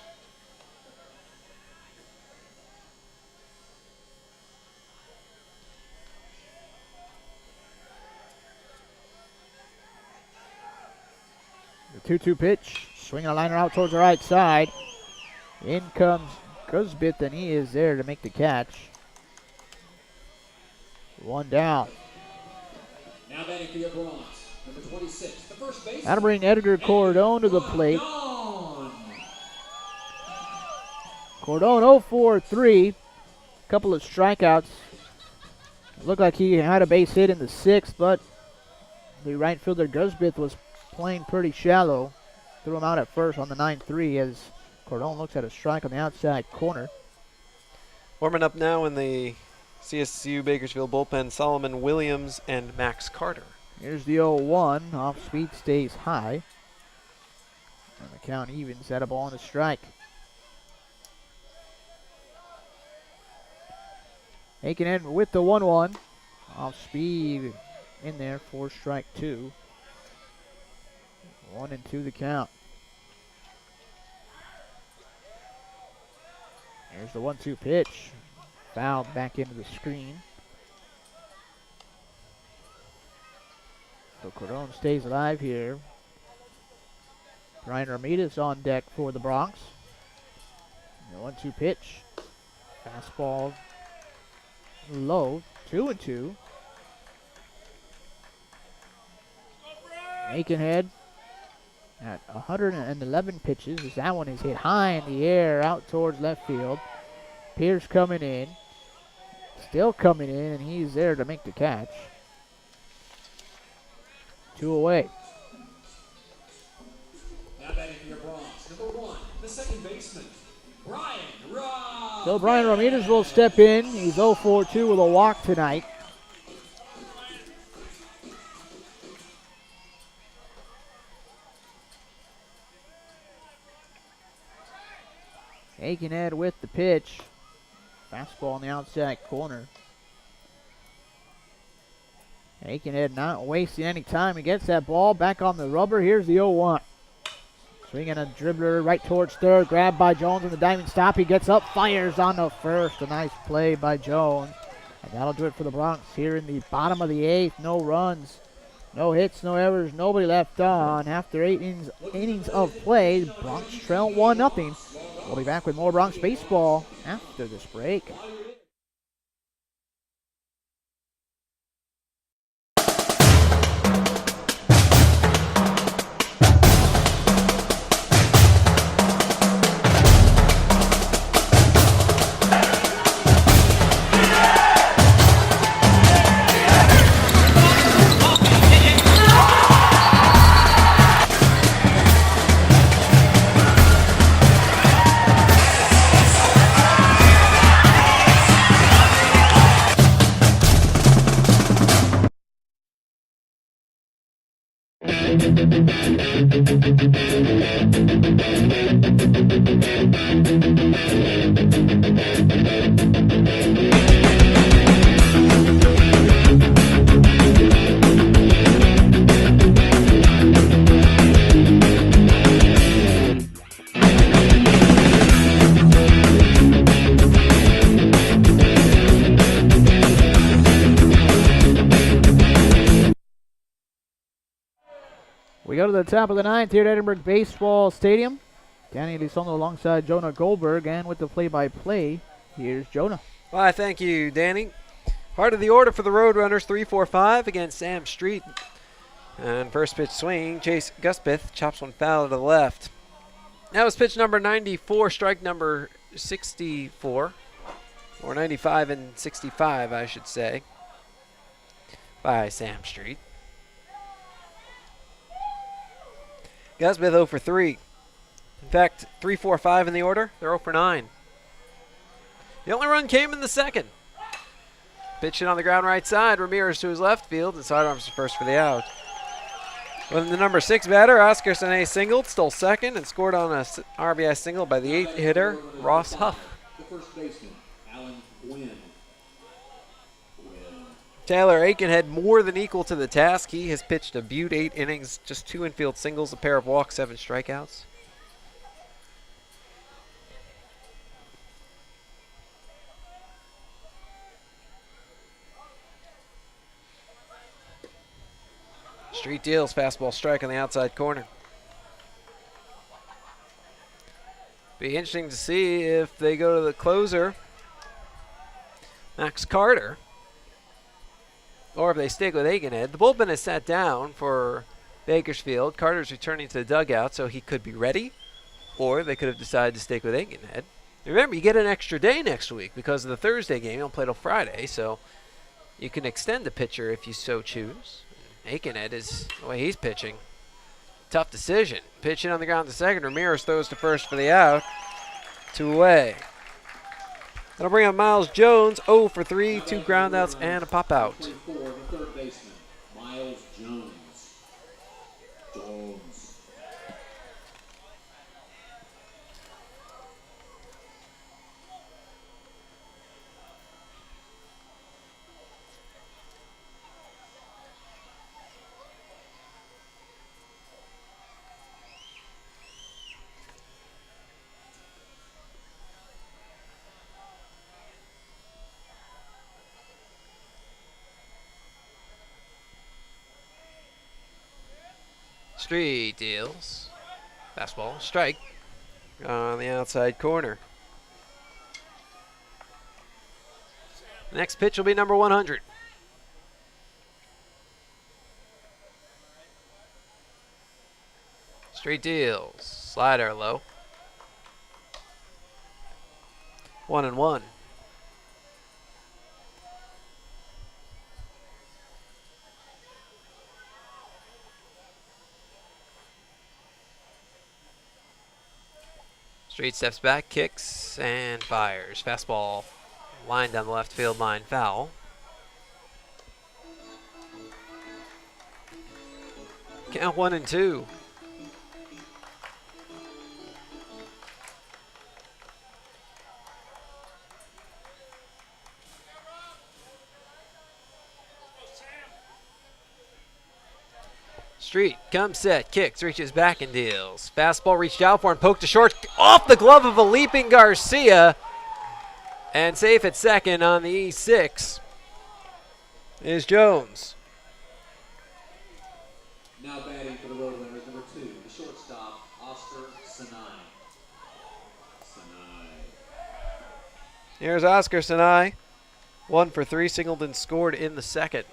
The 2-2 pitch, swinging a liner out towards the right side. In comes Gusbith, and he is there to make the catch. 1 down. Now batting for your Bronx, number 26, the first baseman. That'll bring Edgar Cordon to the plate. Cordon 0-for-3. Couple of strikeouts. Looked like he had a base hit in the 6th, but the right fielder Gusbith was playing pretty shallow. Threw him out at first on the 9-3 as Cordon looks at a strike on the outside corner. Warming up now in the CSU Bakersfield bullpen, Solomon Williams and Max Carter. Here's the 0-1. Off speed stays high. And the count evens at a ball and a strike. Aikenhead with the 1-1. Off speed in there for strike 2. 1-2 the count. Here's the 1-2 pitch. Fouled back into the screen. So Cordon stays alive here. Brian Ramirez on deck for the Bronx. The 1-2 pitch. Fastball low. 2-2. Aikenhead at 111 pitches as that one is hit high in the air out towards left field. Pierce coming in. Still coming in, and he's there to make the catch. 2 away. Now batting for your Bronx, number 1, the second baseman, So Brian Ramirez will step in. He's 0-for-2 with a walk tonight. Aikenhead with the pitch. Fastball on the outside corner. Aikenhead not wasting any time. He gets that ball back on the rubber. Here's the 0-1. Swinging a dribbler right towards third. Grabbed by Jones in the diving stop. He gets up, fires on the first. A nice play by Jones. And that'll do it for the Bronx here in the bottom of the 8th. No runs, no hits, no errors, nobody left on. After 8 innings of play, the Bronx trail 1-0. We'll be back with more Bronx baseball after this break. We go to the top of the 9th here at Edinburgh Baseball Stadium. Danny Elizondo alongside Jonah Goldberg, and with the play-by-play, here's Jonah. Why, thank you, Danny. Part of the order for the Roadrunners, 3-4-5 against Sam Street. And first pitch swing, Chase Guspeth chops one foul to the left. That was pitch number 94, strike number 64, or 95 and 65, I should say, by Sam Street. Guspeth 0 for 3. In fact, 3-4-5 in the order. They're 0 for 9. The only run came in the second. Pitch hit on the ground right side. Ramirez to his left field, and sidearms to first for the out. When the number 6 batter, Oscar Sene singled, stole second, and scored on a RBI single by the 8th hitter, Ross Huff. The first baseman, Alan Gwynn. Taylor Aikenhead more than equal to the task. He has pitched a beaut, 8 innings, just 2 infield singles, a pair of walks, 7 strikeouts. Street deals, fastball strike on the outside corner. Be interesting to see if they go to the closer, Max Carter, or if they stick with Aikenhead. The bullpen is sat down for Bakersfield. Carter's returning to the dugout, so he could be ready, or they could have decided to stick with Aikenhead. Remember, you get an extra day next week because of the Thursday game. You don't play till Friday, so you can extend the pitcher if you so choose. Aikenhead is the way he's pitching. Tough decision. Pitch in on the ground to second. Ramirez throws to first for the out. 2 away. That'll bring up Miles Jones, 0 for 3, 2 groundouts and a pop out. The third baseman, Miles Jones. Street deals. Fastball, strike on the outside corner. Next pitch will be number 100. Street deals. Slider low. 1-1. Street steps back, kicks, and fires. Fastball line down the left field line, foul. Count 1-2. Street comes set, kicks, reaches back and deals. Fastball reached out for and poked to short, off the glove of a leaping Garcia. And safe at second on the E6 is Jones. Now batting for the Roadrunners, number 2, the shortstop, Oscar Sinai. Here's Oscar Sinai. 1 for 3, Singleton scored in the second.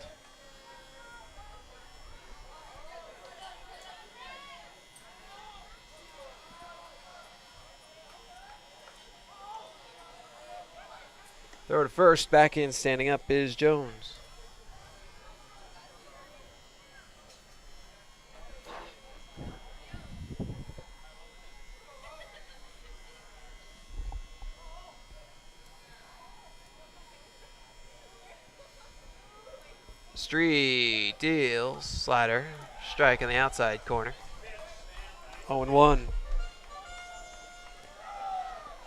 Throw to first, back in, standing up is Jones. Street deals, slider, strike in the outside corner. 0-1.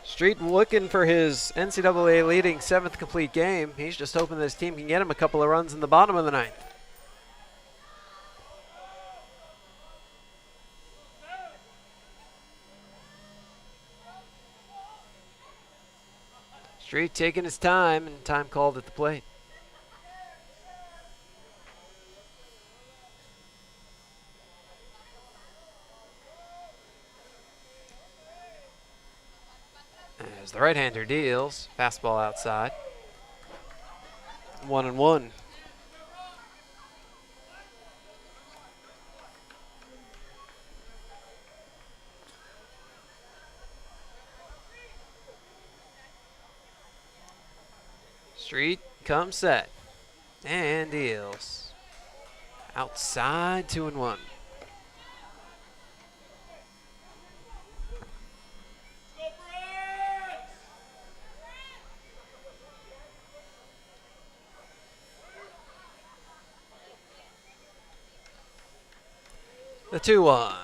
Street looking for his NCAA leading 7th complete game. He's just hoping that his team can get him a couple of runs in the bottom of the 9th. Street taking his time, and time called at the plate. As the right-hander deals, fastball outside. 1-1. Street comes set and deals. Outside, 2-1. The 2-1.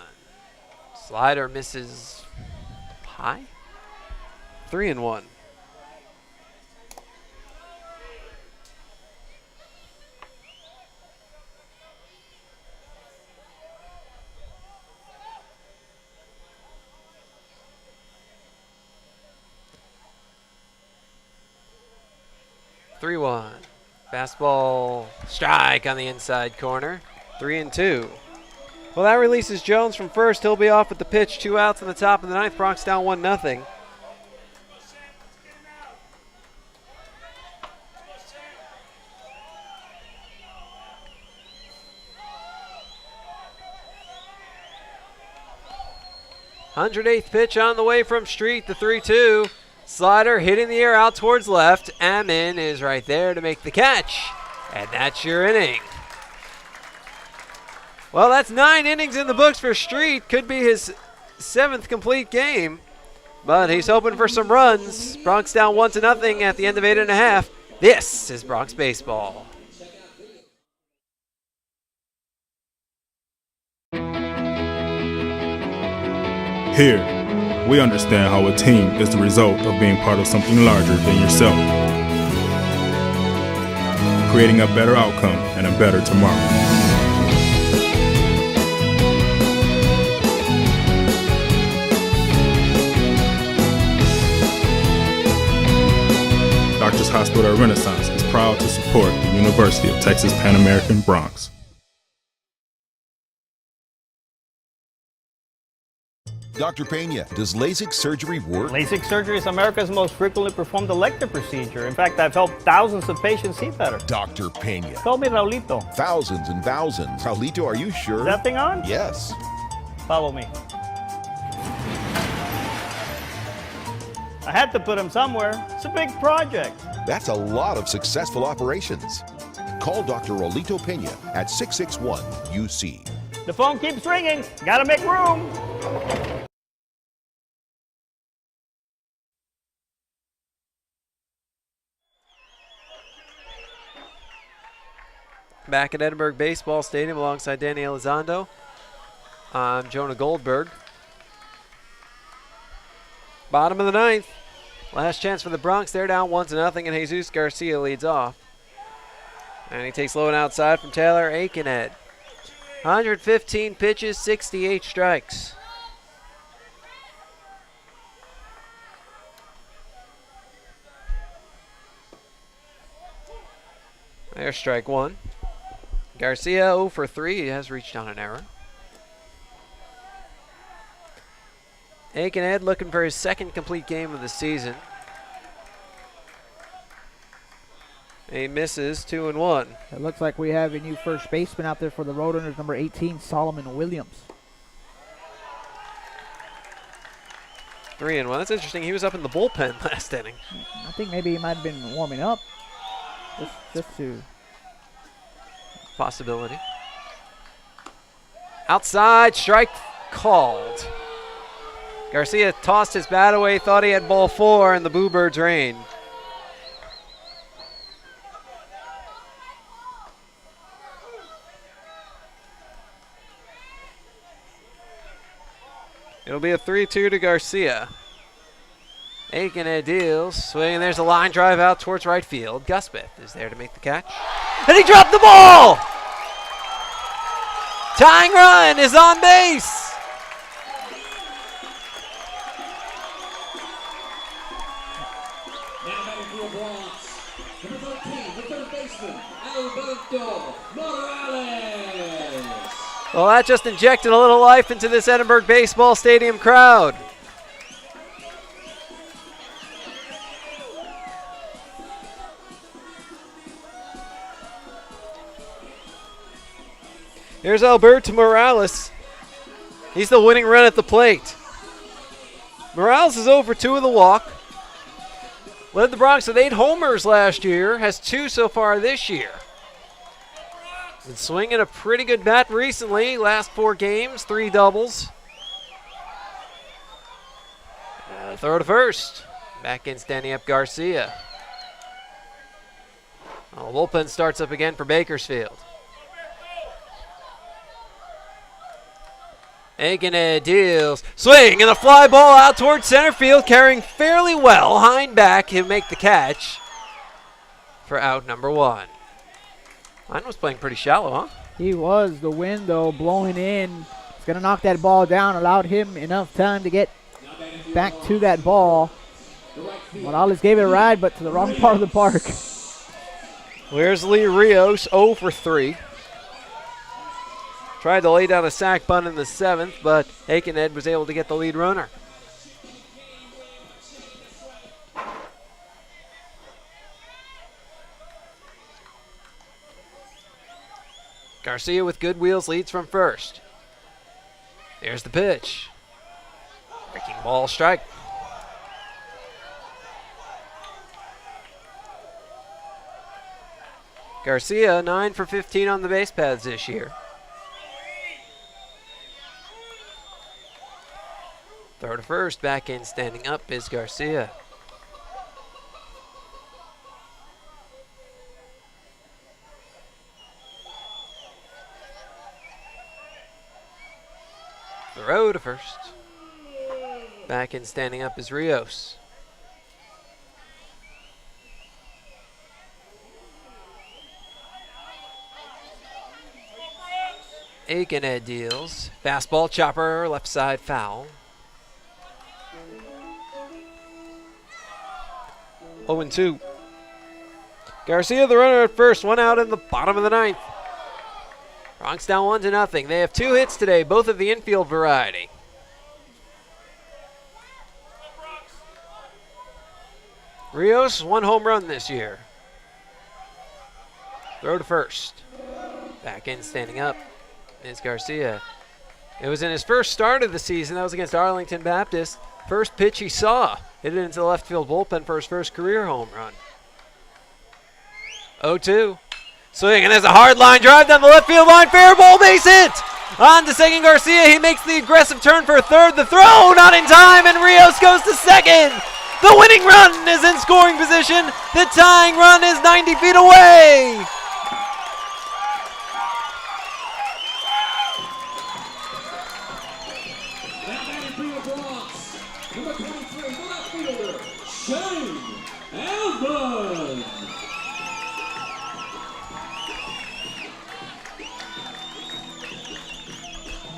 Slider misses high. 3-1. Fastball strike on the inside corner. 3-2. Well, that releases Jones from first. He'll be off with the pitch. 2 outs in the top of the 9th. Bronx down 1-0. th pitch on the way from Street, the 3-2. Slider hitting the air out towards left. Amin is right there to make the catch. And that's your inning. Well, that's 9 innings in the books for Street. Could be his 7th complete game. But he's hoping for some runs. Bronx down 1-0 at the end of 8.5. This is Bronx Baseball. Here, we understand how a team is the result of being part of something larger than yourself. Creating a better outcome and a better tomorrow. Doctors Hospital Renaissance is proud to support the University of Texas Pan American Bronx. Dr. Pena, does LASIK surgery work? LASIK surgery is America's most frequently performed elective procedure. In fact, I've helped thousands of patients see better. Dr. Pena. Call me Raulito. Thousands and thousands. Raulito, are you sure? Is that thing on? Yes. Follow me. I had to put him somewhere. It's a big project. That's a lot of successful operations. Call Dr. Raulito Pena at 661-UC. The phone keeps ringing. Gotta make room. Back at Edinburgh Baseball Stadium alongside Danny Elizondo. I'm Jonah Goldberg. Bottom of the 9th. Last chance for the Bronx. They're down 1-0, and Jesus Garcia leads off. And he takes low and outside from Taylor Aikenhead. 115 pitches, 68 strikes. There's strike one. Garcia 0 for 3. He has reached on an error. Aikenhead looking for his second complete game of the season. He misses 2-1. It looks like we have a new first baseman out there for the Roadrunners, number 18, Solomon Williams. 3-1. That's interesting. He was up in the bullpen last inning. I think maybe he might have been warming up. Just to... Possibility. Outside, strike called. Garcia tossed his bat away, thought he had ball 4, and the Boo Birds rain. It'll be a 3-2 to Garcia. Aikenhead deals, swing, there's a line drive out towards right field. Gusbeth is there to make the catch. And he dropped the ball! Tying run is on base! Now batting for the Bronx, number 13, the third baseman, Alberto Morales. Well, that just injected a little life into this Edinburgh Baseball Stadium crowd. Here's Alberto Morales. He's the winning run at the plate. Morales is 0 for 2 with a walk. Led the Bronx with 8 homers last year. Has 2 so far this year. Been swinging a pretty good bat recently. Last 4 games, 3 doubles. Throw to first. Back in standing up Garcia. Well, the bullpen starts up again for Bakersfield. Aikenhead deals. Swing and a fly ball out towards center field, carrying fairly well. Hind back, he'll make the catch for out number 1. Hind was playing pretty shallow, huh? He was. The wind, though, blowing in. It's going to knock that ball down, allowed him enough time to get back to that ball. Morales gave it a ride, but to the wrong part of the park. Here's Lee Rios, 0 for 3. Tried to lay down a sac bunt in the 7th, but Aikenhead was able to get the lead runner. Garcia with good wheels leads from first. There's the pitch. Breaking ball, strike. Garcia 9 for 15 on the base paths this year. Throw to first, back in standing up is Garcia. Throw to first. Back in standing up is Rios. Aikenhead deals. Fastball, chopper, left side foul. 0-2. Garcia, the runner at first, 1 out in the bottom of the 9th. Bronx down 1-0. They have 2 hits today, both of the infield variety. Rios, 1 home run this year. Throw to first. Back in, standing up is Garcia. It was in his first start of the season. That was against Arlington Baptist. First pitch he saw. Hit it into the left field bullpen for his first career home run. 0-2. Swing, and there's a hard line drive down the left field line. Fair ball, base hit. On to second Garcia. He makes the aggressive turn for third. The throw, not in time, and Rios goes to second. The winning run is in scoring position. The tying run is 90 feet away. Shane Alvin.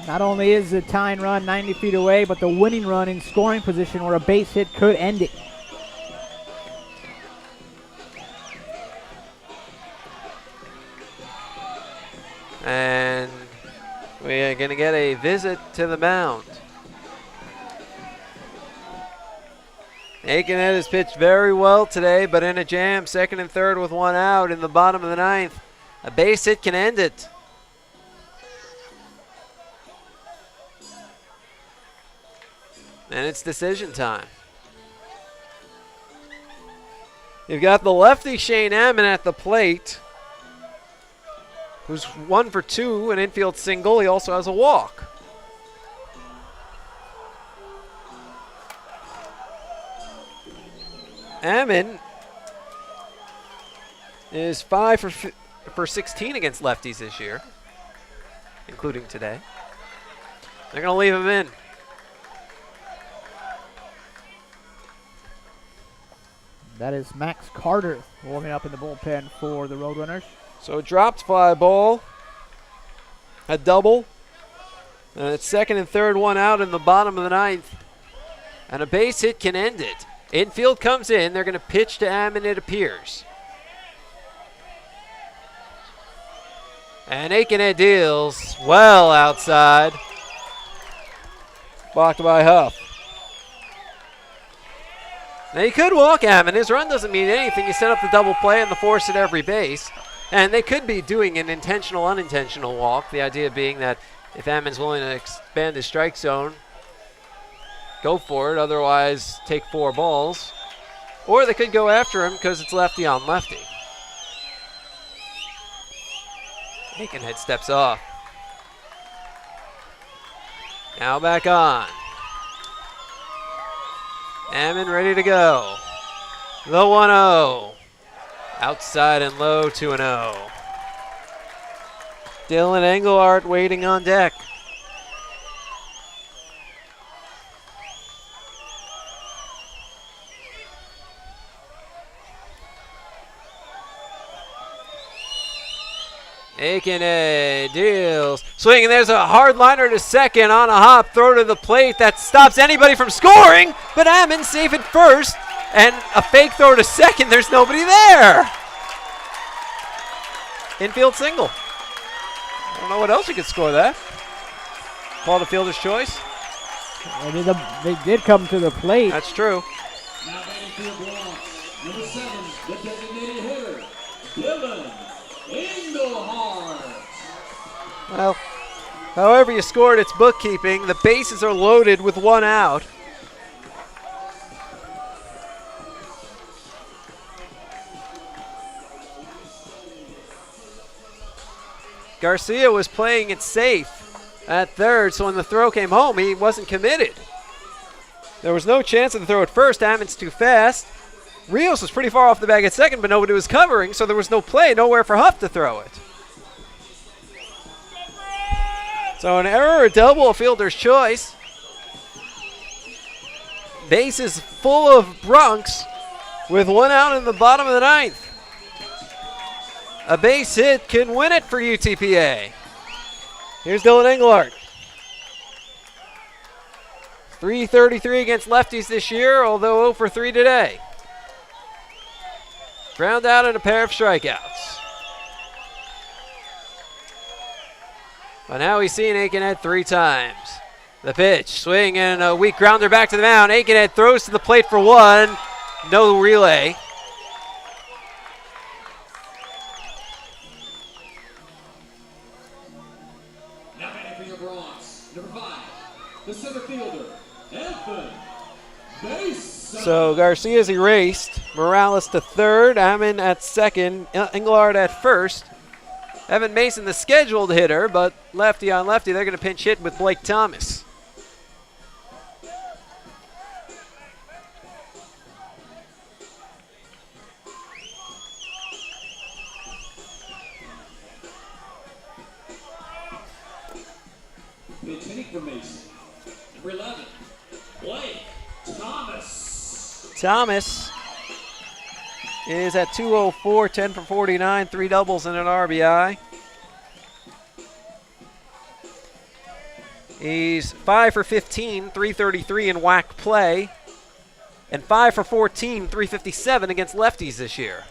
Not only is the tying run 90 feet away, but the winning run in scoring position where a base hit could end it. And we are going to get a visit to the mound. Aikenhead has pitched very well today, but in a jam, second and third with one out in the bottom of the ninth. A base hit can end it. And it's decision time. You've got the lefty Shane Ammon at the plate, who's 1 for 2, an infield single. He also has a walk. Ammon is 5 for 16 against lefties this year, including today. They're going to leave him in. That is Max Carter warming up in the bullpen for the Roadrunners. So a dropped fly ball, a double, and it's second and third, one out in the bottom of the ninth. And a base hit can end it. Infield comes in. They're going to pitch to Ammon, it appears. And Aikenhead deals well outside. Blocked by Huff. Now you could walk Ammon. His run doesn't mean anything. You set up the double play and the force at every base. And they could be doing an intentional, unintentional walk. The idea being that if Ammon's willing to expand his strike zone, go for it. Otherwise, take 4 balls. Or they could go after him because it's lefty on lefty. Aikenhead steps off. Now back on. Ammon ready to go. The 1-0. Outside and low, 2-0. Dylan Engelhardt waiting on deck. Aikenhead deals. Swing, and there's a hard liner to second on a hop. Throw to the plate that stops anybody from scoring, but Ammon safe at first. And a fake throw to second. There's nobody there. Infield single. I don't know what else you could score that. Call the fielder's choice. They did come to the plate. That's true. Now batting for the Bronx, number 7, the designated hitter, Dylan Engelhardt. Well, however you scored, it's bookkeeping. The bases are loaded with 1 out. Garcia was playing it safe at third, so when the throw came home, he wasn't committed. There was no chance of the throw at first. Ammon's too fast. Rios was pretty far off the bag at second, but nobody was covering, so there was no play, nowhere for Huff to throw it. So an error or double, a fielder's choice. Base is full of Bronx with 1 out in the bottom of the ninth. A base hit can win it for UTPA. Here's Dylan Engelhardt. .333 against lefties this year, although 0 for 3 today. Ground out and a pair of strikeouts. But now he's seen Aikenhead 3 times. The pitch, swing, and a weak grounder back to the mound. Aikenhead throws to the plate for 1. No relay. Now batting for your Bronx, number 5, the center fielder, Anthony Mason. So Garcia's erased. Morales to third, Ammon at second, Engelhardt at first. Evan Mason, the scheduled hitter, but lefty on lefty, they're going to pinch hit with Blake Thomas. Pitch hitting for Mason. Number 11, Blake Thomas. Thomas is at 204, 10 for 49, 3 doubles and an RBI. He's 5 for 15, 333 in WAC play, and 5 for 14, 357 against lefties this year.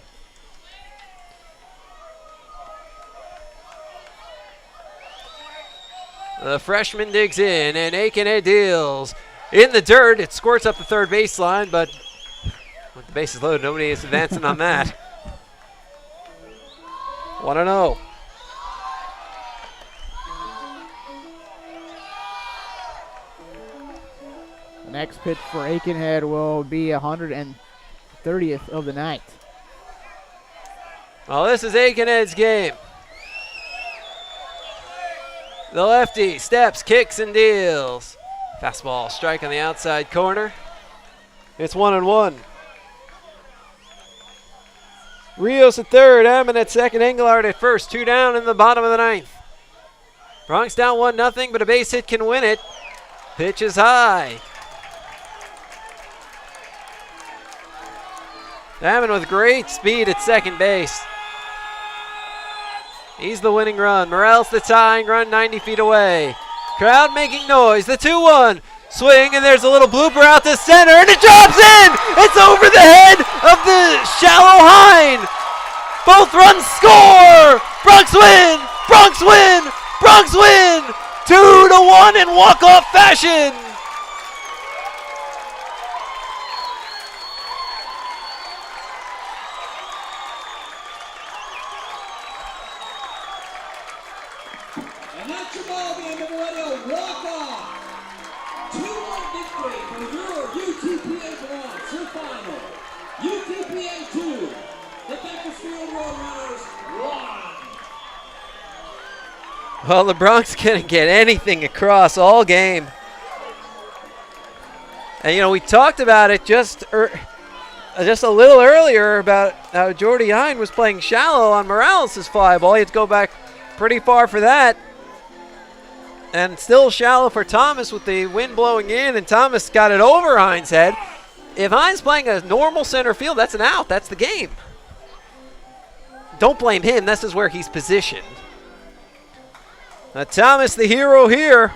The freshman digs in, and Aikenhead deals in the dirt. It squirts up the third baseline, but with the bases loaded, nobody is advancing on that. 1-0. The next pitch for Aikenhead will be 130th of the night. Well, this is Aikenhead's game. The lefty steps, kicks, and deals. Fastball strike on the outside corner. It's 1-1. Rios at third, Ammon at second, Engelhardt at first. 2 down in the bottom of the ninth. Bronx down 1-0, but a base hit can win it. Pitch is high. Ammon with great speed at second base. He's the winning run. Morales the tying run 90 feet away. Crowd making noise. The 2-1 swing, and there's a little blooper out to center, and it drops in! It's over the head of the shallow hind. Both runs score! Bronx win! Bronx win! Bronx win! 2-1 in walk-off fashion! And that's your ball game, everybody. Walk off. 2-1 victory for your UTPA Bronx. Your final. UTPA 2. The Bakersfield Roadrunners 1. Well, the Bronx couldn't get anything across all game. And, you know, we talked about it just a little earlier about how Jordy Hine was playing shallow on Morales' fly ball. He had to go back pretty far for that. And still shallow for Thomas with the wind blowing in, and Thomas got it over Hines' head. If Hines playing a normal center field, that's an out. That's the game. Don't blame him. This is where he's positioned. Thomas, the hero here.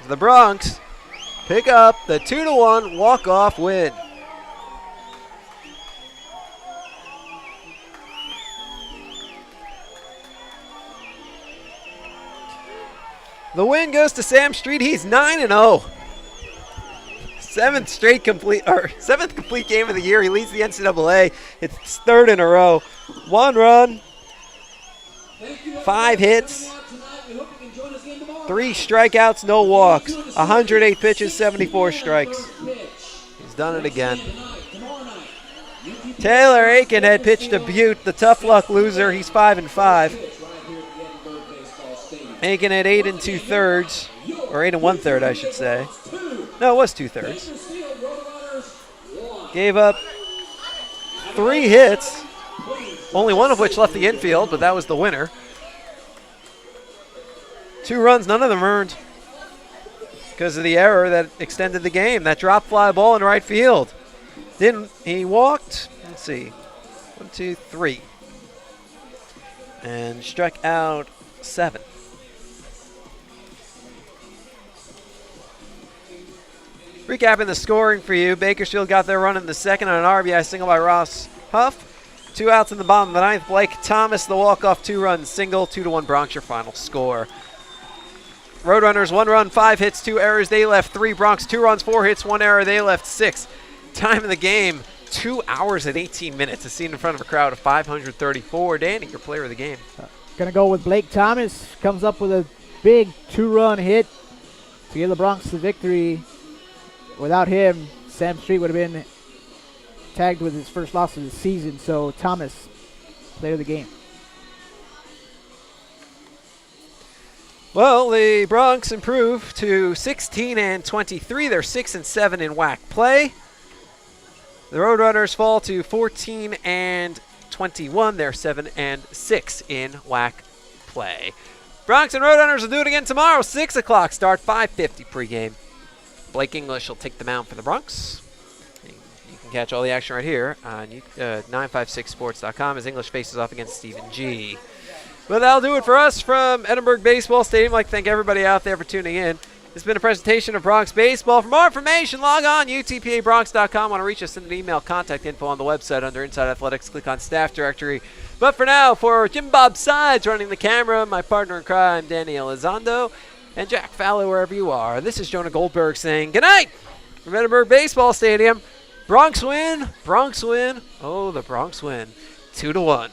The Bronx pick up the 2-1 walk-off win. The win goes to Sam Street. He's 9-0. Seventh complete game of the year. He leads the NCAA. It's his third in a row. 1 run, 5 hits, 3 strikeouts, no walks. 108 pitches, 74 strikes. He's done it again. Taylor Aikenhead pitched to Butte, the tough luck loser. He's 5-5. Aikenhead 8 2/3, or 8 1/3, I should say. No, it was 2/3. Gave up 3 hits, only one of which left the infield, but that was the winner. 2 runs, none of them earned because of the error that extended the game. That drop fly ball in right field. He walked, let's see, 1, 2, 3, and struck out 7. Recapping the scoring for you, Bakersfield got their run in the second on an RBI single by Ross Huff. 2 outs in the bottom of the ninth. Blake Thomas, the walk-off 2-run single. 2-1 Bronx, your final score. Roadrunners, 1 run, 5 hits, 2 errors. They left 3. Bronx, 2 runs, 4 hits, 1 error. They left 6. Time in the game, 2 hours and 18 minutes. A scene in front of a crowd of 534. Danny, your player of the game. Gonna go with Blake Thomas. Comes up with a big 2-run hit to give the Bronx the victory. Without him, Sam Street would have been tagged with his first loss of the season. So Thomas, player of the game. Well, the Bronx improve to 16-23. They're 6-7 in WAC play. The Roadrunners fall to 14-21. They're 7-6 in WAC play. Bronx and Roadrunners will do it again tomorrow. 6 o'clock start, 5:50 pregame. Blake English will take the mound for the Bronx. You can catch all the action right here on 956sports.com as English faces off against Stephen G. But that'll do it for us from Edinburgh Baseball Stadium. I'd like to thank everybody out there for tuning in. It's been a presentation of Bronx Baseball. For more information, log on UTPABronx.com. Want to reach us, send an email, contact info on the website under Inside Athletics. Click on Staff Directory. But for now, for Jim Bob Sides running the camera, my partner in crime, Danny Elizondo, and Jack Fallow, wherever you are, this is Jonah Goldberg saying good night from Edinburgh Baseball Stadium. Bronx win, Bronx win. Oh, the Bronx win. 2-1.